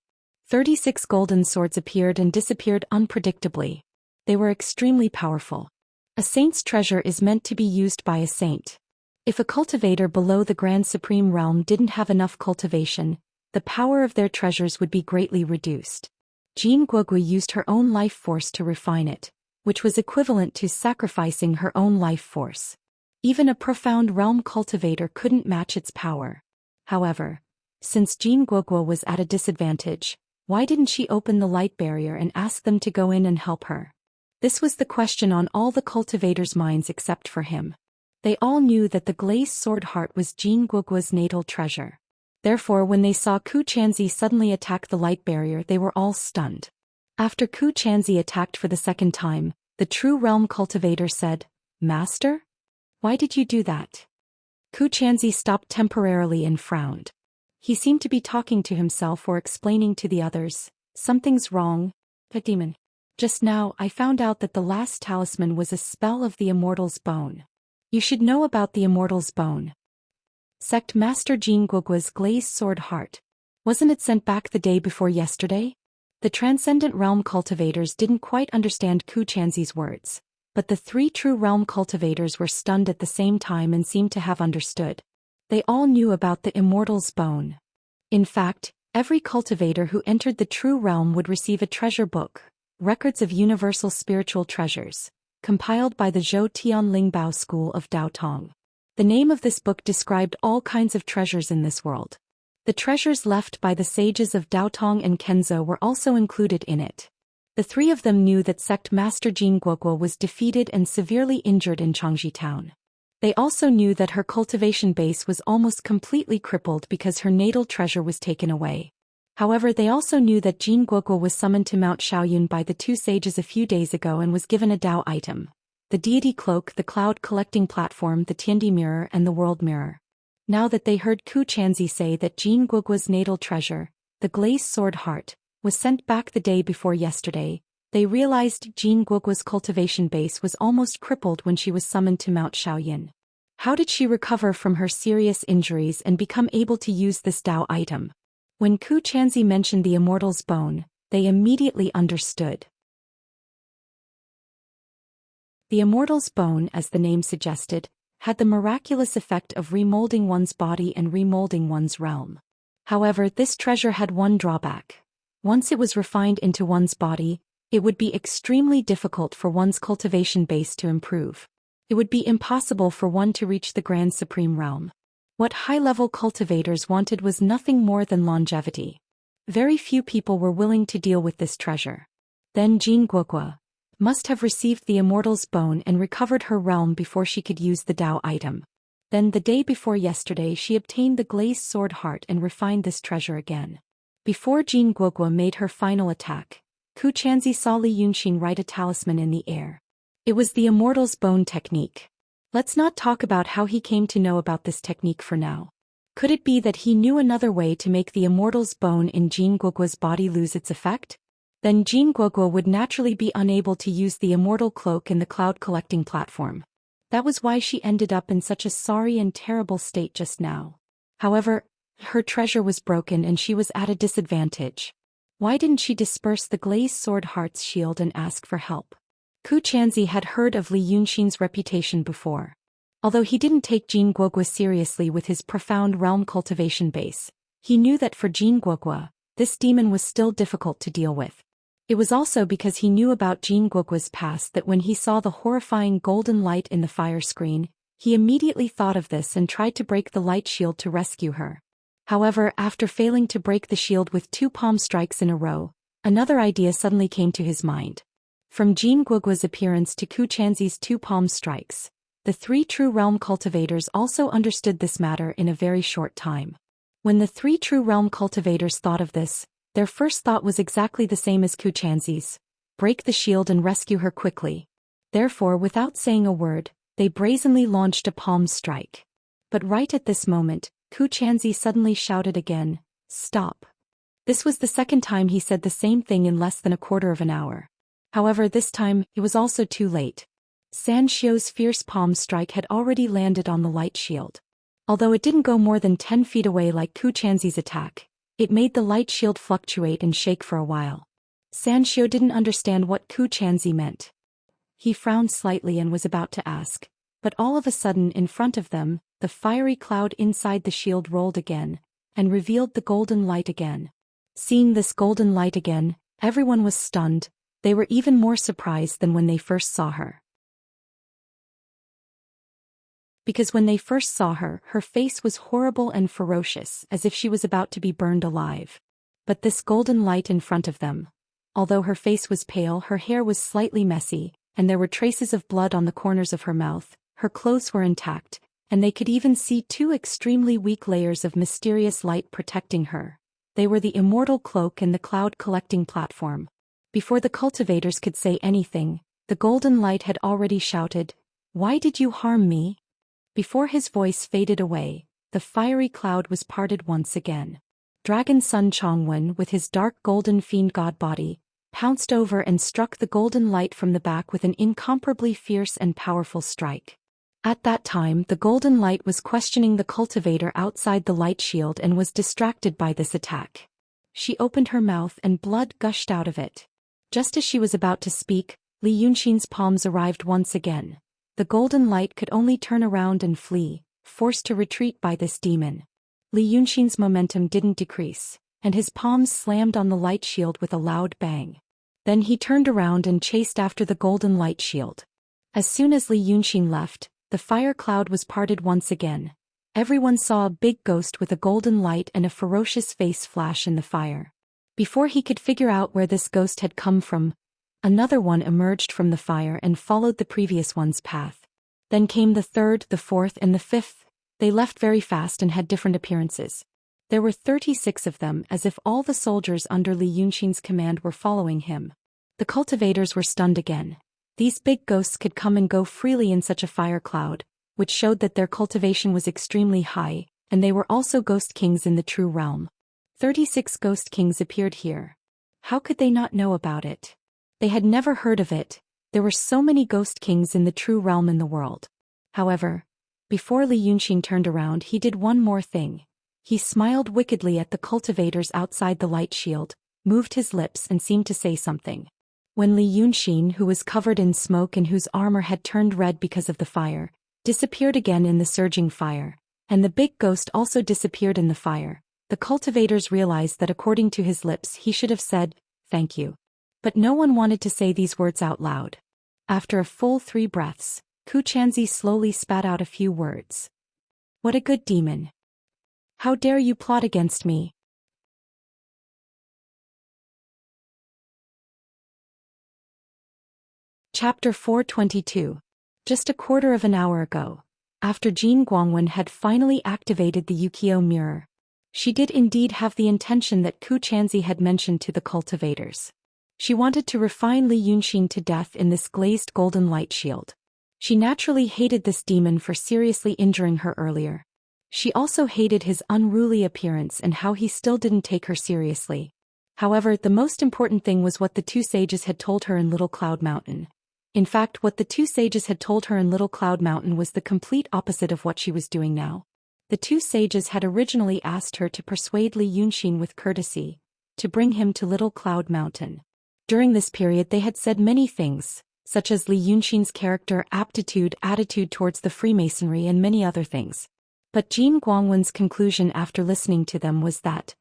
S1: 36 golden swords appeared and disappeared unpredictably. They were extremely powerful. A saint's treasure is meant to be used by a saint. If a cultivator below the Grand Supreme Realm didn't have enough cultivation, the power of their treasures would be greatly reduced. Jin Guogui used her own life force to refine it, which was equivalent to sacrificing her own life force. Even a profound realm cultivator couldn't match its power. However, since Jin Guogui was at a disadvantage, why didn't she open the light barrier and ask them to go in and help her? This was the question on all the cultivators' minds except for him. They all knew that the glazed sword heart was Jin Guogui's natal treasure. Therefore, when they saw Ku Chanzi suddenly attack the light barrier, they were all stunned. After Ku Chanzi attacked for the second time, the true realm cultivator said, "Master? Why did you do that?" Ku Chanzi stopped temporarily and frowned. He seemed to be talking to himself or explaining to the others, "Something's wrong, the demon. Just now I found out that the last talisman was a spell of the Immortal's bone. You should know about the Immortal's bone. Sect Master Jin Guogui's glazed sword heart. Wasn't it sent back the day before yesterday?" The Transcendent Realm cultivators didn't quite understand Ku Chanzi's words, but the three true realm cultivators were stunned at the same time and seemed to have understood. They all knew about the Immortal's bone. In fact, every cultivator who entered the true realm would receive a treasure book, Records of Universal Spiritual Treasures, compiled by the Zhou Xian Lingbao School of Dao Tong. The name of this book described all kinds of treasures in this world. The treasures left by the sages of Dao Tong and Kenzo were also included in it. The three of them knew that Sect Master Jin Guogui was defeated and severely injured in Changji Town. They also knew that her cultivation base was almost completely crippled because her natal treasure was taken away. However, they also knew that Jin Guogui was summoned to Mount Shaoyun by the two sages a few days ago and was given a Dao item: the deity cloak, the cloud collecting platform, the Tiandi mirror, and the world mirror. Now that they heard Ku Chanzi say that Jin Guogui's natal treasure, the glazed sword heart, was sent back the day before yesterday, they realized Jin Guogui's cultivation base was almost crippled when she was summoned to Mount Shaoyun. How did she recover from her serious injuries and become able to use this Dao item? When Ku Chanzi mentioned the Immortal's bone, they immediately understood. The Immortal's bone, as the name suggested, had the miraculous effect of remolding one's body and remolding one's realm. However, this treasure had one drawback. Once it was refined into one's body, it would be extremely difficult for one's cultivation base to improve. It would be impossible for one to reach the Grand Supreme Realm. What high-level cultivators wanted was nothing more than longevity. Very few people were willing to deal with this treasure. Then Jin Guogui must have received the Immortal's bone and recovered her realm before she could use the Dao item. Then the day before yesterday she obtained the glazed sword heart and refined this treasure again. Before Jin Guogui made her final attack, Ku Chanzi saw Li Yunxin write a talisman in the air. It was the Immortal's bone technique. Let's not talk about how he came to know about this technique for now. Could it be that he knew another way to make the Immortal's bone in Jin Guogui's body lose its effect? Then Jin Guogui would naturally be unable to use the Immortal cloak in the cloud collecting platform. That was why she ended up in such a sorry and terrible state just now. However, her treasure was broken and she was at a disadvantage. Why didn't she disperse the glazed sword heart's shield and ask for help? Ku Chanzi had heard of Li Yunxin's reputation before. Although he didn't take Jin Guogui seriously with his profound realm cultivation base, he knew that for Jin Guogui, this demon was still difficult to deal with. It was also because he knew about Jin Guogui's past that when he saw the horrifying golden light in the fire screen, he immediately thought of this and tried to break the light shield to rescue her. However, after failing to break the shield with 2 palm strikes in a row, another idea suddenly came to his mind. From Jin Guogui's appearance to Ku Chanzi's 2 palm strikes, the 3 true realm cultivators also understood this matter in a very short time. When the 3 true realm cultivators thought of this, their first thought was exactly the same as Ku Chanzi's: break the shield and rescue her quickly. Therefore, without saying a word, they brazenly launched a palm strike. But right at this moment, Ku Chanzi suddenly shouted again, "Stop." This was the second time he said the same thing in less than a quarter of an hour. However, this time, it was also too late. San Xiu's fierce palm strike had already landed on the light shield. Although it didn't go more than 10 feet away like Ku Chanzi's attack, it made the light shield fluctuate and shake for a while. San Xiu didn't understand what Ku Chanzi meant. He frowned slightly and was about to ask, but all of a sudden in front of them, the fiery cloud inside the shield rolled again, and revealed the golden light again. Seeing this golden light again, everyone was stunned. They were even more surprised than when they first saw her. Because when they first saw her, her face was horrible and ferocious, as if she was about to be burned alive. But this golden light in front of them, although her face was pale, her hair was slightly messy, and there were traces of blood on the corners of her mouth, her clothes were intact, and they could even see 2 extremely weak layers of mysterious light protecting her. They were the immortal cloak and the cloud collecting platform. Before the cultivators could say anything, the golden light had already shouted, "Why did you harm me?" Before his voice faded away, the fiery cloud was parted once again. Dragon Sun Chongwen, with his dark golden fiend god body, pounced over and struck the golden light from the back with an incomparably fierce and powerful strike. At that time, the golden light was questioning the cultivator outside the light shield and was distracted by this attack. She opened her mouth and blood gushed out of it. Just as she was about to speak, Li Yunxin's palms arrived once again. The golden light could only turn around and flee, forced to retreat by this demon. Li Yunxin's momentum didn't decrease, and his palms slammed on the light shield with a loud bang. Then he turned around and chased after the golden light shield. As soon as Li Yunxin left, the fire cloud was parted once again. Everyone saw a big ghost with a golden light and a ferocious face flash in the fire. Before he could figure out where this ghost had come from, another one emerged from the fire and followed the previous one's path. Then came the 3rd, the 4th, and the 5th. They left very fast and had different appearances. There were 36 of them, as if all the soldiers under Li Yunxin's command were following him. The cultivators were stunned again. These big ghosts could come and go freely in such a fire cloud, which showed that their cultivation was extremely high, and they were also ghost kings in the true realm. 36 ghost kings appeared here. How could they not know about it? They had never heard of it. There were so many ghost kings in the true realm in the world. However, before Li Yunxin turned around, he did one more thing. He smiled wickedly at the cultivators outside the light shield, moved his lips and seemed to say something. When Li Yunxin, who was covered in smoke and whose armor had turned red because of the fire, disappeared again in the surging fire, and the big ghost also disappeared in the fire, the cultivators realized that according to his lips he should have said, "Thank you." But no one wanted to say these words out loud. After a full 3 breaths, Ku Chanzi slowly spat out a few words. "What a good demon. How dare you plot against me?" Chapter 422. Just a quarter of an hour ago, after Jin Guangwen had finally activated the Yukio mirror, she did indeed have the intention that Ku Chanzi had mentioned to the cultivators. She wanted to refine Li Yunxin to death in this glazed golden light shield. She naturally hated this demon for seriously injuring her earlier. She also hated his unruly appearance and how he still didn't take her seriously. However, the most important thing was what the 2 sages had told her in Little Cloud Mountain. In fact, what the 2 sages had told her in Little Cloud Mountain was the complete opposite of what she was doing now. The 2 sages had originally asked her to persuade Li Yunxin with courtesy, to bring him to Little Cloud Mountain. During this period they had said many things, such as Li Yunxin's character, aptitude, attitude towards the Freemasonry and many other things. But Jin Guangwen's conclusion after listening to them was that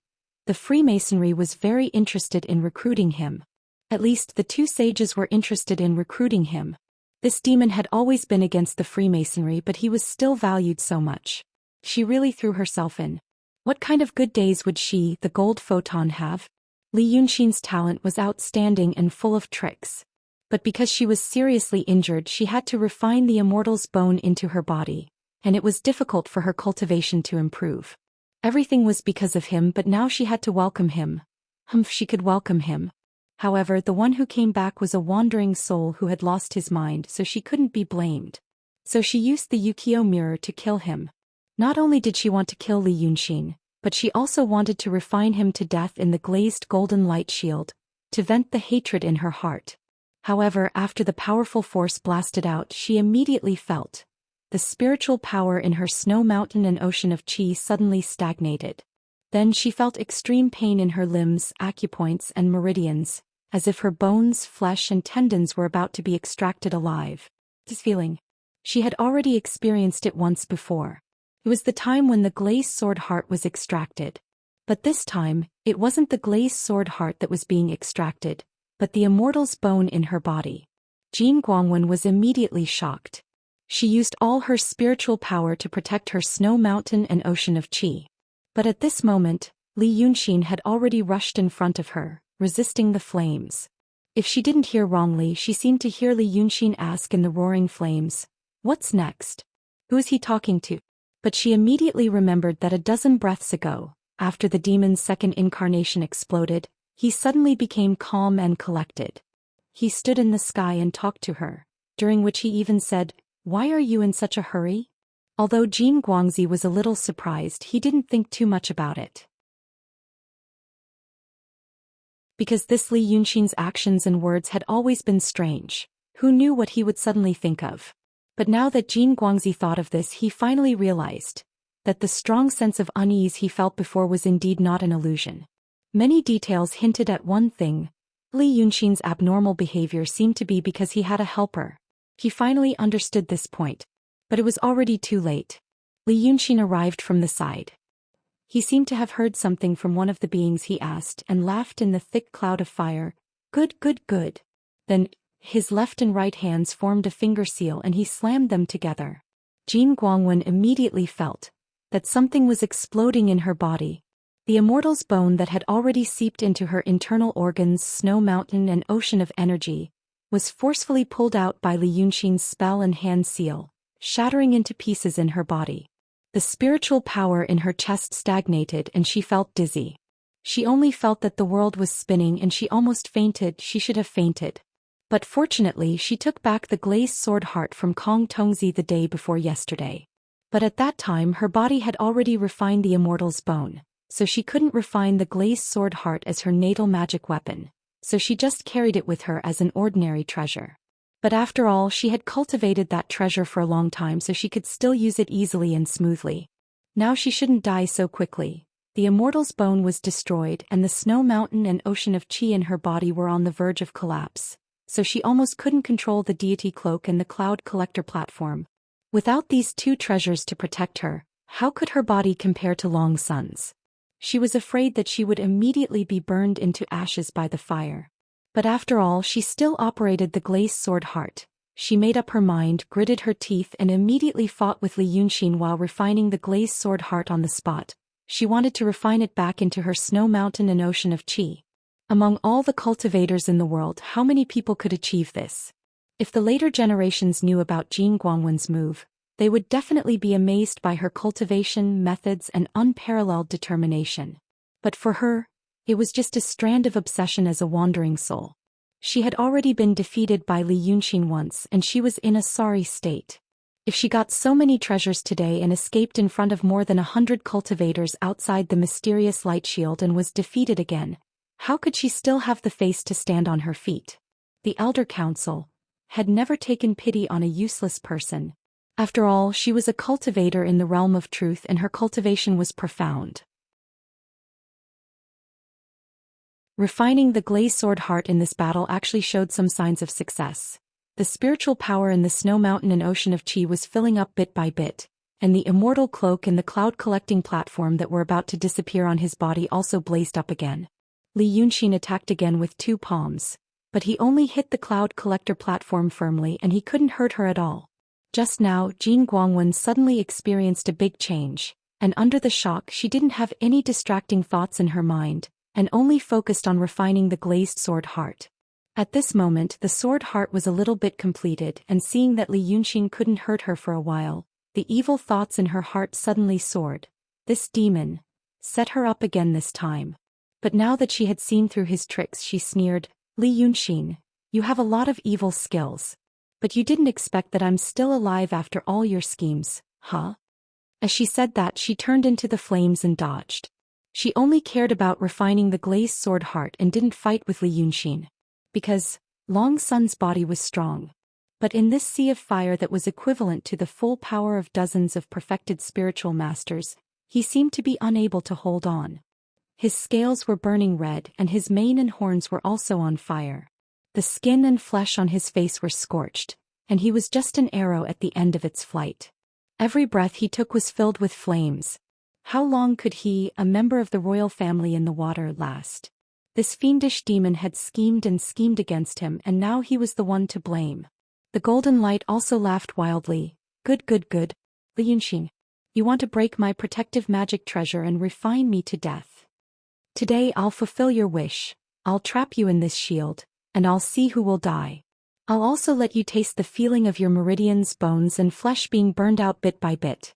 S1: the Freemasonry was very interested in recruiting him. At least the 2 sages were interested in recruiting him. This demon had always been against the Freemasonry, but he was still valued so much. She really threw herself in. What kind of good days would she, the gold photon, have? Li Yunxin's talent was outstanding and full of tricks. But because she was seriously injured, she had to refine the Immortal's bone into her body, and it was difficult for her cultivation to improve. Everything was because of him, but now she had to welcome him. She could welcome him. However, the one who came back was a wandering soul who had lost his mind, so she couldn't be blamed. So she used the Yukio mirror to kill him. Not only did she want to kill Li Yunxin, but she also wanted to refine him to death in the glazed golden light shield, to vent the hatred in her heart. However, after the powerful force blasted out, she immediately felt the spiritual power in her snow mountain and ocean of chi suddenly stagnated. Then she felt extreme pain in her limbs, acupoints and meridians, as if her bones, flesh and tendons were about to be extracted alive. This feeling. She had already experienced it once before. It was the time when the glazed sword heart was extracted. But this time, it wasn't the glazed sword heart that was being extracted, but the immortal's bone in her body. Jin Guangwen was immediately shocked. She used all her spiritual power to protect her snow mountain and ocean of qi. But at this moment, Li Yunxin had already rushed in front of her, resisting the flames. If she didn't hear wrongly, she seemed to hear Li Yunxin ask in the roaring flames, "What's next? Who is he talking to?" But she immediately remembered that a dozen breaths ago, after the demon's second incarnation exploded, he suddenly became calm and collected. He stood in the sky and talked to her, during which he even said, "Why are you in such a hurry?" Although Jin Guangzi was a little surprised, he didn't think too much about it. Because this Li Yunxin's actions and words had always been strange. Who knew what he would suddenly think of? But now that Jin Guangzi thought of this, he finally realized that the strong sense of unease he felt before was indeed not an illusion. Many details hinted at one thing. Li Yunxin's abnormal behavior seemed to be because he had a helper. He finally understood this point. But it was already too late. Li Yunxin arrived from the side. He seemed to have heard something from one of the beings he asked and laughed in the thick cloud of fire. "Good, good, good." Then, his left and right hands formed a finger seal and he slammed them together. Jin Guangwen immediately felt that something was exploding in her body. The immortal's bone that had already seeped into her internal organs, snow mountain and ocean of energy, was forcefully pulled out by Li Yunxin's spell and hand seal, shattering into pieces in her body. The spiritual power in her chest stagnated and she felt dizzy. She only felt that the world was spinning and she almost fainted. She should have fainted. But fortunately she took back the glazed sword heart from Kong Tongzi the day before yesterday. But at that time her body had already refined the immortal's bone, so she couldn't refine the glazed sword heart as her natal magic weapon, so she just carried it with her as an ordinary treasure. But after all, she had cultivated that treasure for a long time so she could still use it easily and smoothly. Now she shouldn't die so quickly. The immortal's bone was destroyed and the snow mountain and ocean of qi in her body were on the verge of collapse, so she almost couldn't control the deity cloak and the cloud collector platform. Without these two treasures to protect her, how could her body compare to Long Sun's? She was afraid that she would immediately be burned into ashes by the fire. But after all, she still operated the glazed sword heart. She made up her mind, gritted her teeth and immediately fought with Li Yunxin while refining the glazed sword heart on the spot. She wanted to refine it back into her snow mountain and ocean of qi. Among all the cultivators in the world, how many people could achieve this? If the later generations knew about Jin Guangwen's move, they would definitely be amazed by her cultivation methods and unparalleled determination. But for her, it was just a strand of obsession as a wandering soul. She had already been defeated by Li Yunxin once and she was in a sorry state. If she got so many treasures today and escaped in front of more than 100 cultivators outside the mysterious light shield and was defeated again, how could she still have the face to stand on her feet? The Elder Council had never taken pity on a useless person. After all, she was a cultivator in the realm of truth and her cultivation was profound. Refining the glazed sword heart in this battle actually showed some signs of success. The spiritual power in the snow mountain and ocean of qi was filling up bit by bit, and the immortal cloak and the cloud collecting platform that were about to disappear on his body also blazed up again. Li Yunxin attacked again with 2 palms, but he only hit the cloud collector platform firmly and he couldn't hurt her at all. Just now, Jin Guangwen suddenly experienced a big change, and under the shock she didn't have any distracting thoughts in her mind, and only focused on refining the glazed sword heart. At this moment the sword heart was a little bit completed and seeing that Li Yunxin couldn't hurt her for a while, the evil thoughts in her heart suddenly soared. This demon set her up again this time. But now that she had seen through his tricks she sneered, "Li Yunxin, you have a lot of evil skills. But you didn't expect that I'm still alive after all your schemes, huh?" As she said that she turned into the flames and dodged. She only cared about refining the glazed sword heart and didn't fight with Li Yunxin. Because Long Sun's body was strong. But in this sea of fire that was equivalent to the full power of dozens of perfected spiritual masters, he seemed to be unable to hold on. His scales were burning red and his mane and horns were also on fire. The skin and flesh on his face were scorched, and he was just an arrow at the end of its flight. Every breath he took was filled with flames. How long could he, a member of the royal family in the water, last? This fiendish demon had schemed and schemed against him, and now he was the one to blame. The golden light also laughed wildly. Good, good, good. Li Yunxin. You want to break my protective magic treasure and refine me to death. Today I'll fulfill your wish. I'll trap you in this shield, and I'll see who will die. I'll also let you taste the feeling of your meridians, bones, and flesh being burned out bit by bit.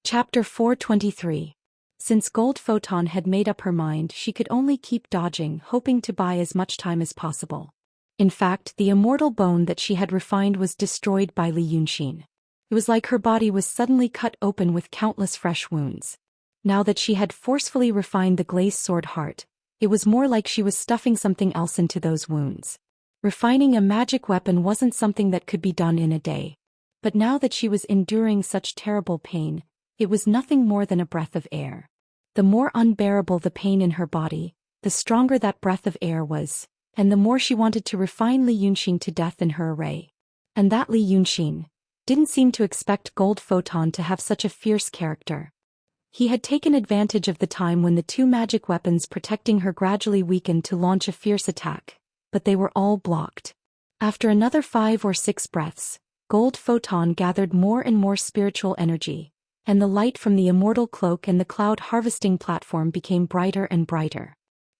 S1: Chapter 423. Since Gold Photon had made up her mind, she could only keep dodging, hoping to buy as much time as possible. In fact, the immortal bone that she had refined was destroyed by Li Yunxin. It was like her body was suddenly cut open with countless fresh wounds. Now that she had forcefully refined the glazed sword heart, it was more like she was stuffing something else into those wounds. Refining a magic weapon wasn't something that could be done in a day. But now that she was enduring such terrible pain, it was nothing more than a breath of air. The more unbearable the pain in her body, the stronger that breath of air was, and the more she wanted to refine Li Yunxin to death in her array. And that Li Yunxin didn't seem to expect Gold Photon to have such a fierce character. He had taken advantage of the time when the two magic weapons protecting her gradually weakened to launch a fierce attack, but they were all blocked. After another 5 or 6 breaths, Gold Photon gathered more and more spiritual energy, and the light from the immortal cloak and the cloud harvesting platform became brighter and brighter.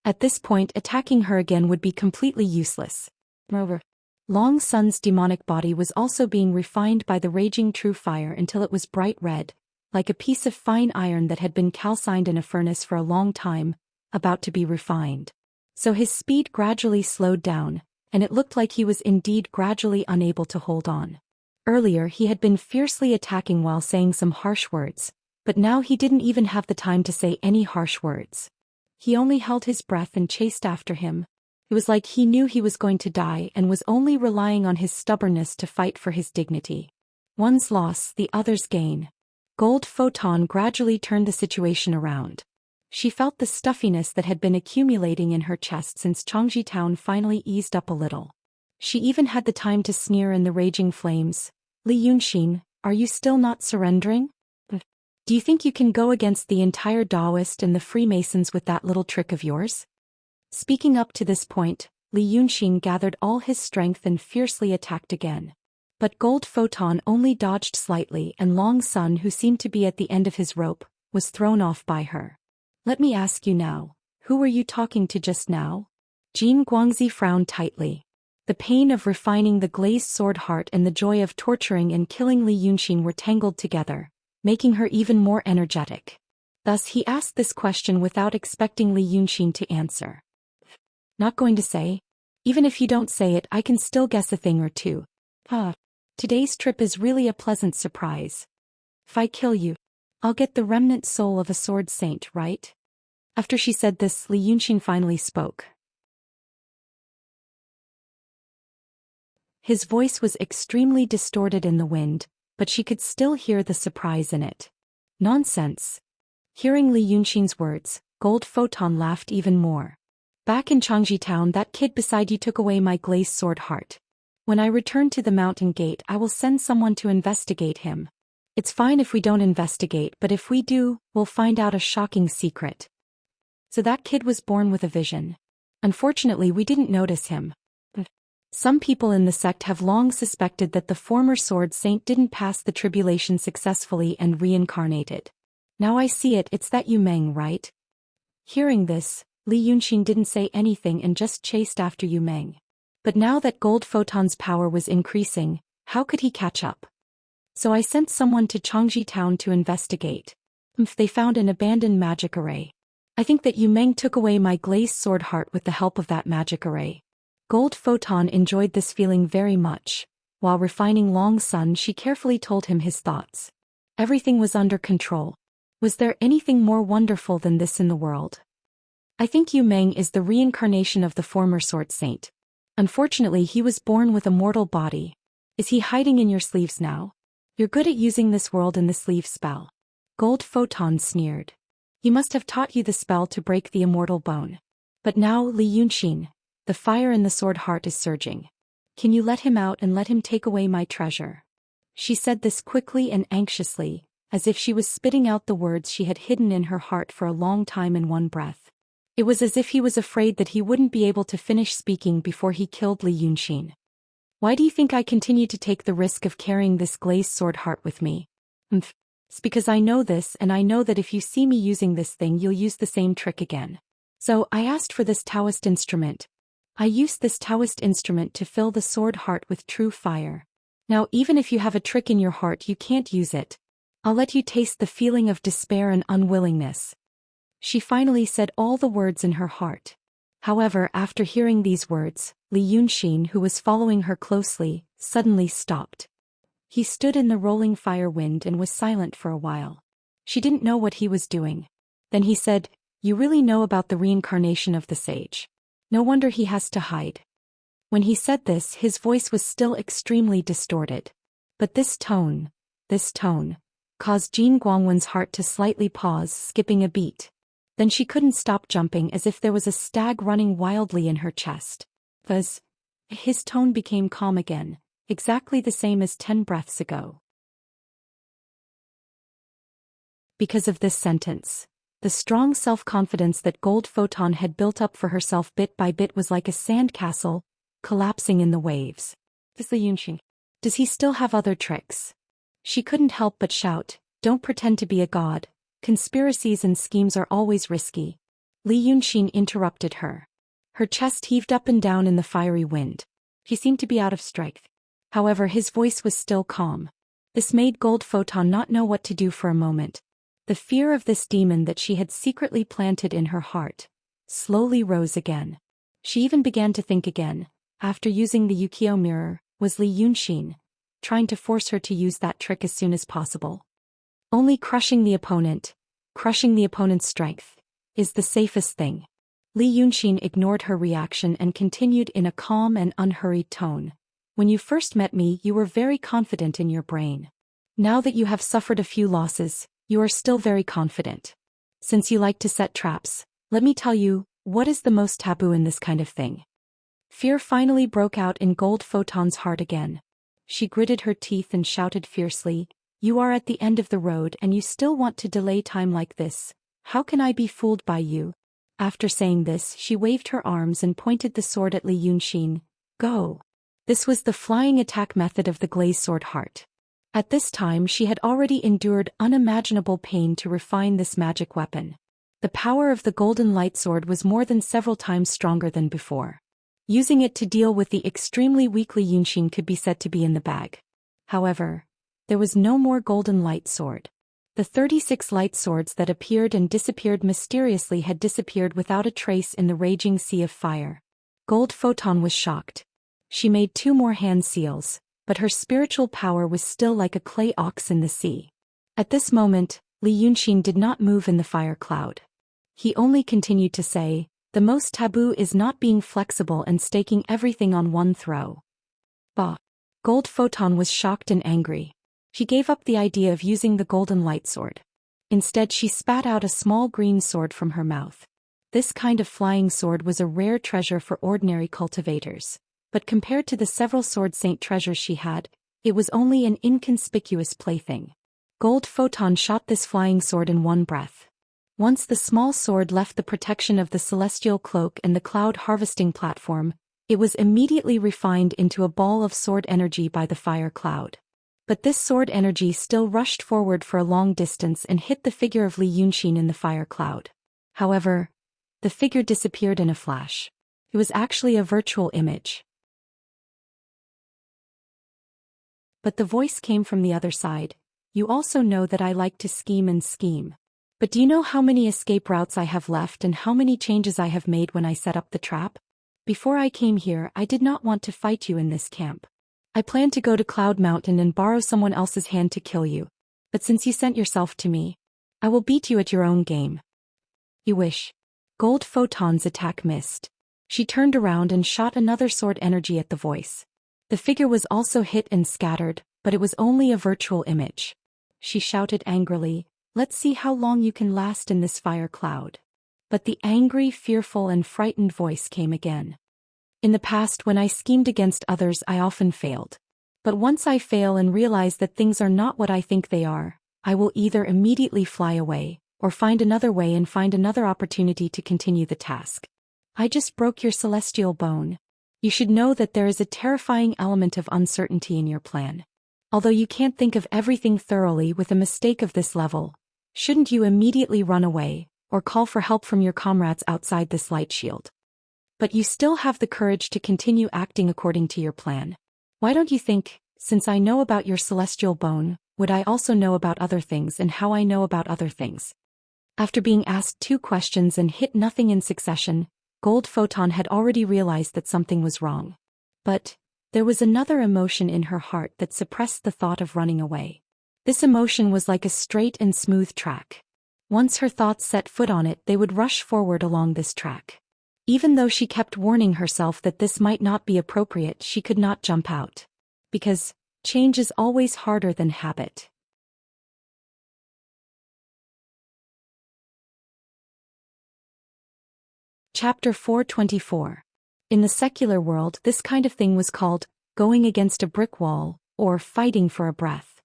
S1: At this point, attacking her again would be completely useless. Moreover, Long Sun's demonic body was also being refined by the raging true fire until it was bright red, like a piece of fine iron that had been calcined in a furnace for a long time, about to be refined. So his speed gradually slowed down, and it looked like he was indeed gradually unable to hold on. Earlier he had been fiercely attacking while saying some harsh words, but now he didn't even have the time to say any harsh words. He only held his breath and chased after him. It was like he knew he was going to die and was only relying on his stubbornness to fight for his dignity. One's loss, the other's gain. Gold Photon gradually turned the situation around. She felt the stuffiness that had been accumulating in her chest since Xianxia town finally eased up a little. She even had the time to sneer in the raging flames. Li Yunxin, are you still not surrendering? Do you think you can go against the entire Daoist and the Freemasons with that little trick of yours? Speaking up to this point, Li Yunxin gathered all his strength and fiercely attacked again. But Gold Photon only dodged slightly, and Long Sun, who seemed to be at the end of his rope, was thrown off by her. Let me ask you now, who were you talking to just now? Jin Guangzi frowned tightly. The pain of refining the glazed sword heart and the joy of torturing and killing Li Yunxin were tangled together, making her even more energetic. Thus he asked this question without expecting Li Yunxin to answer. Not going to say? Even if you don't say it, I can still guess a thing or two. Today's trip is really a pleasant surprise. If I kill you, I'll get the remnant soul of a sword saint, right? After she said this, Li Yunxin finally spoke. His voice was extremely distorted in the wind, but she could still hear the surprise in it. Nonsense. Hearing Li Yunxin's words, Gold Photon laughed even more. Back in Xianxia town, that kid beside you took away my glazed sword heart. When I return to the mountain gate, I will send someone to investigate him. It's fine if we don't investigate, but if we do, we'll find out a shocking secret. So that kid was born with a vision. Unfortunately, we didn't notice him. Some people in the sect have long suspected that the former sword saint didn't pass the tribulation successfully and reincarnated. Now I see it, it's that Yu Meng, right? Hearing this, Li Yunxin didn't say anything and just chased after Yu Meng. But now that Gold Photon's power was increasing, how could he catch up? So I sent someone to Xianxia town to investigate. They found an abandoned magic array. I think that Yu Meng took away my glazed sword heart with the help of that magic array. Gold Photon enjoyed this feeling very much. While refining Long Sun, she carefully told him his thoughts. Everything was under control. Was there anything more wonderful than this in the world? I think Yu Meng is the reincarnation of the former sword saint. Unfortunately, he was born with a mortal body. Is he hiding in your sleeves now? You're good at using this world in the sleeve spell. Gold Photon sneered. He must have taught you the spell to break the immortal bone. But now, Li Yunxin, The fire in the sword heart is surging. Can you let him out and let him take away my treasure? She said this quickly and anxiously, as if she was spitting out the words she had hidden in her heart for a long time in one breath. It was as if he was afraid that he wouldn't be able to finish speaking before he killed Li Yunxin. Why do you think I continue to take the risk of carrying this glazed sword heart with me? It's because I know this, and I know that if you see me using this thing you'll use the same trick again. So I asked for this Daoist instrument. I used this Daoist instrument to fill the sword heart with true fire. Now even if you have a trick in your heart you can't use it. I'll let you taste the feeling of despair and unwillingness. She finally said all the words in her heart. However, after hearing these words, Li Yunxin, who was following her closely, suddenly stopped. He stood in the rolling fire wind and was silent for a while. She didn't know what he was doing. Then he said, "You really know about the reincarnation of the sage. No wonder he has to hide." When he said this, his voice was still extremely distorted. But this tone, caused Jin Guangwen's heart to slightly pause, skipping a beat. Then she couldn't stop jumping as if there was a stag running wildly in her chest. His tone became calm again, exactly the same as 10 breaths ago. Because of this sentence, the strong self-confidence that Gold Photon had built up for herself bit by bit was like a sandcastle, collapsing in the waves. Does he still have other tricks? She couldn't help but shout, "Don't pretend to be a god. Conspiracies and schemes are always risky." Li Yunxin interrupted her. Her chest heaved up and down in the fiery wind. He seemed to be out of strength. However, his voice was still calm. This made Gold Photon not know what to do for a moment. The fear of this demon that she had secretly planted in her heart slowly rose again. She even began to think again, after using the Yukio mirror, was Li Yunxin trying to force her to use that trick as soon as possible? Only crushing the opponent's strength, is the safest thing. Li Yunxin ignored her reaction and continued in a calm and unhurried tone. "When you first met me, you were very confident in your brain. Now that you have suffered a few losses, you are still very confident. Since you like to set traps, let me tell you, what is the most taboo in this kind of thing?" Fear finally broke out in Gold Photon's heart again. She gritted her teeth and shouted fiercely, "You are at the end of the road and you still want to delay time like this. How can I be fooled by you?" After saying this, she waved her arms and pointed the sword at Li Yunxin. "Go." This was the flying attack method of the glazed sword heart. At this time she had already endured unimaginable pain to refine this magic weapon. The power of the golden light sword was more than several times stronger than before. Using it to deal with the extremely weak Li Yunxin could be said to be in the bag. However, there was no more golden light sword. The 36 light swords that appeared and disappeared mysteriously had disappeared without a trace in the raging sea of fire. Gold Photon was shocked. She made 2 more hand seals, but her spiritual power was still like a clay ox in the sea. At this moment, Li Yunxin did not move in the fire cloud. He only continued to say, "The most taboo is not being flexible and staking everything on one throw." Bah! Gold Photon was shocked and angry. She gave up the idea of using the golden light sword. Instead she spat out a small green sword from her mouth. This kind of flying sword was a rare treasure for ordinary cultivators. But compared to the several sword saint treasures she had, it was only an inconspicuous plaything. Gold Photon shot this flying sword in one breath. Once the small sword left the protection of the celestial cloak and the cloud harvesting platform, it was immediately refined into a ball of sword energy by the fire cloud. But this sword energy still rushed forward for a long distance and hit the figure of Li Yunxin in the fire cloud. However, the figure disappeared in a flash. It was actually a virtual image. But the voice came from the other side. "You also know that I like to scheme and scheme. But do you know how many escape routes I have left and how many changes I have made when I set up the trap? Before I came here, I did not want to fight you in this camp. I planned to go to Cloud Mountain and borrow someone else's hand to kill you. But since you sent yourself to me, I will beat you at your own game." "You wish." Gold Photon's attack missed. She turned around and shot another sword energy at the voice. The figure was also hit and scattered, but it was only a virtual image. She shouted angrily, "Let's see how long you can last in this fire cloud." But the angry, fearful and frightened voice came again. In the past when I schemed against others I often failed. But once I fail and realize that things are not what I think they are, I will either immediately fly away, or find another way and find another opportunity to continue the task. I just broke your celestial bone. You should know that there is a terrifying element of uncertainty in your plan. Although you can't think of everything thoroughly with a mistake of this level, shouldn't you immediately run away, or call for help from your comrades outside this light shield? But you still have the courage to continue acting according to your plan. Why don't you think, since I know about your celestial bone, would I also know about other things and how I know about other things? After being asked 2 questions and hit nothing in succession, Gold Photon had already realized that something was wrong. But there was another emotion in her heart that suppressed the thought of running away. This emotion was like a straight and smooth track. Once her thoughts set foot on it, they would rush forward along this track. Even though she kept warning herself that this might not be appropriate, she could not jump out. Because change is always harder than habit. Chapter 424. In the secular world, this kind of thing was called going against a brick wall, or fighting for a breath.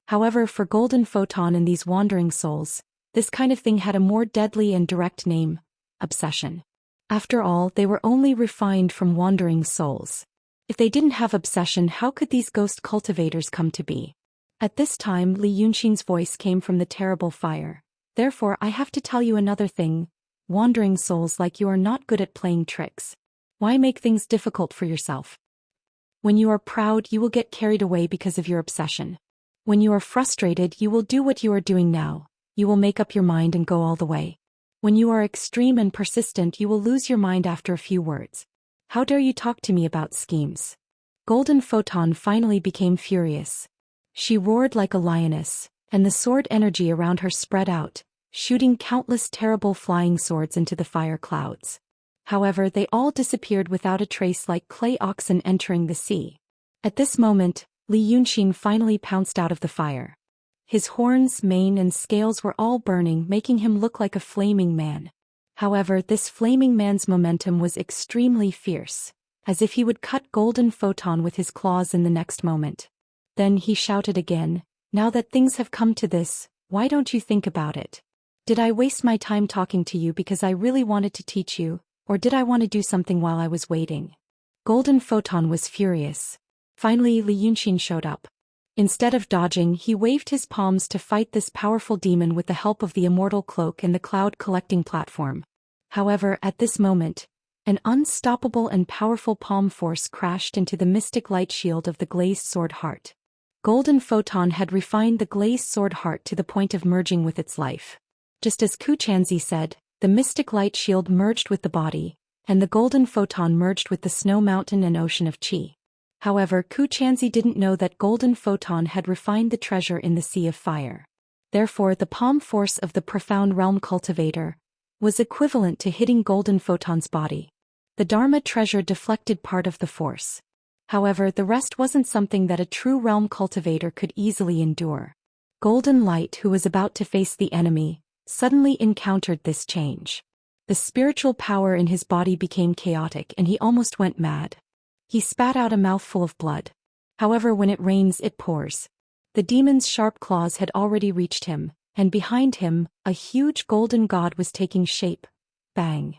S1: However, for Golden Photon and these wandering souls, this kind of thing had a more deadly and direct name: obsession. After all, they were only refined from wandering souls. If they didn't have obsession, how could these ghost cultivators come to be? At this time, Li Yunxin's voice came from the terrible fire. Therefore, I have to tell you another thing. Wandering souls like you are not good at playing tricks. Why make things difficult for yourself? When you are proud, you will get carried away because of your obsession. When you are frustrated, you will do what you are doing now. You will make up your mind and go all the way. When you are extreme and persistent, you will lose your mind after a few words. How dare you talk to me about schemes? Golden Photon finally became furious. She roared like a lioness, and the sword energy around her spread out, shooting countless terrible flying swords into the fire clouds. However, they all disappeared without a trace, like clay oxen entering the sea. At this moment, Li Yunxin finally pounced out of the fire. His horns, mane and scales were all burning, making him look like a flaming man. However, this flaming man's momentum was extremely fierce, as if he would cut Golden Photon with his claws in the next moment. Then he shouted again, "Now that things have come to this, why don't you think about it? Did I waste my time talking to you because I really wanted to teach you, or did I want to do something while I was waiting?" Golden Photon was furious. Finally, Li Yunxin showed up. Instead of dodging, he waved his palms to fight this powerful demon with the help of the Immortal Cloak and the Cloud Collecting Platform. However, at this moment, an unstoppable and powerful palm force crashed into the mystic light shield of the glazed sword heart. Golden Photon had refined the glazed sword heart to the point of merging with its life. Just as Xianxia said, the mystic light shield merged with the body, and the Golden Photon merged with the snow mountain and ocean of Qi. However, Xianxia didn't know that Golden Photon had refined the treasure in the sea of fire. Therefore, the palm force of the profound realm cultivator was equivalent to hitting Golden Photon's body. The Dharma treasure deflected part of the force. However, the rest wasn't something that a true realm cultivator could easily endure. Golden Light, who was about to face the enemy, suddenly encountered this change. The spiritual power in his body became chaotic and he almost went mad. He spat out a mouthful of blood. However, when it rains, it pours. The demon's sharp claws had already reached him, and behind him, a huge golden god was taking shape. Bang!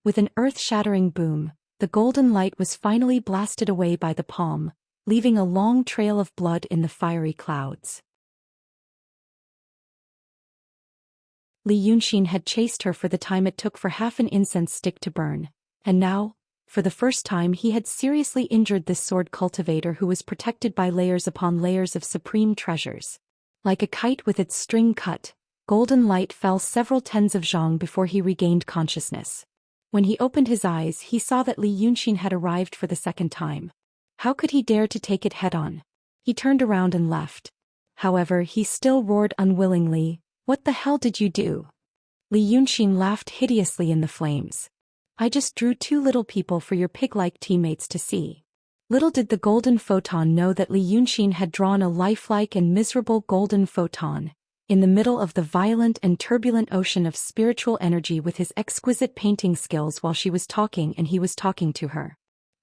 S1: With an earth-shattering boom, the golden light was finally blasted away by the palm, leaving a long trail of blood in the fiery clouds. Li Yunxin had chased her for the time it took for half an incense stick to burn, and now, for the first time, he had seriously injured this sword cultivator who was protected by layers upon layers of supreme treasures. Like a kite with its string cut, Golden Light fell several tens of zhang before he regained consciousness. When he opened his eyes, he saw that Li Yunxin had arrived for the second time. How could he dare to take it head-on? He turned around and left. However, he still roared unwillingly, "What the hell did you do?" Li Yunxin laughed hideously in the flames. "I just drew 2 little people for your pig-like teammates to see." Little did the Golden Photon know that Li Yunxin had drawn a lifelike and miserable Golden Photon, in the middle of the violent and turbulent ocean of spiritual energy with his exquisite painting skills while she was talking and he was talking to her.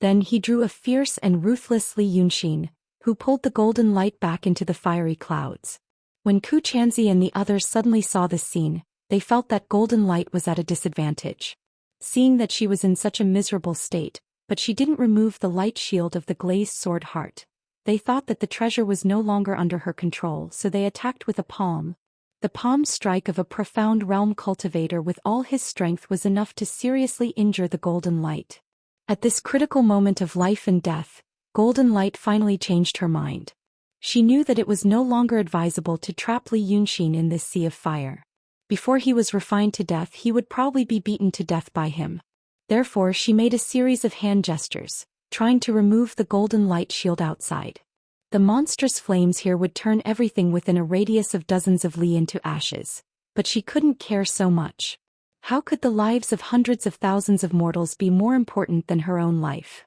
S1: Then he drew a fierce and ruthless Li Yunxin, who pulled the golden light back into the fiery clouds. When Ku Chanzi and the others suddenly saw this scene, they felt that golden light was at a disadvantage. Seeing that she was in such a miserable state, but she didn't remove the light shield of the glazed sword heart. They thought that the treasure was no longer under her control, so they attacked with a palm. The palm strike of a profound realm cultivator with all his strength was enough to seriously injure the golden light. At this critical moment of life and death, Golden Light finally changed her mind. She knew that it was no longer advisable to trap Li Yunxin in this sea of fire. Before he was refined to death, he would probably be beaten to death by him. Therefore, she made a series of hand gestures, trying to remove the golden light shield outside. The monstrous flames here would turn everything within a radius of dozens of li into ashes, but she couldn't care so much. How could the lives of hundreds of thousands of mortals be more important than her own life?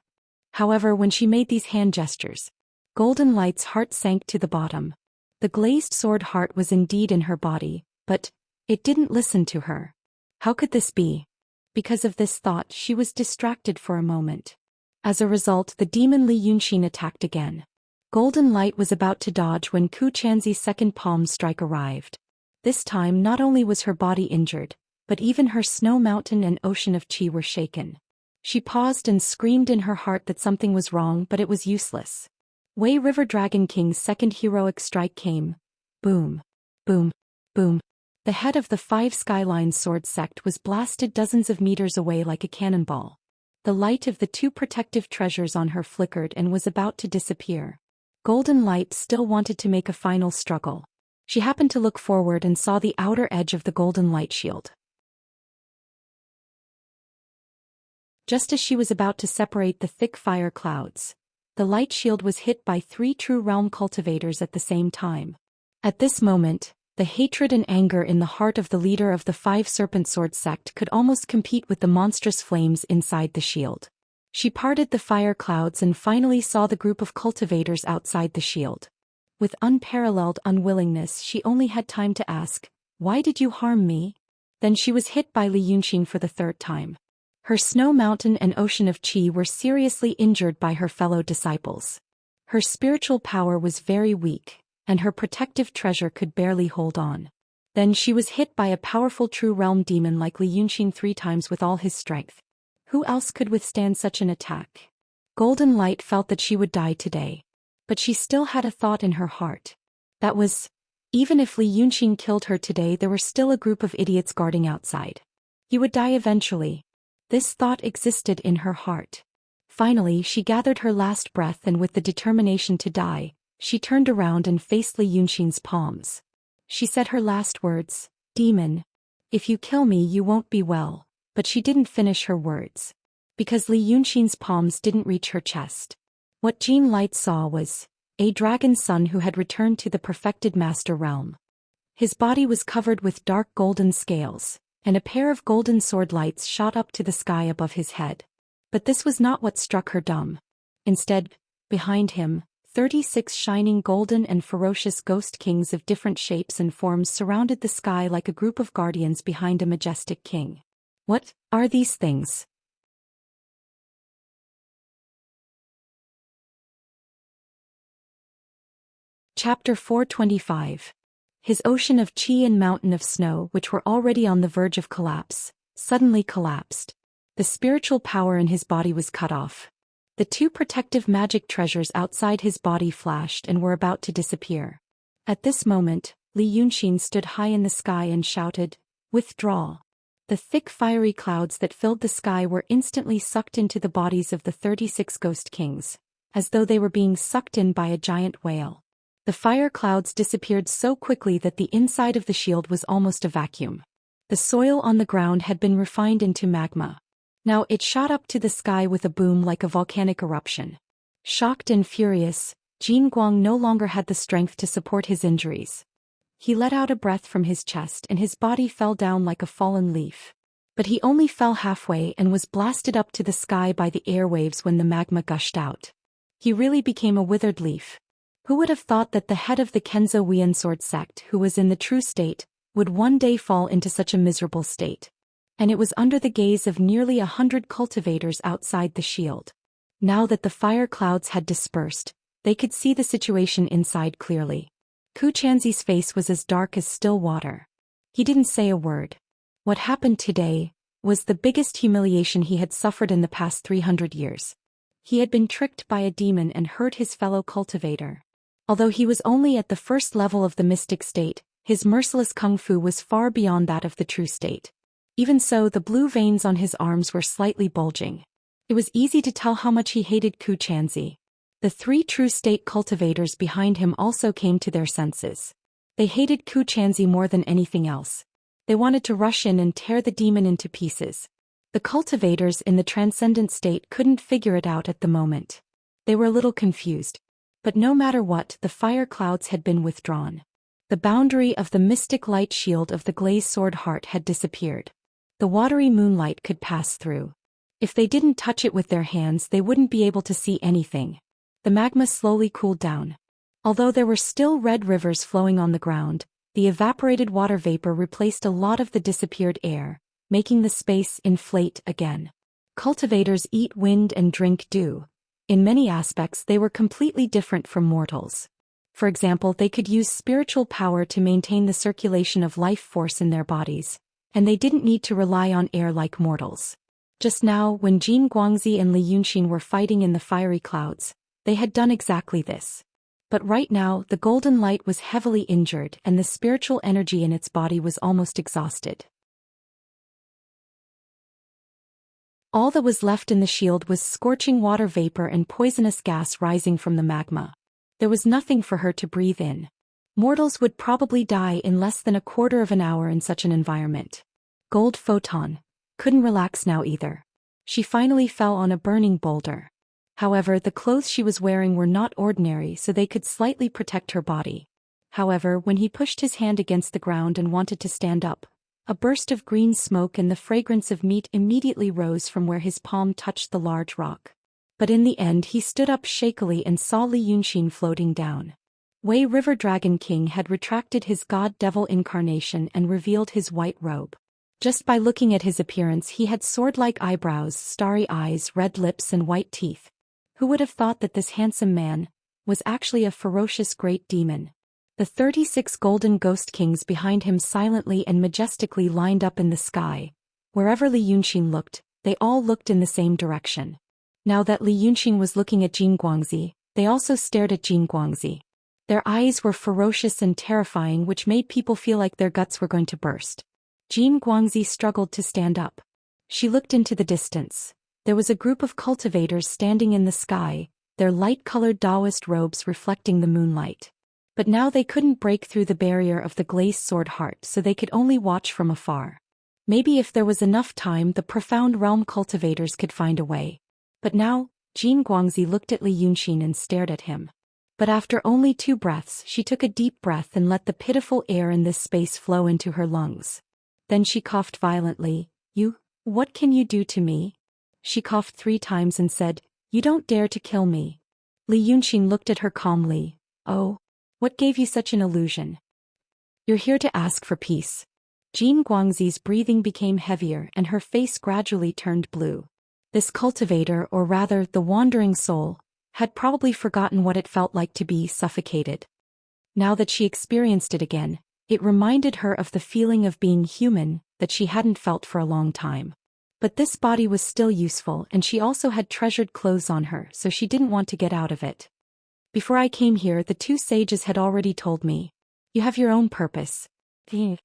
S1: However, when she made these hand gestures, Golden Light's heart sank to the bottom. The glazed sword heart was indeed in her body, but it didn't listen to her. How could this be? Because of this thought, she was distracted for a moment. As a result, the demon Li Yunxin attacked again. Golden Light was about to dodge when Ku Chanzi's second palm strike arrived. This time, not only was her body injured, but even her snow mountain and ocean of chi were shaken. She paused and screamed in her heart that something was wrong, but it was useless. Wei River Dragon King's second heroic strike came. Boom. Boom. Boom. The head of the Five Skylines sword sect was blasted dozens of meters away like a cannonball. The light of the two protective treasures on her flickered and was about to disappear. Golden Light still wanted to make a final struggle. She happened to look forward and saw the outer edge of the golden light shield. Just as she was about to separate the thick fire clouds, the light shield was hit by 3 true realm cultivators at the same time. At this moment, the hatred and anger in the heart of the leader of the Five Serpent Sword sect could almost compete with the monstrous flames inside the shield. She parted the fire clouds and finally saw the group of cultivators outside the shield. With unparalleled unwillingness, she only had time to ask, "Why did you harm me?" Then she was hit by Li Yunxin for the 3rd time. Her snow mountain and ocean of chi were seriously injured by her fellow disciples. Her spiritual power was very weak, and her protective treasure could barely hold on. Then she was hit by a powerful true realm demon like Li Yunxin 3 times with all his strength. Who else could withstand such an attack? Golden Light felt that she would die today. But she still had a thought in her heart. That was, even if Li Yunxin killed her today, there were still a group of idiots guarding outside. He would die eventually. This thought existed in her heart. Finally, she gathered her last breath and with the determination to die, she turned around and faced Li Yunxin's palms. She said her last words, "Demon, if you kill me you won't be well," but she didn't finish her words. Because Li Yunxin's palms didn't reach her chest. What Jean Light saw was a dragon's son who had returned to the perfected master realm. His body was covered with dark golden scales, and a pair of golden sword lights shot up to the sky above his head. But this was not what struck her dumb. Instead, behind him, 36 shining golden and ferocious ghost kings of different shapes and forms surrounded the sky like a group of guardians behind a majestic king. What are these things? Chapter 425. His ocean of chi and mountain of snow, which were already on the verge of collapse, suddenly collapsed. The spiritual power in his body was cut off. The 2 protective magic treasures outside his body flashed and were about to disappear. At this moment, Li Yunxin stood high in the sky and shouted, "Withdraw." The thick fiery clouds that filled the sky were instantly sucked into the bodies of the 36 ghost kings, as though they were being sucked in by a giant whale. The fire clouds disappeared so quickly that the inside of the shield was almost a vacuum. The soil on the ground had been refined into magma. Now it shot up to the sky with a boom like a volcanic eruption. Shocked and furious, Jin Guang no longer had the strength to support his injuries. He let out a breath from his chest and his body fell down like a fallen leaf. But he only fell halfway and was blasted up to the sky by the airwaves when the magma gushed out. He really became a withered leaf. Who would have thought that the head of the Kenzo Wian sword sect, who was in the true state, would one day fall into such a miserable state? And it was under the gaze of nearly 100 cultivators outside the shield. Now that the fire clouds had dispersed, they could see the situation inside clearly. Xianxi's face was as dark as still water. He didn't say a word. What happened today was the biggest humiliation he had suffered in the past 300 years. He had been tricked by a demon and hurt his fellow cultivator. Although he was only at the first level of the mystic state, his merciless kung fu was far beyond that of the true state. Even so, the blue veins on his arms were slightly bulging. It was easy to tell how much he hated Xianxia. The 3 true state cultivators behind him also came to their senses. They hated Xianxia more than anything else. They wanted to rush in and tear the demon into pieces. The cultivators in the transcendent state couldn't figure it out at the moment. They were a little confused. But no matter what, the fire clouds had been withdrawn. The boundary of the mystic light shield of the glazed sword heart had disappeared. The watery moonlight could pass through. If they didn't touch it with their hands, they wouldn't be able to see anything. The magma slowly cooled down. Although there were still red rivers flowing on the ground, the evaporated water vapor replaced a lot of the disappeared air, making the space inflate again. Cultivators eat wind and drink dew. In many aspects, they were completely different from mortals. For example, they could use spiritual power to maintain the circulation of life force in their bodies, and they didn't need to rely on air like mortals. Just now, when Jin Guangzi and Li Yunxin were fighting in the fiery clouds, they had done exactly this. But right now, the golden light was heavily injured and the spiritual energy in its body was almost exhausted. All that was left in the shield was scorching water vapor and poisonous gas rising from the magma. There was nothing for her to breathe in. Mortals would probably die in less than a quarter of an hour in such an environment. Gold Photon couldn't relax now either. She finally fell on a burning boulder. However, the clothes she was wearing were not ordinary, so they could slightly protect her body. However, when he pushed his hand against the ground and wanted to stand up, a burst of green smoke and the fragrance of meat immediately rose from where his palm touched the large rock. But in the end he stood up shakily and saw Li Yunxin floating down. Wei River Dragon King had retracted his god-devil incarnation and revealed his white robe. Just by looking at his appearance, he had sword-like eyebrows, starry eyes, red lips and white teeth. Who would have thought that this handsome man was actually a ferocious great demon? The 36 golden ghost kings behind him silently and majestically lined up in the sky. Wherever Li Yunxin looked, they all looked in the same direction. Now that Li Yunxin was looking at Jin Guangzi, they also stared at Jin Guangzi. Their eyes were ferocious and terrifying, which made people feel like their guts were going to burst. Jin Guangzi struggled to stand up. She looked into the distance. There was a group of cultivators standing in the sky, their light-colored Daoist robes reflecting the moonlight. But now they couldn't break through the barrier of the glazed sword heart, so they could only watch from afar. Maybe if there was enough time, the profound realm cultivators could find a way. But now, Jin Guangzi looked at Li Yunxin and stared at him. But after only 2 breaths, she took a deep breath and let the pitiful air in this space flow into her lungs. Then she coughed violently. What can you do to me? She coughed 3 times and said, "You don't dare to kill me." Li Yunxin looked at her calmly. "Oh, what gave you such an illusion? You're here to ask for peace." Jin Guangzi's breathing became heavier and her face gradually turned blue. This cultivator, or rather the wandering soul, had probably forgotten what it felt like to be suffocated. Now that she experienced it again, it reminded her of the feeling of being human that she hadn't felt for a long time. But this body was still useful, and she also had treasured clothes on her, so she didn't want to get out of it. Before I came here, the 2 sages had already told me. You have your own purpose. Jin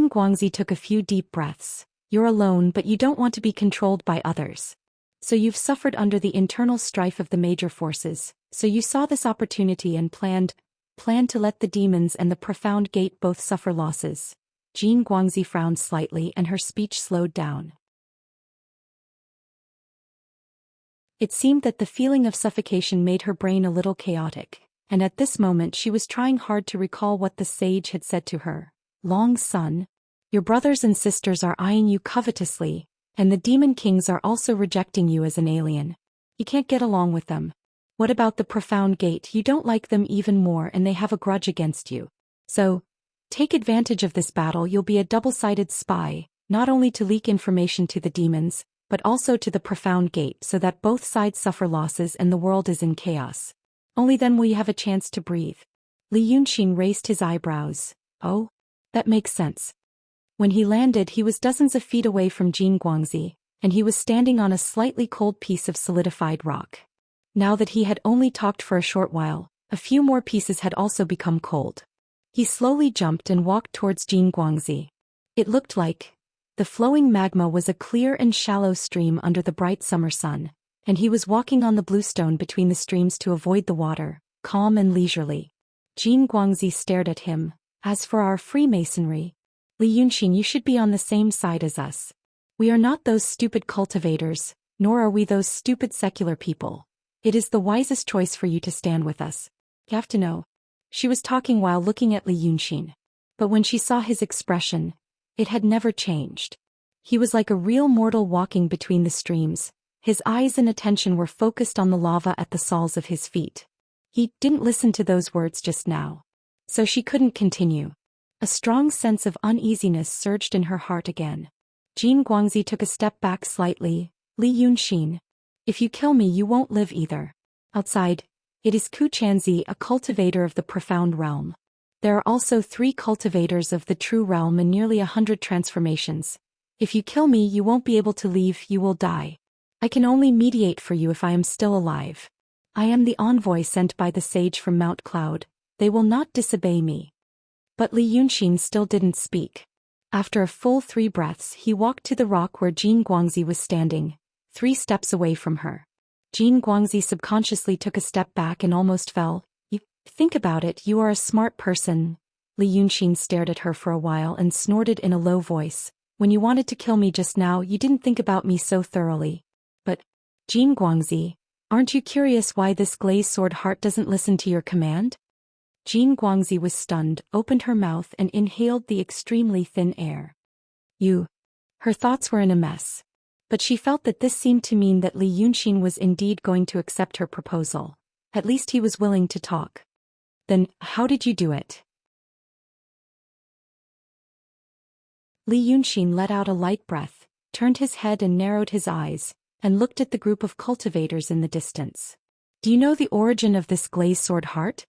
S1: Guangzi took a few deep breaths. You're alone, but you don't want to be controlled by others. So you've suffered under the internal strife of the major forces, so you saw this opportunity and planned to let the demons and the profound gate both suffer losses. Jin Guangzi frowned slightly and her speech slowed down. It seemed that the feeling of suffocation made her brain a little chaotic, and at this moment she was trying hard to recall what the sage had said to her. Long son, your brothers and sisters are eyeing you covetously, and the demon kings are also rejecting you as an alien. You can't get along with them. What about the profound gate? You don't like them even more and they have a grudge against you. So, take advantage of this battle. You'll be a double-sided spy, not only to leak information to the demons, but also to the profound gate so that both sides suffer losses and the world is in chaos. Only then will you have a chance to breathe. Li Yunqin raised his eyebrows. Oh? That makes sense. When he landed, he was dozens of feet away from Jin Guangzi, and he was standing on a slightly cold piece of solidified rock. Now that he had only talked for a short while, a few more pieces had also become cold. He slowly jumped and walked towards Jin Guangzi. It looked like the flowing magma was a clear and shallow stream under the bright summer sun, and he was walking on the blue stone between the streams to avoid the water, calm and leisurely. Jin Guangzi stared at him. As for our Freemasonry, Li Yunqin, you should be on the same side as us. We are not those stupid cultivators, nor are we those stupid secular people. It is the wisest choice for you to stand with us. You have to know. She was talking while looking at Li Yunqin. But when she saw his expression, it had never changed. He was like a real mortal walking between the streams. His eyes and attention were focused on the lava at the soles of his feet. He didn't listen to those words just now. So she couldn't continue. A strong sense of uneasiness surged in her heart again. Jin Guangzi took a step back slightly. Li Yunqin, if you kill me you won't live either. Outside, it is Ku Chanzi, a cultivator of the profound realm. There are also 3 cultivators of the true realm and nearly 100 transformations. If you kill me you won't be able to leave, you will die. I can only mediate for you if I am still alive. I am the envoy sent by the sage from Mount Cloud. They will not disobey me. But Li Yunqin still didn't speak. After a full 3 breaths he walked to the rock where Jin Guangzi was standing, 3 steps away from her. Jin Guangzi subconsciously took a step back and almost fell. You think about it, you are a smart person. Li Yunqin stared at her for a while and snorted in a low voice. When you wanted to kill me just now you didn't think about me so thoroughly. But, Jin Guangzi, aren't you curious why this glazed sword heart doesn't listen to your command? Jin Guangzi was stunned, opened her mouth and inhaled the extremely thin air. You. Her thoughts were in a mess. But she felt that this seemed to mean that Li Yunqin was indeed going to accept her proposal. At least he was willing to talk. Then, how did you do it? Li Yunqin let out a light breath, turned his head and narrowed his eyes, and looked at the group of cultivators in the distance. Do you know the origin of this glazed sword heart?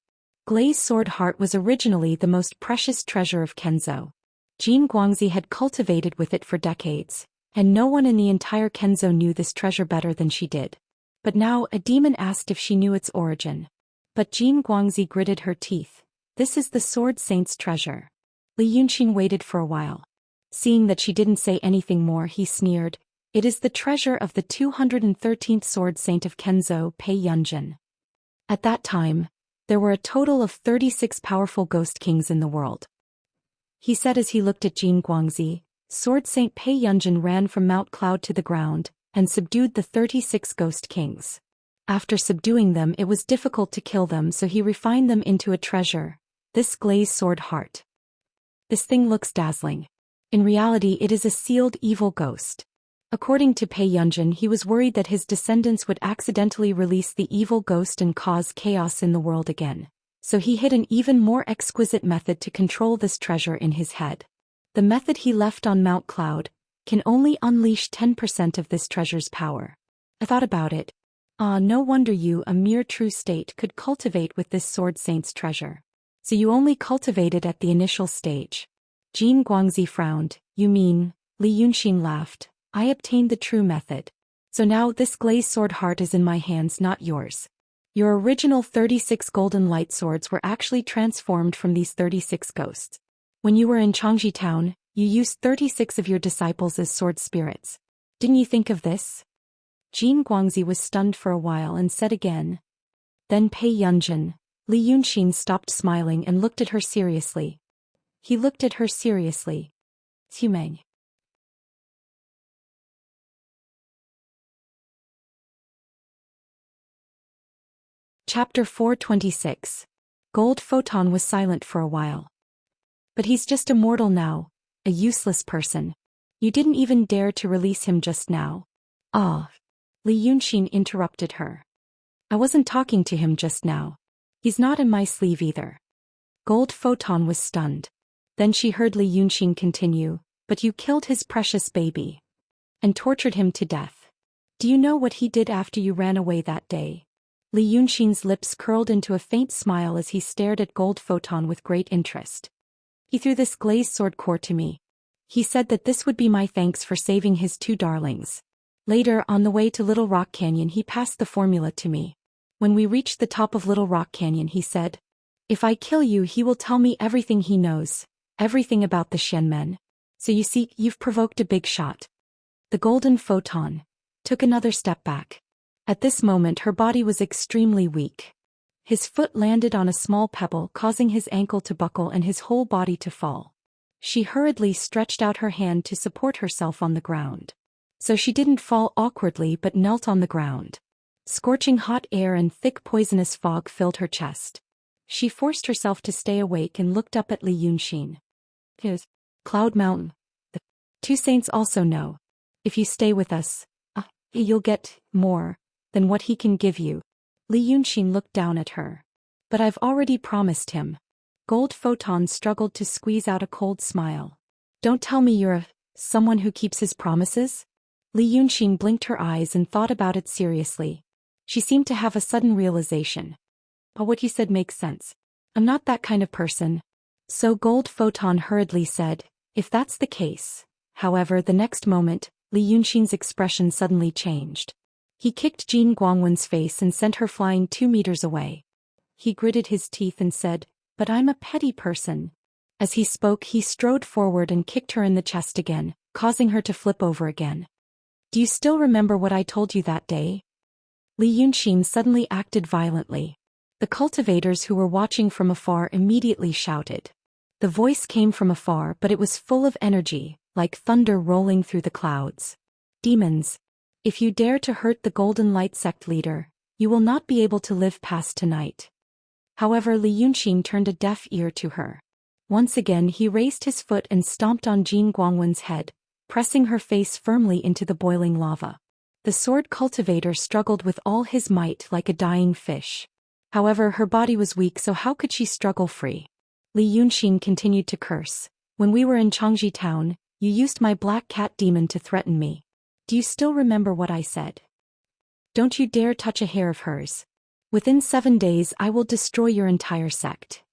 S1: Glazed sword heart was originally the most precious treasure of Kenzo. Jin Guangzi had cultivated with it for decades, and no one in the entire Kenzo knew this treasure better than she did. But now a demon asked if she knew its origin. But Jin Guangzi gritted her teeth. This is the Sword Saint's treasure. Li Yunqin waited for a while. Seeing that she didn't say anything more, he sneered. It is the treasure of the 213th Sword Saint of Kenzo, Pei Yunjin. At that time, there were a total of 36 powerful ghost kings in the world. He said as he looked at Jin Guangzi. Sword Saint Pei Yunjin ran from Mount Cloud to the ground, and subdued the 36 ghost kings. After subduing them it was difficult to kill them, so he refined them into a treasure, this glazed sword heart. This thing looks dazzling. In reality it is a sealed evil ghost. According to Pei Yunjin, he was worried that his descendants would accidentally release the evil ghost and cause chaos in the world again. So he hid an even more exquisite method to control this treasure in his head. The method he left on Mount Cloud can only unleash 10% of this treasure's power. I thought about it. No wonder you, a mere true state, could cultivate with this Sword Saint's treasure. So you only cultivated at the initial stage. Jin Guangzi frowned. You mean? Li Yunqin laughed. I obtained the true method. So now this glazed sword heart is in my hands, not yours. Your original 36 golden light swords were actually transformed from these 36 ghosts. When you were in Changji town, you used 36 of your disciples as sword spirits. Didn't you think of this? Jin Guangzi was stunned for a while and said again. Then Pei Yunjin. Li Yunqin stopped smiling and looked at her seriously. He looked at her seriously. Xumeng. Chapter 426. Gold Photon was silent for a while. But he's just a mortal now, a useless person. You didn't even dare to release him just now. Li Yunqin interrupted her. I wasn't talking to him just now. He's not in my sleeve either. Gold Photon was stunned. Then she heard Li Yunqin continue, but you killed his precious baby. and tortured him to death. Do you know what he did after you ran away that day? Li Yunxin's lips curled into a faint smile as he stared at Gold Photon with great interest. He threw this glazed sword core to me. He said that this would be my thanks for saving his two darlings. Later, on the way to Little Rock Canyon, he passed the formula to me. When we reached the top of Little Rock Canyon, he said, "If I kill you, he will tell me everything he knows, everything about the Xian men. So you see, you've provoked a big shot." The Golden Photon took another step back. At this moment her body was extremely weak. His foot landed on a small pebble, causing his ankle to buckle and his whole body to fall. She hurriedly stretched out her hand to support herself on the ground. So she didn't fall awkwardly but knelt on the ground. Scorching hot air and thick poisonous fog filled her chest. She forced herself to stay awake and looked up at Li Yunxin. "His Cloud Mountain. The two saints also know. If you stay with us, you'll get more than what he can give you." Li Yunxin looked down at her. "But I've already promised him." Gold Photon struggled to squeeze out a cold smile. "Don't tell me you're someone who keeps his promises?" Li Yunxin blinked her eyes and thought about it seriously. She seemed to have a sudden realization. "But what you said makes sense. I'm not that kind of person." So Gold Photon hurriedly said, "If that's the case." However, the next moment, Li Yunxin's expression suddenly changed. He kicked Jin Guangwen's face and sent her flying 2 meters away. He gritted his teeth and said, "But I'm a petty person." As he spoke, he strode forward and kicked her in the chest again, causing her to flip over again. "Do you still remember what I told you that day?" Li Yunxin suddenly acted violently. The cultivators who were watching from afar immediately shouted. The voice came from afar, but it was full of energy, like thunder rolling through the clouds. "Demons! If you dare to hurt the Golden Light Sect leader, you will not be able to live past tonight." However, Li Yunxin turned a deaf ear to her. Once again he raised his foot and stomped on Jin Guangwen's head, pressing her face firmly into the boiling lava. The sword cultivator struggled with all his might like a dying fish. However, her body was weak, so how could she struggle free? Li Yunxin continued to curse. "When we were in Changji town, you used my black cat demon to threaten me. Do you still remember what I said? Don't you dare touch a hair of hers. Within 7 days I will destroy your entire sect.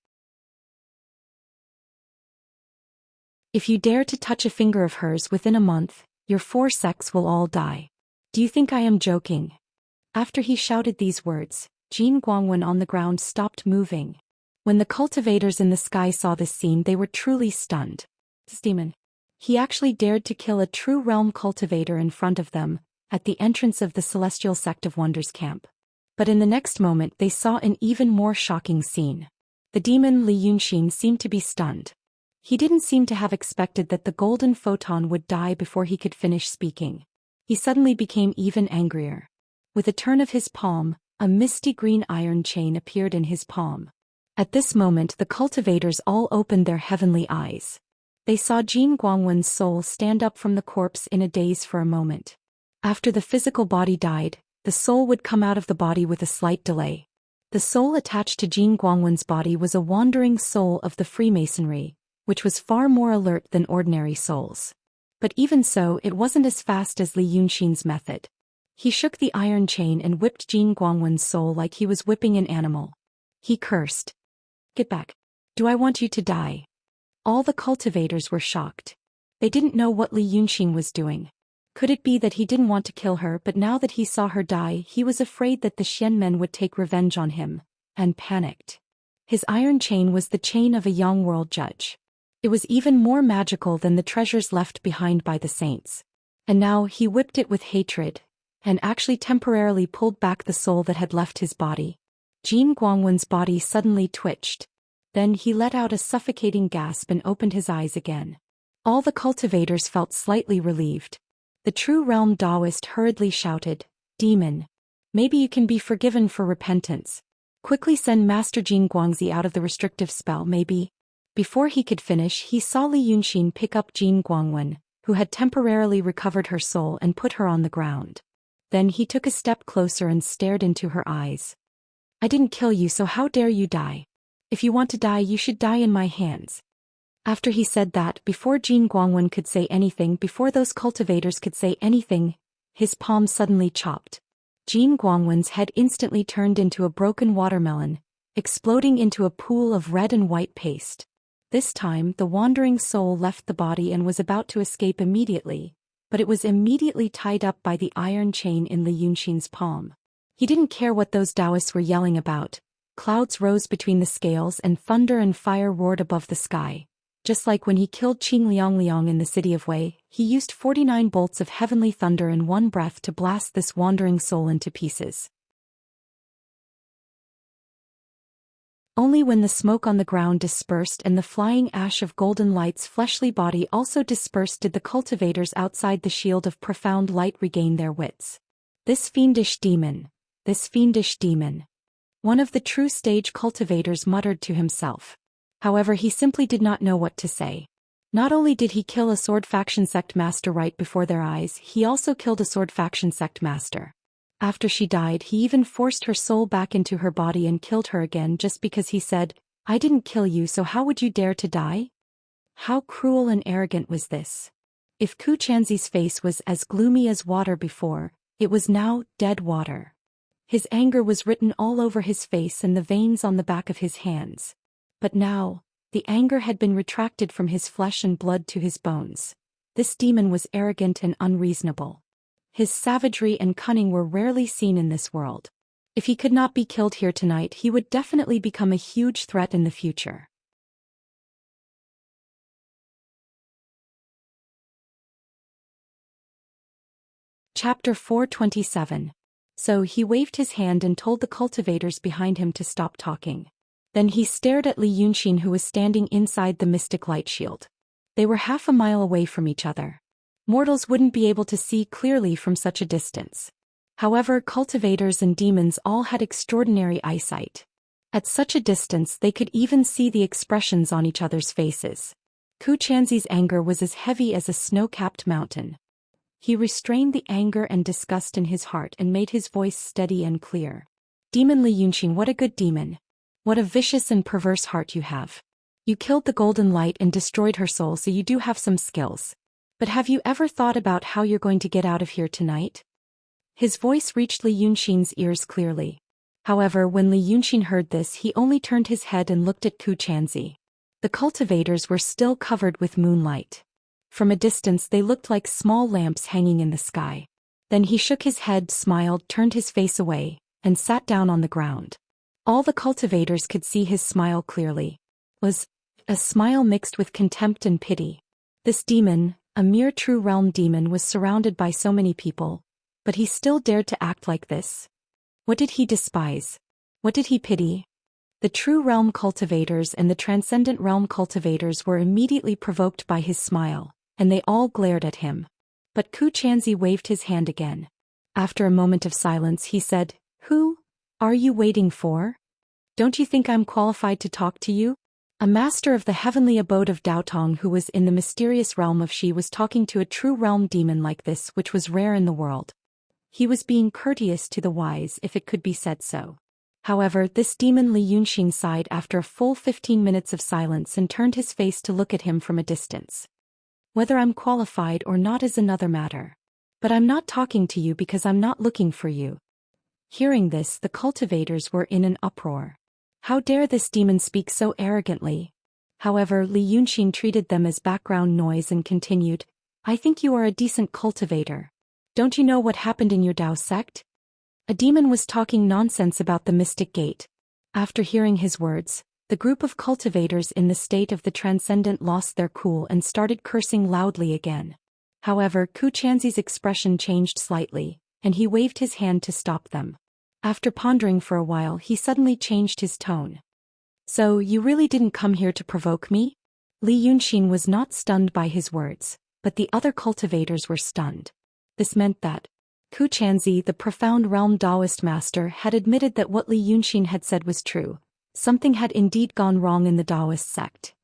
S1: If you dare to touch a finger of hers within a month, your 4 sects will all die. Do you think I am joking?" After he shouted these words, Jin Guangwen on the ground stopped moving. When the cultivators in the sky saw this scene, they were truly stunned. This demon. He actually dared to kill a true realm cultivator in front of them, at the entrance of the Celestial Sect of Wonders camp. But in the next moment they saw an even more shocking scene. The demon Li Yunxin seemed to be stunned. He didn't seem to have expected that the Golden Photon would die before he could finish speaking. He suddenly became even angrier. With a turn of his palm, a misty green iron chain appeared in his palm. At this moment the cultivators all opened their heavenly eyes. They saw Jin Guangwen's soul stand up from the corpse in a daze for a moment. After the physical body died, the soul would come out of the body with a slight delay. The soul attached to Jin Guangwen's body was a wandering soul of the Freemasonry, which was far more alert than ordinary souls. But even so, it wasn't as fast as Li Yunxin's method. He shook the iron chain and whipped Jin Guangwen's soul like he was whipping an animal. He cursed. "Get back. Do I want you to die?" All the cultivators were shocked. They didn't know what Li Yunxin was doing. Could it be that he didn't want to kill her, but now that he saw her die, he was afraid that the Xian men would take revenge on him, and panicked. His iron chain was the chain of a young world judge. It was even more magical than the treasures left behind by the saints. And now he whipped it with hatred, and actually temporarily pulled back the soul that had left his body. Jin Guangwen's body suddenly twitched. Then he let out a suffocating gasp and opened his eyes again. All the cultivators felt slightly relieved. The true realm Daoist hurriedly shouted, "Demon! Maybe you can be forgiven for repentance. Quickly send Master Jin Guangzi out of the restrictive spell, maybe." Before he could finish, he saw Li Yunxin pick up Jin Guangwen, who had temporarily recovered her soul, and put her on the ground. Then he took a step closer and stared into her eyes. "I didn't kill you, so how dare you die? If you want to die, you should die in my hands." After he said that, before Jin Guangwen could say anything, before those cultivators could say anything, his palm suddenly chopped. Jin Guangwen's head instantly turned into a broken watermelon, exploding into a pool of red and white paste. This time, the wandering soul left the body and was about to escape immediately, but it was immediately tied up by the iron chain in Li Yunxin's palm. He didn't care what those Daoists were yelling about. Clouds rose between the scales and thunder and fire roared above the sky. Just like when he killed Qing Liang in the city of Wei, he used 49 bolts of heavenly thunder in one breath to blast this wandering soul into pieces. Only when the smoke on the ground dispersed and the flying ash of golden light's fleshly body also dispersed did the cultivators outside the shield of profound light regain their wits. This fiendish demon. This fiendish demon. One of the true stage cultivators muttered to himself. However, he simply did not know what to say. Not only did he kill a sword faction sect master right before their eyes, he also killed a sword faction sect master. After she died, he even forced her soul back into her body and killed her again just because he said, "I didn't kill you, so how would you dare to die?" How cruel and arrogant was this? If Ku Chanzi's face was as gloomy as water before, it was now dead water. His anger was written all over his face and the veins on the back of his hands. But now, the anger had been retracted from his flesh and blood to his bones. This demon was arrogant and unreasonable. His savagery and cunning were rarely seen in this world. If he could not be killed here tonight, he would definitely become a huge threat in the future. Chapter 427. So he waved his hand and told the cultivators behind him to stop talking. Then he stared at Li Yunxin, who was standing inside the mystic light shield. They were half a mile away from each other. Mortals wouldn't be able to see clearly from such a distance. However, cultivators and demons all had extraordinary eyesight. At such a distance they could even see the expressions on each other's faces. Ku Chanzi's anger was as heavy as a snow-capped mountain. He restrained the anger and disgust in his heart and made his voice steady and clear. "Demon Li Yunxin, what a good demon. What a vicious and perverse heart you have. You killed the golden light and destroyed her soul, so you do have some skills. But have you ever thought about how you're going to get out of here tonight?" His voice reached Li Yunxin's ears clearly. However, when Li Yunxin heard this, he only turned his head and looked at Ku Chanzi. The cultivators were still covered with moonlight. From a distance they looked like small lamps hanging in the sky. Then he shook his head, smiled, turned his face away, and sat down on the ground. All the cultivators could see his smile clearly. Was a smile mixed with contempt and pity. This demon, a mere true realm demon, was surrounded by so many people, but he still dared to act like this. What did he despise? What did he pity? The true realm cultivators and the transcendent realm cultivators were immediately provoked by his smile, and they all glared at him. But Ku Chanzi waved his hand again. After a moment of silence he said, "Who are you waiting for? Don't you think I'm qualified to talk to you?" A master of the heavenly abode of Daotong who was in the mysterious realm of Xi was talking to a true realm demon like this, which was rare in the world. He was being courteous to the wise, if it could be said so. However, this demon Li Yunxin sighed after a full 15 minutes of silence and turned his face to look at him from a distance. "Whether I'm qualified or not is another matter. But I'm not talking to you because I'm not looking for you." Hearing this, the cultivators were in an uproar. How dare this demon speak so arrogantly? However, Li Yunxin treated them as background noise and continued, "I think you are a decent cultivator. Don't you know what happened in your Dao sect?" A demon was talking nonsense about the mystic gate. After hearing his words, the group of cultivators in the state of the transcendent lost their cool and started cursing loudly again. However, Ku Chanzi's expression changed slightly, and he waved his hand to stop them. After pondering for a while, he suddenly changed his tone. "So, you really didn't come here to provoke me?" Li Yunxin was not stunned by his words, but the other cultivators were stunned. This meant that Ku Chanzi, the profound realm Daoist master, had admitted that what Li Yunxin had said was true. Something had indeed gone wrong in the Daoist sect.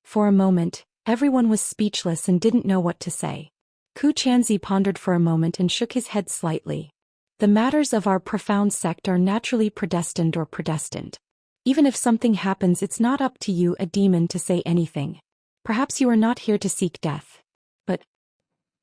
S1: For a moment, everyone was speechless and didn't know what to say. Ku Chanzi pondered for a moment and shook his head slightly. "The matters of our profound sect are naturally predestined or predestined. Even if something happens, it's not up to you, a demon, to say anything. Perhaps you are not here to seek death. But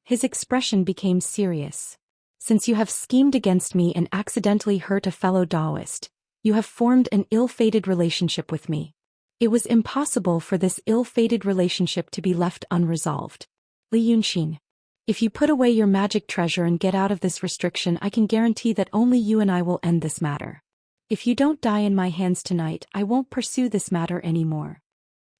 S1: his expression became serious. Since you have schemed against me and accidentally hurt a fellow Daoist, you have formed an ill-fated relationship with me. It was impossible for this ill-fated relationship to be left unresolved. Li Yunxin, if you put away your magic treasure and get out of this restriction, I can guarantee that only you and I will end this matter. If you don't die in my hands tonight, I won't pursue this matter anymore.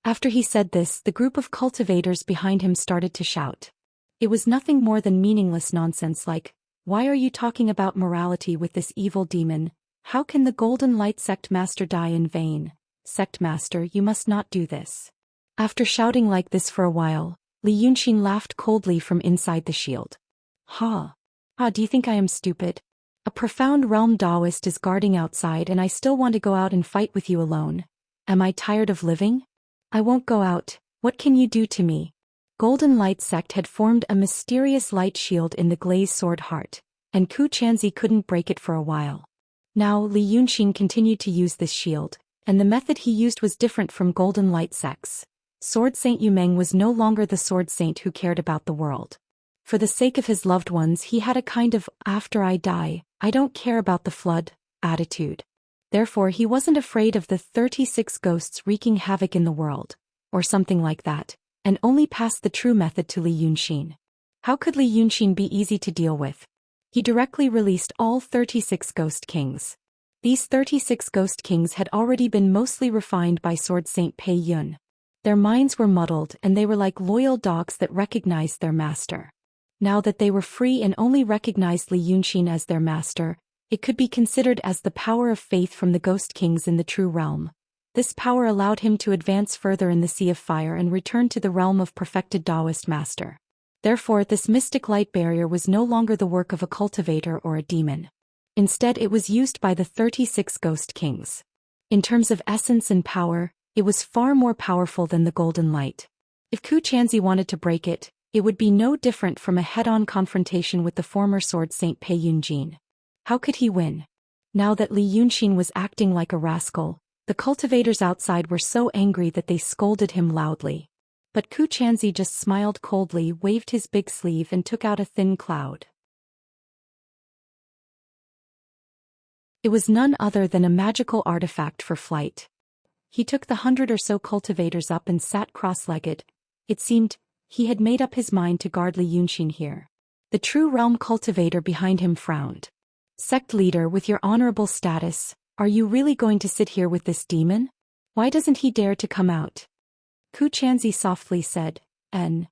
S1: After he said this, the group of cultivators behind him started to shout. It was nothing more than meaningless nonsense like, "Why are you talking about morality with this evil demon? How can the Golden Light Sect Master die in vain? Sect Master, you must not do this." After shouting like this for a while, Li Yunxin laughed coldly from inside the shield. Ha! Do you think I am stupid? A profound realm Daoist is guarding outside and I still want to go out and fight with you alone. Am I tired of living? I won't go out. What can you do to me? Golden Light Sect had formed a mysterious light shield in the glazed sword heart, and Ku Chanzi couldn't break it for a while. Now Li Yunxin continued to use this shield, and the method he used was different from Golden Light Sect's. Sword Saint Yumeng was no longer the sword saint who cared about the world. For the sake of his loved ones, he had a kind of, after I die, I don't care about the flood, attitude. Therefore he wasn't afraid of the 36 ghosts wreaking havoc in the world, or something like that, and only passed the true method to Li Yunxin. How could Li Yunxin be easy to deal with? He directly released all 36 ghost kings. These 36 ghost kings had already been mostly refined by Sword Saint Pei Yun. Their minds were muddled and they were like loyal dogs that recognized their master. Now that they were free and only recognized Li Yunxin as their master, it could be considered as the power of faith from the ghost kings in the true realm. This power allowed him to advance further in the Sea of Fire and return to the realm of perfected Daoist master. Therefore, this mystic light barrier was no longer the work of a cultivator or a demon. Instead, it was used by the 36 ghost kings. In terms of essence and power, it was far more powerful than the golden light. If Ku Chanzi wanted to break it, it would be no different from a head-on confrontation with the former Sword Saint Pei Yunjin. How could he win? Now that Li Yunxin was acting like a rascal, the cultivators outside were so angry that they scolded him loudly. But Ku Chanzi just smiled coldly, waved his big sleeve and took out a thin cloud. It was none other than a magical artifact for flight. He took the 100 or so cultivators up and sat cross-legged. It seemed he had made up his mind to guard Li Yunxin here. The true realm cultivator behind him frowned. Sect leader, with your honorable status, are you really going to sit here with this demon? Why doesn't he dare to come out? Ku Chanzi softly said, "N."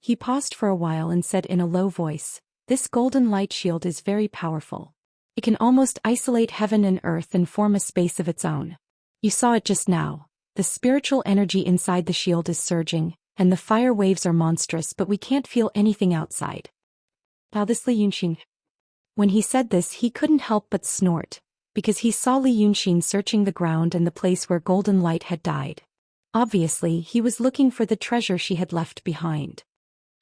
S1: He paused for a while and said in a low voice, "This golden light shield is very powerful. It can almost isolate heaven and earth and form a space of its own. You saw it just now. The spiritual energy inside the shield is surging, and the fire waves are monstrous, but we can't feel anything outside." Now this Li Yunxin. When he said this, he couldn't help but snort, because he saw Li Yunxin searching the ground and the place where golden light had died. Obviously, he was looking for the treasure she had left behind.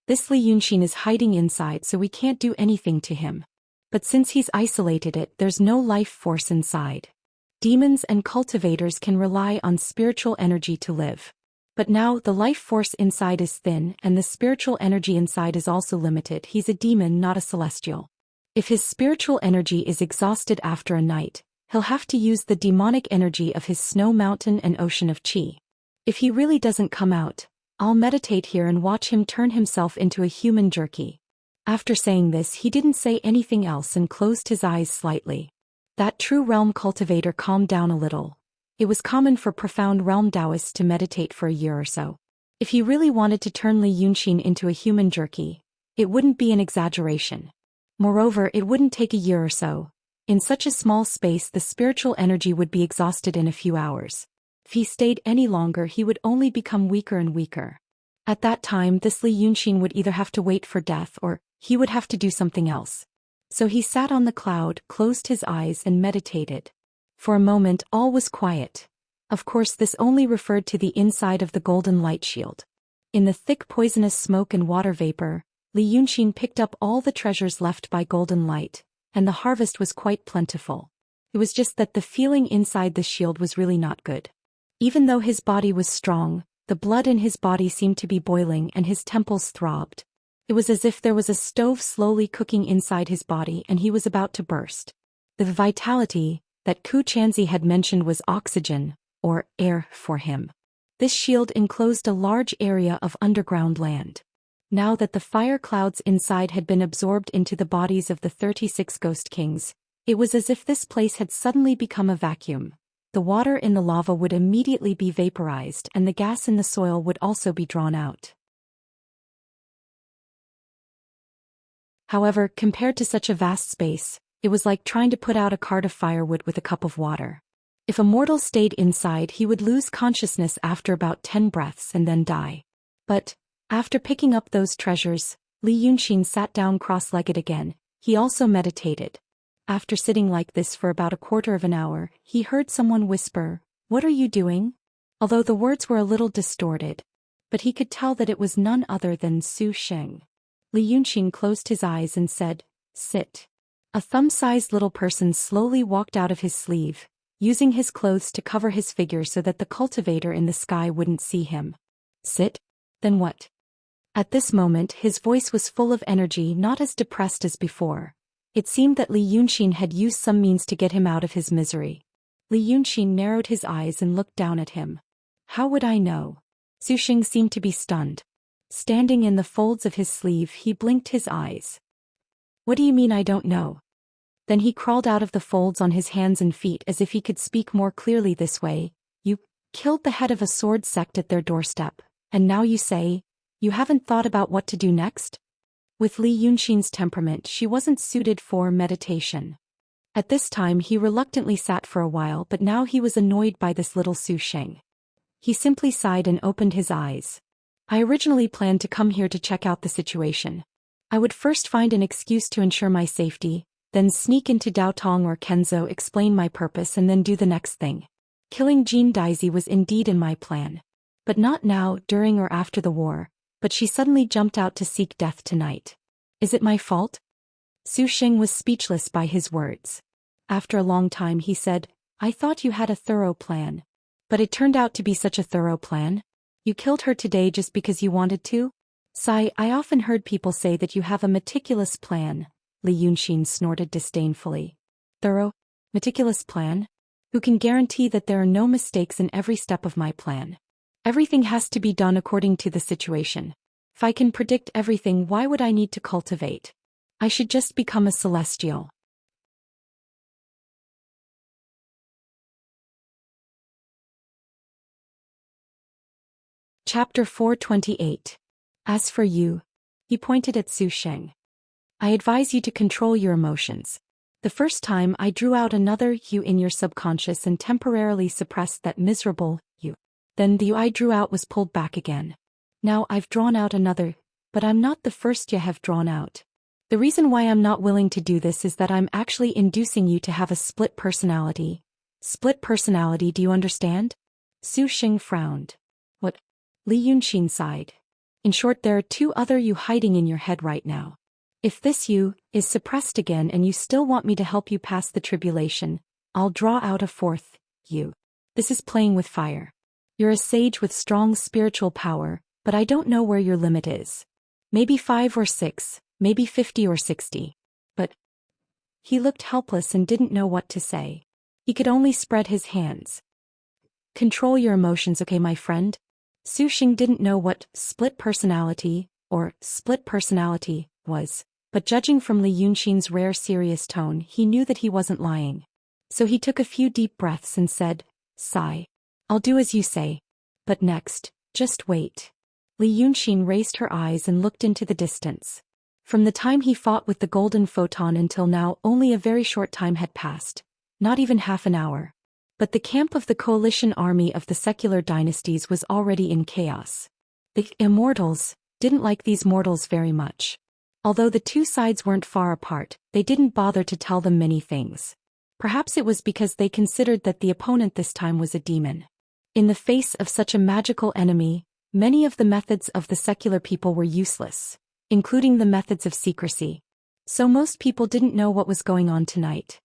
S1: This Li Yunxin is hiding inside, so we can't do anything to him. But since he's isolated it, there's no life force inside. Demons and cultivators can rely on spiritual energy to live. But now the life force inside is thin and the spiritual energy inside is also limited. He's a demon, not a celestial. If his spiritual energy is exhausted after a night, he'll have to use the demonic energy of his snow mountain and ocean of chi. If he really doesn't come out, I'll meditate here and watch him turn himself into a human jerky. After saying this, he didn't say anything else and closed his eyes slightly. That true realm cultivator calmed down a little. It was common for profound realm Daoists to meditate for a year or so. If he really wanted to turn Li Yunxin into a human jerky, it wouldn't be an exaggeration. Moreover, it wouldn't take a year or so. In such a small space, the spiritual energy would be exhausted in a few hours. If he stayed any longer, he would only become weaker and weaker. At that time, this Li Yunxin would either have to wait for death or he would have to do something else. So he sat on the cloud, closed his eyes and meditated. For a moment, all was quiet. Of course, this only referred to the inside of the golden light shield. In the thick poisonous smoke and water vapor, Li Yunxin picked up all the treasures left by golden light, and the harvest was quite plentiful. It was just that the feeling inside the shield was really not good. Even though his body was strong, the blood in his body seemed to be boiling and his temples throbbed. It was as if there was a stove slowly cooking inside his body and he was about to burst. The vitality that Ku Chanzi had mentioned was oxygen, or air, for him. This shield enclosed a large area of underground land. Now that the fire clouds inside had been absorbed into the bodies of the 36 Ghost Kings, it was as if this place had suddenly become a vacuum. The water in the lava would immediately be vaporized and the gas in the soil would also be drawn out. However, compared to such a vast space, it was like trying to put out a cart of firewood with a cup of water. If a mortal stayed inside, he would lose consciousness after about 10 breaths and then die. But, after picking up those treasures, Li Yunxin sat down cross-legged again. He also meditated. After sitting like this for about a quarter of an hour, he heard someone whisper, "What are you doing?" Although the words were a little distorted, but he could tell that it was none other than Zhou Xian. Li Yunxin closed his eyes and said, "Sit." A thumb-sized little person slowly walked out of his sleeve, using his clothes to cover his figure so that the cultivator in the sky wouldn't see him. "Sit? Then what?" At this moment his voice was full of energy, not as depressed as before. It seemed that Li Yunxin had used some means to get him out of his misery. Li Yunxin narrowed his eyes and looked down at him. "How would I know?" Zhou Xian seemed to be stunned. Standing in the folds of his sleeve, he blinked his eyes. "What do you mean I don't know?" Then he crawled out of the folds on his hands and feet as if he could speak more clearly this way. "You killed the head of a sword sect at their doorstep, and now you say, you haven't thought about what to do next?" With Li Yunxin's temperament, she wasn't suited for meditation. At this time he reluctantly sat for a while, but now he was annoyed by this little Zhou Xian. He simply sighed and opened his eyes. "I originally planned to come here to check out the situation. I would first find an excuse to ensure my safety, then sneak into Daotong or Kenzo, explain my purpose, and then do the next thing. Killing Jean Daisy was indeed in my plan. But not now, during or after the war, but she suddenly jumped out to seek death tonight. Is it my fault?" Zhou Xian was speechless by his words. After a long time he said, "I thought you had a thorough plan. But it turned out to be such a thorough plan? You killed her today just because you wanted to?" "Sigh, I often heard people say that you have a meticulous plan," Li Yunxin snorted disdainfully. "Thorough? Meticulous plan? Who can guarantee that there are no mistakes in every step of my plan? Everything has to be done according to the situation. If I can predict everything, why would I need to cultivate? I should just become a celestial." Chapter 428. As for you, he pointed at Zhou Xian. "I advise you to control your emotions. The first time I drew out another you in your subconscious and temporarily suppressed that miserable you. Then the you I drew out was pulled back again. Now I've drawn out another, but I'm not the first you have drawn out. The reason why I'm not willing to do this is that I'm actually inducing you to have a split personality. Split personality, do you understand?" Zhou Xian frowned. "What?" Li Yunxin sighed. "In short, there are two other you hiding in your head right now. If this you is suppressed again and you still want me to help you pass the tribulation, I'll draw out a fourth you. This is playing with fire. You're a sage with strong spiritual power, but I don't know where your limit is. Maybe 5 or 6, maybe 50 or 60. But..." He looked helpless and didn't know what to say. He could only spread his hands. "Control your emotions, okay, my friend?" Zhou Xian didn't know what split personality was, but judging from Li Yunxin's rare serious tone, he knew that he wasn't lying. So he took a few deep breaths and said, "Sigh. I'll do as you say. But next, just wait." Li Yunxin raised her eyes and looked into the distance. From the time he fought with the golden photon until now, only a very short time had passed. Not even half an hour. But the camp of the coalition army of the secular dynasties was already in chaos. The Immortals didn't like these mortals very much. Although the two sides weren't far apart, they didn't bother to tell them many things. Perhaps it was because they considered that the opponent this time was a demon. In the face of such a magical enemy, many of the methods of the secular people were useless, including the methods of secrecy. So most people didn't know what was going on tonight.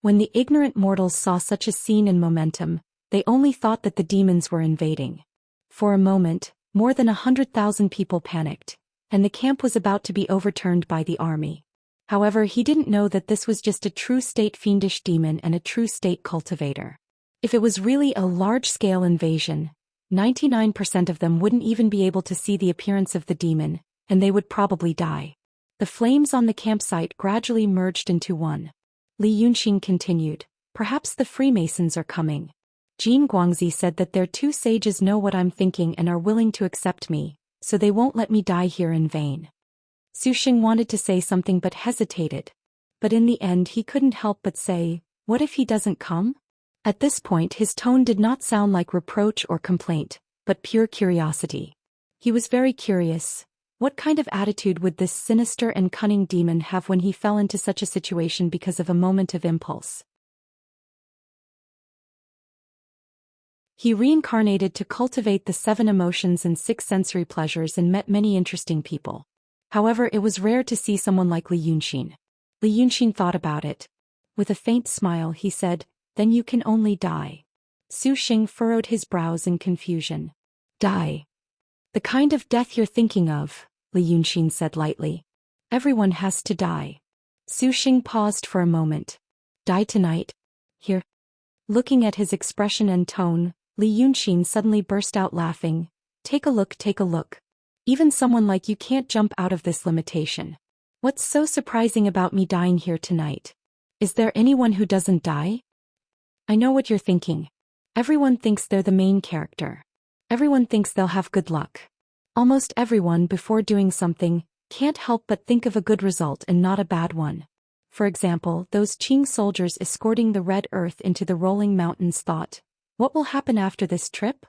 S1: When the ignorant mortals saw such a scene and momentum, they only thought that the demons were invading. For a moment, more than 100,000 people panicked, and the camp was about to be overturned by the army. However, he didn't know that this was just a true state fiendish demon and a true state cultivator. If it was really a large-scale invasion, 99% of them wouldn't even be able to see the appearance of the demon, and they would probably die. The flames on the campsite gradually merged into one. Li Yunxin continued, "Perhaps the Freemasons are coming. Jin Guangzi said that their two sages know what I'm thinking and are willing to accept me, so they won't let me die here in vain." Zhou Xian wanted to say something but hesitated. But in the end he couldn't help but say, "What if he doesn't come?" At this point his tone did not sound like reproach or complaint, but pure curiosity. He was very curious. What kind of attitude would this sinister and cunning demon have when he fell into such a situation because of a moment of impulse? He reincarnated to cultivate the 7 emotions and 6 sensory pleasures and met many interesting people. However, it was rare to see someone like Li Yunxin. Li Yunxin thought about it. With a faint smile he said, "Then you can only die." Zhou Xian furrowed his brows in confusion. "Die? The kind of death you're thinking of," Li Yunxin said lightly. "Everyone has to die." Zhou Xian paused for a moment. "Die tonight? Here?" Looking at his expression and tone, Li Yunxin suddenly burst out laughing. Take a look, take a look. Even someone like you can't jump out of this limitation. What's so surprising about me dying here tonight? Is there anyone who doesn't die? I know what you're thinking. Everyone thinks they're the main character. Everyone thinks they'll have good luck. Almost everyone, before doing something, can't help but think of a good result and not a bad one. For example, those Qing soldiers escorting the Red Earth into the rolling mountains thought, "What will happen after this trip?"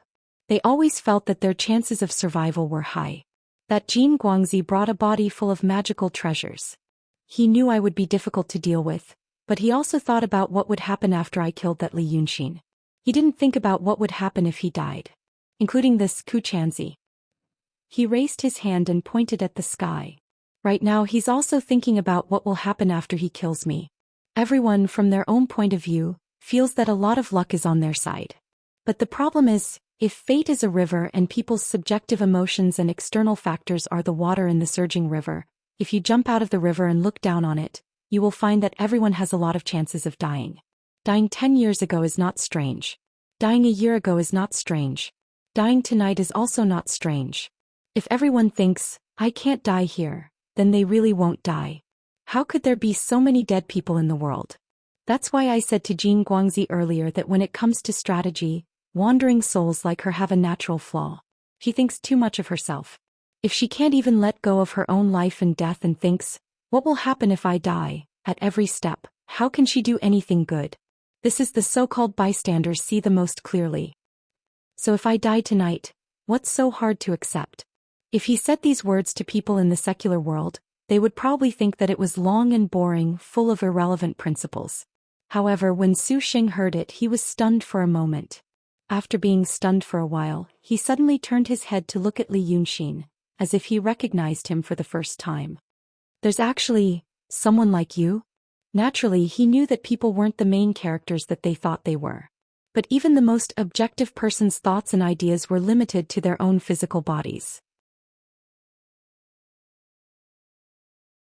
S1: They always felt that their chances of survival were high. That Jin Guangzi brought a body full of magical treasures. He knew I would be difficult to deal with, but he also thought about what would happen after I killed that Li Yunxin. He didn't think about what would happen if he died. Including this Xianxia. He raised his hand and pointed at the sky. Right now he's also thinking about what will happen after he kills me. Everyone, from their own point of view, feels that a lot of luck is on their side. But the problem is, if fate is a river and people's subjective emotions and external factors are the water in the surging river, if you jump out of the river and look down on it, you will find that everyone has a lot of chances of dying. Dying 10 years ago is not strange. Dying a year ago is not strange. Dying tonight is also not strange. If everyone thinks, "I can't die here," then they really won't die. How could there be so many dead people in the world? That's why I said to Jin Guangzi earlier that when it comes to strategy, wandering souls like her have a natural flaw. She thinks too much of herself. If she can't even let go of her own life and death and thinks, "What will happen if I die?" at every step, how can she do anything good? This is the so-called bystanders see the most clearly. So if I die tonight, what's so hard to accept? If he said these words to people in the secular world, they would probably think that it was long and boring, full of irrelevant principles. However, when Zhou Xian heard it, he was stunned for a moment. After being stunned for a while, he suddenly turned his head to look at Li Yunxin, as if he recognized him for the first time. "There's actually someone like you?" Naturally, he knew that people weren't the main characters that they thought they were. But even the most objective person's thoughts and ideas were limited to their own physical bodies.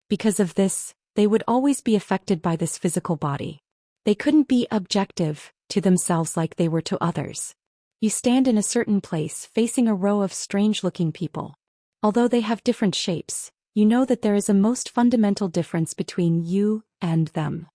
S1: Because of this, they would always be affected by this physical body. They couldn't be objective to themselves like they were to others. You stand in a certain place facing a row of strange-looking people. Although they have different shapes, you know that there is a most fundamental difference between you and them.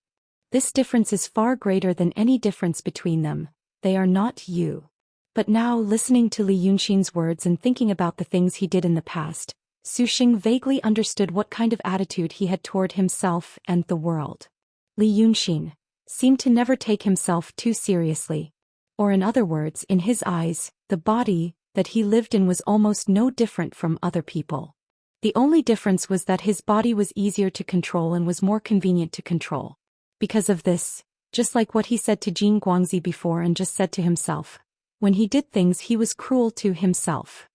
S1: This difference is far greater than any difference between them. They are not you. But now, listening to Li Yunxin's words and thinking about the things he did in the past, Zhou Xian vaguely understood what kind of attitude he had toward himself and the world. Li Yunxin seemed to never take himself too seriously. Or in other words, in his eyes, the body that he lived in was almost no different from other people. The only difference was that his body was easier to control and was more convenient to control. Because of this, just like what he said to Jin Guangzi before and just said to himself, when he did things he was cruel to himself.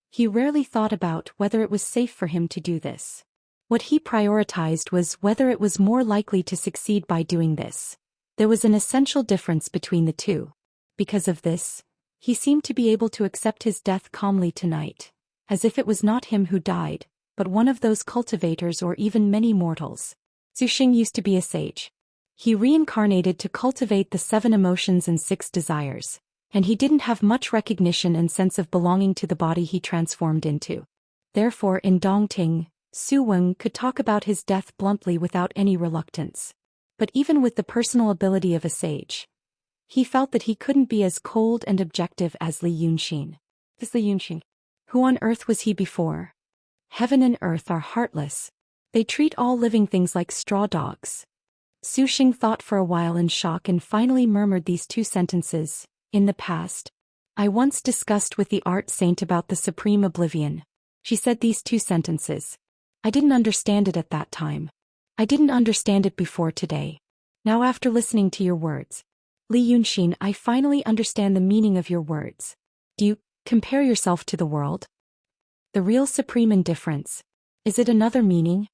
S1: He rarely thought about whether it was safe for him to do this. What he prioritized was whether it was more likely to succeed by doing this. There was an essential difference between the two. Because of this, he seemed to be able to accept his death calmly tonight, as if it was not him who died, but one of those cultivators or even many mortals. Zhou Xian used to be a sage. He reincarnated to cultivate the 7 emotions and 6 desires, and he didn't have much recognition and sense of belonging to the body he transformed into. Therefore in Dongting, Su Weng could talk about his death bluntly without any reluctance. But even with the personal ability of a sage, he felt that he couldn't be as cold and objective as Li Yunxin. This Li Yunxin. Who on earth was he before? Heaven and earth are heartless. They treat all living things like straw dogs. Su Xing thought for a while in shock and finally murmured these 2 sentences. In the past, I once discussed with the art saint about the supreme oblivion. She said these 2 sentences. I didn't understand it at that time. I didn't understand it before today. Now after listening to your words, Li Yunxin, I finally understand the meaning of your words. Do you compare yourself to the world? The real supreme indifference. Is it another meaning?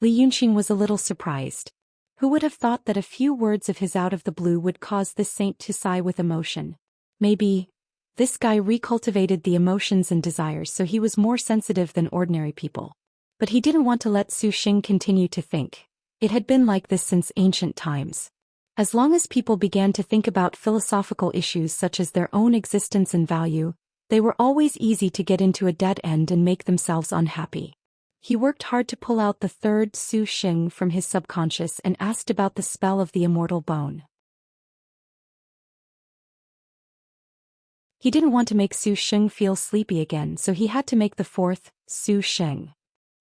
S1: Li Yunxin was a little surprised. Who would have thought that a few words of his out of the blue would cause this saint to sigh with emotion? Maybe this guy recultivated the emotions and desires so he was more sensitive than ordinary people. But he didn't want to let Su Xing continue to think. It had been like this since ancient times. As long as people began to think about philosophical issues such as their own existence and value, they were always easy to get into a dead end and make themselves unhappy. He worked hard to pull out the 3rd Su Xing from his subconscious and asked about the spell of the immortal bone. He didn't want to make Su Xing feel sleepy again, so he had to make the 4th Su Xing.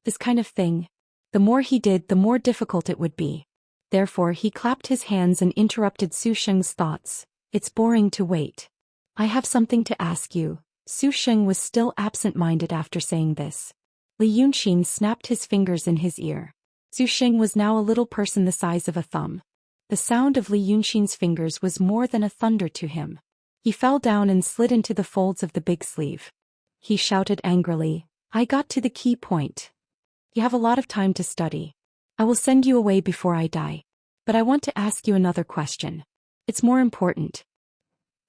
S1: This kind of thing, the more he did, the more difficult it would be. Therefore he clapped his hands and interrupted Su Xing's thoughts. It's boring to wait. I have something to ask you. Su Xing was still absent-minded after saying this. Li Yunxin snapped his fingers in his ear. Su Xing was now a little person the size of a thumb. The sound of Li Yunxin's fingers was more than a thunder to him. He fell down and slid into the folds of the big sleeve. He shouted angrily, I got to the key point. You have a lot of time to study. I will send you away before I die. But I want to ask you another question. It's more important.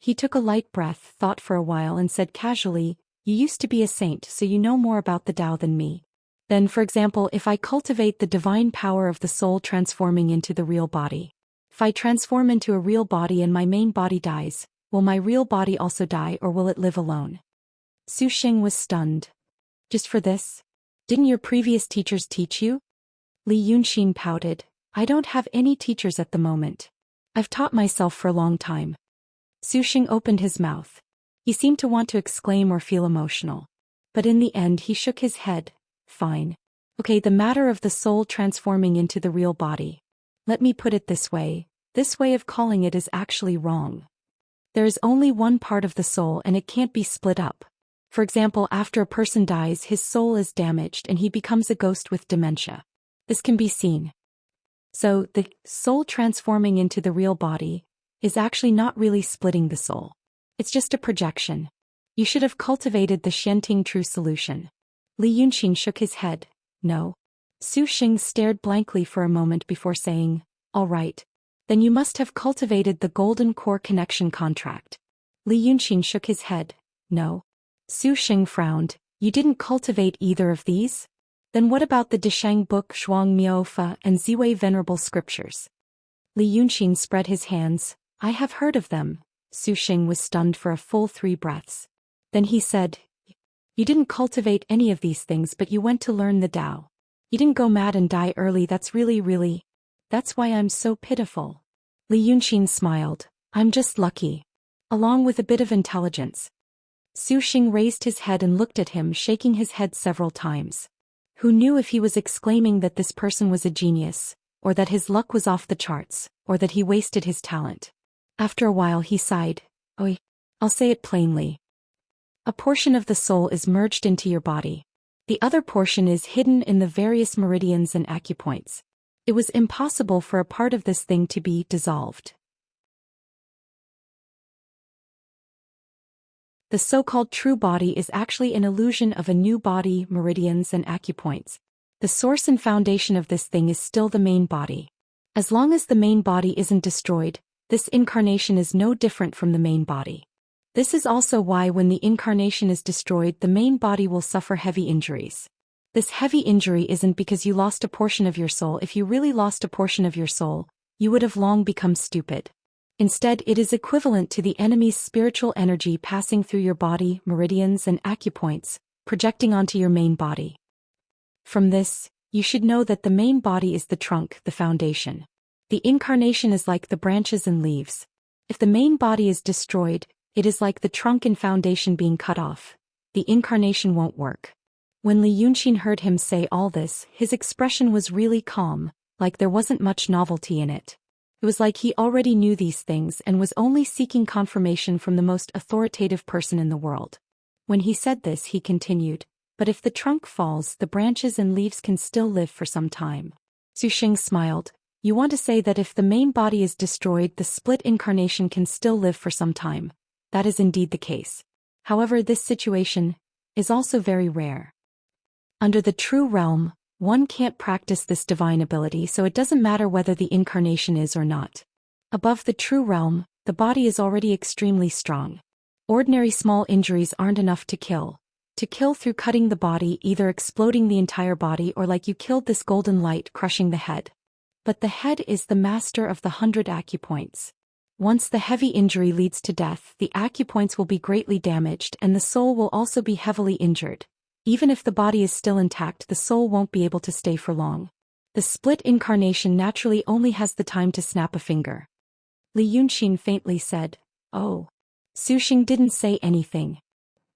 S1: He took a light breath, thought for a while and said casually, you used to be a saint, so you know more about the Tao than me. Then, for example, if I cultivate the divine power of the soul transforming into the real body. If I transform into a real body and my main body dies, will my real body also die or will it live alone? Su Xing was stunned. Just for this? Didn't your previous teachers teach you? Li Yunxin pouted. I don't have any teachers at the moment. I've taught myself for a long time. Su Xing opened his mouth. He seemed to want to exclaim or feel emotional. But in the end he shook his head. Fine. Okay, the matter of the soul transforming into the real body. Let me put it this way of calling it is actually wrong. There is only one part of the soul and it can't be split up. For example, after a person dies, his soul is damaged and he becomes a ghost with dementia. This can be seen. So, the soul transforming into the real body is actually not really splitting the soul. It's just a projection. You should have cultivated the Xianting true solution. Li Yunxin shook his head. No. Su Xing stared blankly for a moment before saying, all right. Then you must have cultivated the golden core connection contract. Li Yunxin shook his head. No. Su Xing frowned. You didn't cultivate either of these? Then what about the Desheng book Shuang Miao Fa and Ziwei Venerable Scriptures? Li Yunxin spread his hands. I have heard of them. Su Xing was stunned for a full 3 breaths. Then he said, you didn't cultivate any of these things but you went to learn the Tao. You didn't go mad and die early, that's really, that's why I'm so pitiful. Li Yunxin smiled. I'm just lucky. Along with a bit of intelligence. Su Xing raised his head and looked at him, shaking his head several times. Who knew if he was exclaiming that this person was a genius, or that his luck was off the charts, or that he wasted his talent? After a while he sighed. Oi, I'll say it plainly. A portion of the soul is merged into your body. The other portion is hidden in the various meridians and acupoints. It was impossible for a part of this thing to be dissolved. The so-called true body is actually an illusion of a new body, meridians and acupoints. The source and foundation of this thing is still the main body. As long as the main body isn't destroyed, this incarnation is no different from the main body. This is also why when the incarnation is destroyed, the main body will suffer heavy injuries. This heavy injury isn't because you lost a portion of your soul. If you really lost a portion of your soul, you would have long become stupid. Instead, it is equivalent to the enemy's spiritual energy passing through your body, meridians and acupoints, projecting onto your main body. From this, you should know that the main body is the trunk, the foundation. The incarnation is like the branches and leaves. If the main body is destroyed, it is like the trunk and foundation being cut off. The incarnation won't work. When Li Yunqin heard him say all this, his expression was really calm, like there wasn't much novelty in it. It was like he already knew these things and was only seeking confirmation from the most authoritative person in the world. When he said this, he continued, "But if the trunk falls, the branches and leaves can still live for some time." Zhu Xian smiled. "You want to say that if the main body is destroyed, the split incarnation can still live for some time?" That is indeed the case. However, this situation is also very rare. Under the true realm, one can't practice this divine ability, so it doesn't matter whether the incarnation is or not. Above the true realm, the body is already extremely strong. Ordinary small injuries aren't enough to kill. To kill through cutting the body, either exploding the entire body or like you killed this golden light, crushing the head. But the head is the master of the 100 acupoints. Once the heavy injury leads to death, the acupoints will be greatly damaged and the soul will also be heavily injured. Even if the body is still intact, the soul won't be able to stay for long. The split incarnation naturally only has the time to snap a finger. Li Yunqin faintly said, "Oh." Zhu Xian didn't say anything.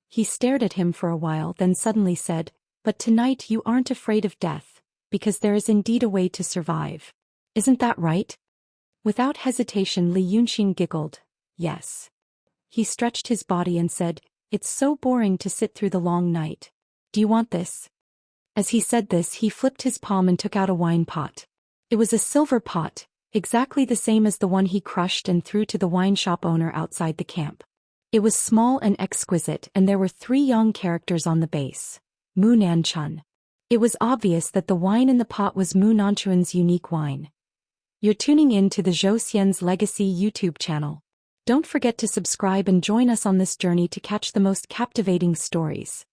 S1: He stared at him for a while, then suddenly said, "But tonight you aren't afraid of death, because there is indeed a way to survive. Isn't that right?" Without hesitation, Li Yunqin giggled, "Yes." He stretched his body and said, "It's so boring to sit through the long night. Do you want this?" As he said this, he flipped his palm and took out a wine pot. It was a silver pot, exactly the same as the one he crushed and threw to the wine shop owner outside the camp. It was small and exquisite, and there were 3 young characters on the base. Mu Nanchun. It was obvious that the wine in the pot was Mu Nanchun's unique wine. You're tuning in to the Zhou Xian's Legacy YouTube channel. Don't forget to subscribe and join us on this journey to catch the most captivating stories.